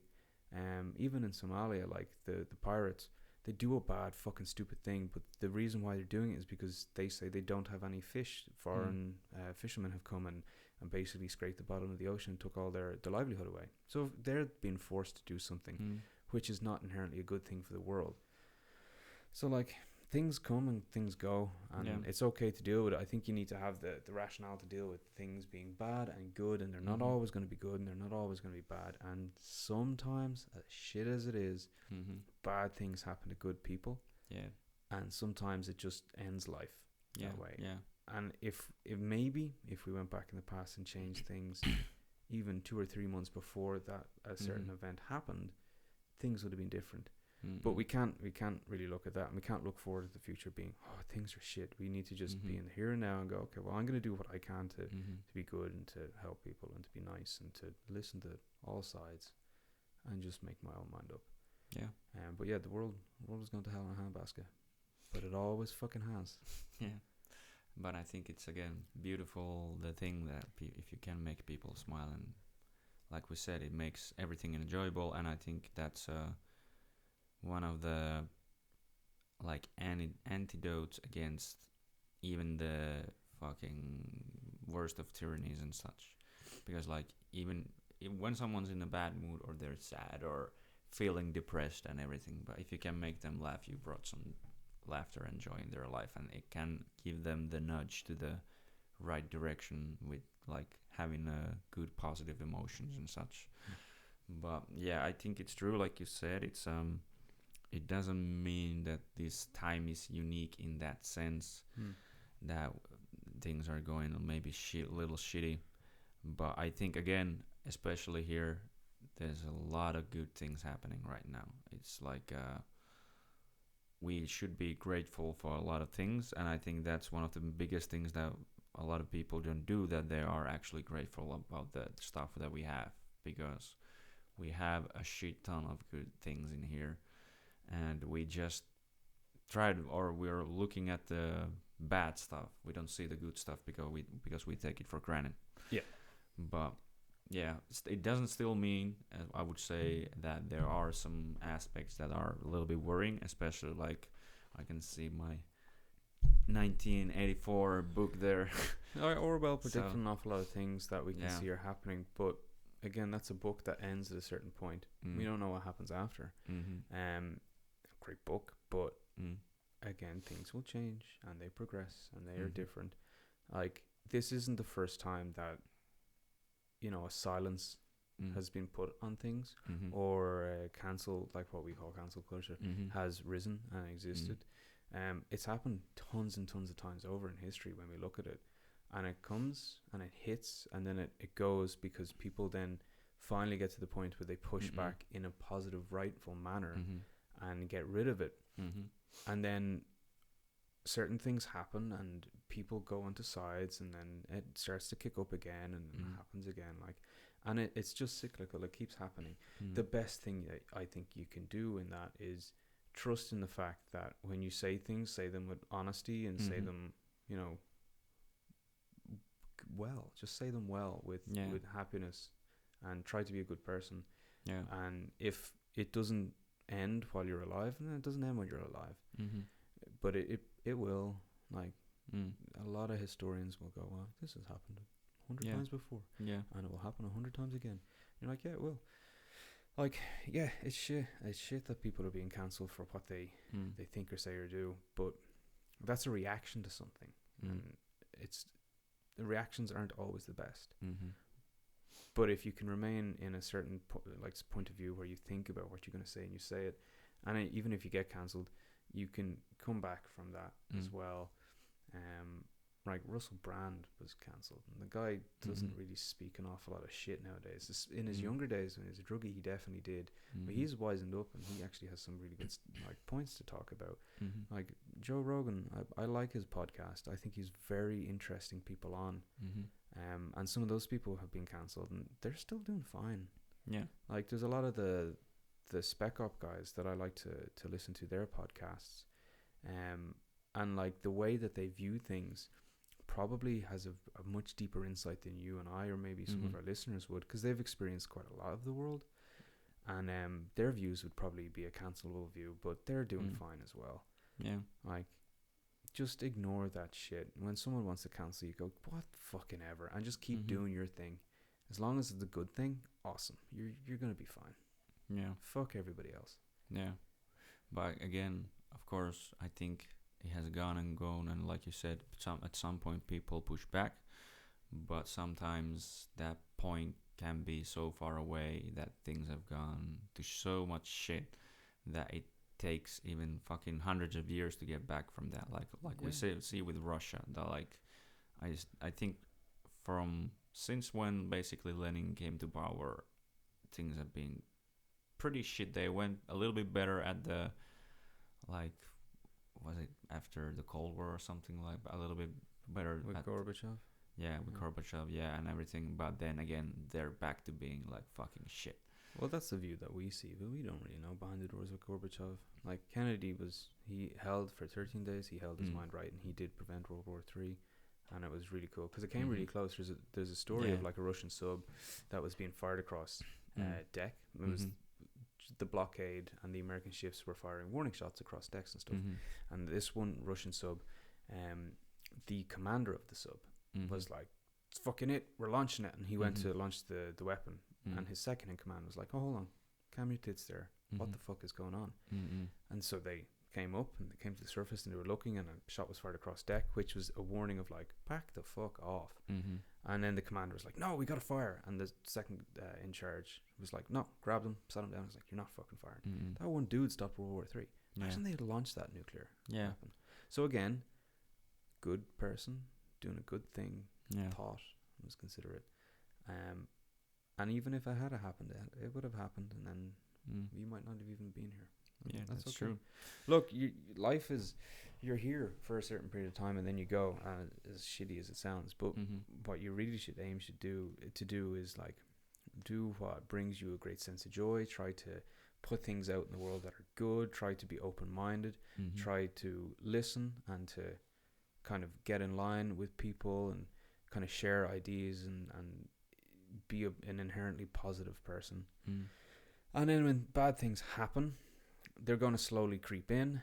Even in Somalia, like the pirates, they do a bad fucking stupid thing, but the reason why they're doing it is because they say they don't have any fish. Foreign fishermen have come and basically scraped the bottom of the ocean and took all their livelihood away. So they're being forced to do something, which is not inherently a good thing for the world. So like, things come and things go, and it's okay to deal with it. I think you need to have the rationale to deal with things being bad and good, and they're not always going to be good, and they're not always going to be bad. And sometimes, as shit as it is, bad things happen to good people. Yeah. And sometimes it just ends life that way. Yeah. And if maybe if we went back in the past and changed things, even 2 or 3 months before that a certain event happened, things would have been different. But we can't really look at that, and we can't look forward to the future being, oh, things are shit. We need to just be in the here and now and go, okay, well, I'm going to do what I can to be good and to help people and to be nice and to listen to all sides and just make my own mind up. Yeah. But yeah, the world is going to hell in a handbasket, but it always fucking has. Yeah. But I think it's, again, beautiful, the thing that if you can make people smile, and like we said, it makes everything enjoyable. And I think that's one of the like antidotes against even the fucking worst of tyrannies and such. Because like, even when someone's in a bad mood or they're sad or feeling depressed and everything, but if you can make them laugh, you brought some laughter and joy in their life, and it can give them the nudge to the right direction with like having good positive emotions and such. But yeah, I think it's true, like you said, it's it doesn't mean that this time is unique in that sense, that things are going maybe little shitty. But I think, again, especially here, there's a lot of good things happening right now. It's like we should be grateful for a lot of things, and I think that's one of the biggest things that a lot of people don't do, that they are actually grateful about the stuff that we have, because we have a shit ton of good things in here, and we just we're looking at the bad stuff. We don't see the good stuff because we take it for granted. Yeah. But yeah, it doesn't still mean, I would say, that there are some aspects that are a little bit worrying, especially like I can see my 1984 book there. Orwell predicted an awful lot of things that we can see are happening, but again, that's a book that ends at a certain point. We don't know what happens after. Great book, but again, things will change and they progress and they are different. Like, this isn't the first time that, you know, a silence has been put on things, or cancel, like what we call cancel culture, has risen and existed. It's happened tons and tons of times over in history when we look at it, and it comes and it hits, and then it goes, because people then finally get to the point where they push back in a positive, rightful manner and get rid of it. And then certain things happen and people go onto sides, and then it starts to kick up again, and it happens again, like, and it's just cyclical. It keeps happening. The best thing that I think you can do in that is trust in the fact that when you say things, say them with honesty, and say them, you know, well, just say them well with happiness, and try to be a good person. And if it doesn't end while you're alive, then it doesn't end when you're alive. But it will, like, a lot of historians will go, well, this has happened 100 times before, and it will happen 100 times again. You're like, yeah, it will. Like, yeah, it's shit that people are being cancelled for what they think or say or do, but that's a reaction to something, and the reactions aren't always the best. But if you can remain in a certain point of view where you think about what you're going to say and you say it, and even if you get cancelled, you can come back from that as well. Like Russell Brand was cancelled, and the guy doesn't really speak an awful lot of shit nowadays. In his younger days, when he was a druggie, he definitely did. But he's wisened up, and he actually has some really good like points to talk about. Like Joe Rogan, I like his podcast. I think he's very interesting people on. And some of those people have been cancelled, and they're still doing fine. Yeah. Like, there's a lot of the spec op guys that I like to listen to their podcasts. And like, the way that they view things probably has a much deeper insight than you and I, or maybe some of our listeners would, because they've experienced quite a lot of the world. and their views would probably be a cancelable view, but they're doing fine as well. Yeah. Like, just ignore that shit. When someone wants to cancel you, go, what fucking ever, and just keep doing your thing. As long as it's a good thing, awesome. You're gonna be fine. Yeah. Fuck everybody else. Yeah. But again, of course, I think it has gone and gone, and like you said, at some point people push back, but sometimes that point can be so far away that things have gone to so much shit that it takes even fucking hundreds of years to get back from that. Like we see with Russia, that like I think from since when basically Lenin came to power, things have been pretty shit. They went a little bit better at the like, was it after the Cold War or something, like a little bit better with Gorbachev. Yeah, with Gorbachev, yeah, and everything. But then again, they're back to being like fucking shit. Well, that's the view that we see, but we don't really know behind the doors with Gorbachev. Like, Kennedy he held for 13 days, he held his mind right, and he did prevent World War III, and it was really cool, because it came really close. There's a story of, like, a Russian sub that was being fired across deck. It was the blockade, and the American ships were firing warning shots across decks and stuff. And this one Russian sub, the commander of the sub was like, it's fucking it, we're launching it. And he went to launch the weapon. And his second in command was like, oh, hold on, calm your tits there. What the fuck is going on? And so they came up and they came to the surface and they were looking, and a shot was fired across deck, which was a warning of like, back the fuck off. And then the commander was like, no, we gotta fire. And the second in charge was like, no, grabbed him, sat him down. I was like, you're not fucking firing. That one dude stopped World War III. Imagine they had launched that nuclear weapon. So again, good person doing a good thing, thought, was considerate. And even if it had happened, it would have happened, and then you might not have even been here. Yeah, that's okay. True. Look, life is, you're here for a certain period of time, and then you go. As shitty as it sounds, but what you really should aim to do is like, do what brings you a great sense of joy. Try to put things out in the world that are good. Try to be open-minded. Try to listen and to kind of get in line with people and kind of share ideas and be an inherently positive person. And then when bad things happen, they're going to slowly creep in.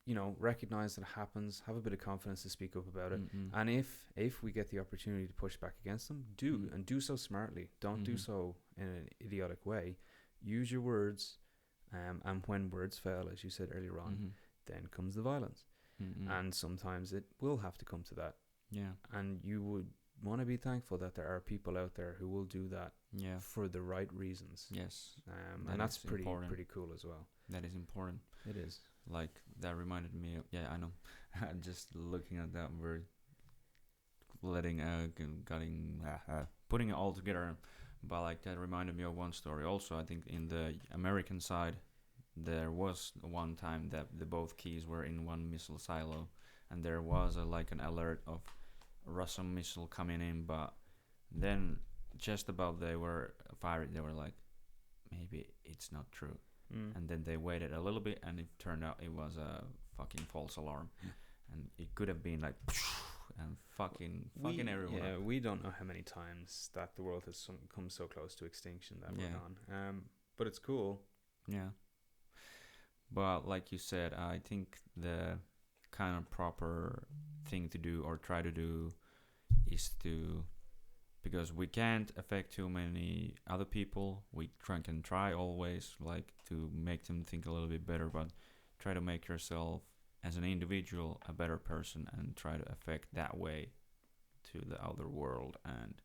You know, recognize that it happens, have a bit of confidence to speak up about it. And if we get the opportunity to push back against them, and do so smartly. Don't do so in an idiotic way. Use your words, and when words fail, as you said earlier on, then comes the violence. And sometimes it will have to come to that. Yeah. And you would want to be thankful that there are people out there who will do that for the right reasons. Yes. And that's pretty cool as well. That is important. It is. Like, that reminded me of, I know. Just looking at that, we're putting it all together. But like, that reminded me of one story. Also, I think in the American side, there was one time that the both keys were in one missile silo, and there was an alert of Russian missile coming in, but then just about they were fired, they were like, maybe it's not true. And then they waited a little bit, and it turned out it was a fucking false alarm. And it could have been like and fucking everywhere. Yeah, we don't know how many times that the world has come so close to extinction that we're gone. But it's cool. Yeah. But like you said, I think the kind of proper thing to do or try to do is to, because we can't affect too many other people, we can try always like to make them think a little bit better, but try to make yourself as an individual a better person and try to affect that way to the outer world and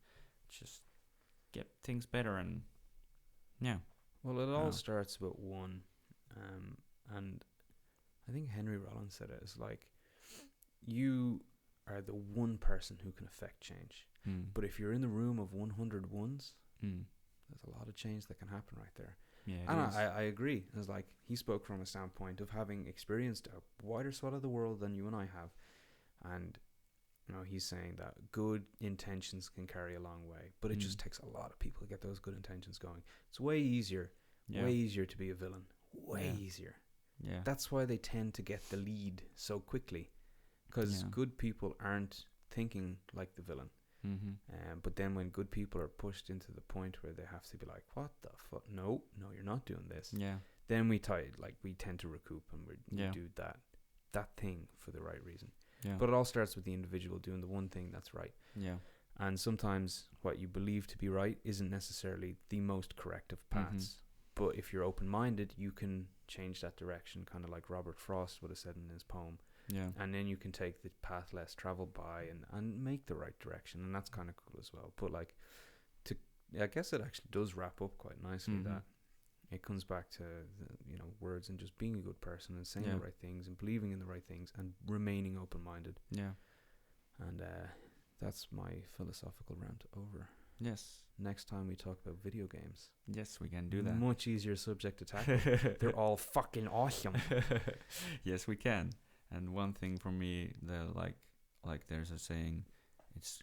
just get things better. And well, it all starts with one, and I think Henry Rollins said it, it's like, you are the one person who can affect change. But if you're in the room of 100 ones, there's a lot of change that can happen right there. Yeah, and I agree. It's like, he spoke from a standpoint of having experienced a wider swath of the world than you and I have. And, you know, he's saying that good intentions can carry a long way, but it just takes a lot of people to get those good intentions going. It's way easier to be a villain. Way easier. Yeah. That's why they tend to get the lead so quickly, because good people aren't thinking like the villain. But then when good people are pushed into the point where they have to be like, what the fuck? No, you're not doing this. Yeah. Then we tend to recoup and we do that thing for the right reason. Yeah. But it all starts with the individual doing the one thing that's right. Yeah. And sometimes what you believe to be right isn't necessarily the most corrective paths. But if you're open-minded, you can change that direction, kind of like Robert Frost would have said in his poem. Yeah. And then you can take the path less traveled by and make the right direction. And that's kind of cool as well. But I guess it actually does wrap up quite nicely that it comes back to words and just being a good person and saying the right things and believing in the right things and remaining open-minded. Yeah. And that's my philosophical rant over. Yes. Next time we talk about video games. Yes, we can do that. Much easier subject to tackle. They're all fucking awesome. Yes, we can. And one thing for me, like there's a saying, it's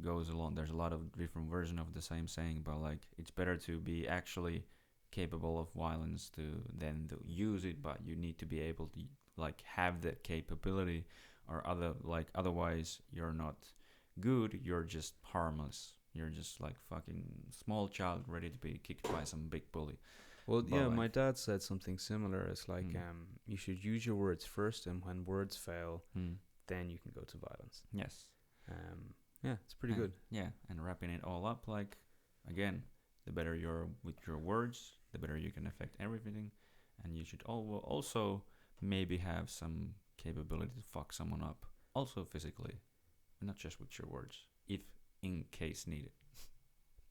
goes along. There's a lot of different versions of the same saying, but like it's better to be actually capable of violence than to use it. But you need to be able to like have that capability, or otherwise you're not good. You're just harmless. You're just like fucking small child ready to be kicked by some big bully. Well, But yeah, like, my dad said something similar. It's like you should use your words first, and when words fail, then you can go to violence. Yes. Yeah, it's pretty good. Yeah, and wrapping it all up, like again, the better you're with your words, the better you can affect everything, and you should also maybe have some capability to fuck someone up, also physically, not just with your words, if in case needed.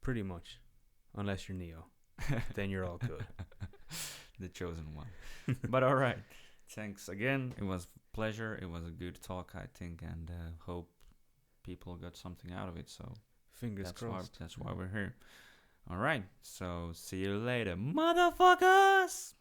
Pretty much, unless you're Neo. Then you're all good. The chosen one. But all right, thanks again. It was a pleasure. It was a good talk, I think, and hope people got something out of it. So Fingers crossed. That's why we're here. All right, so see you later, motherfuckers.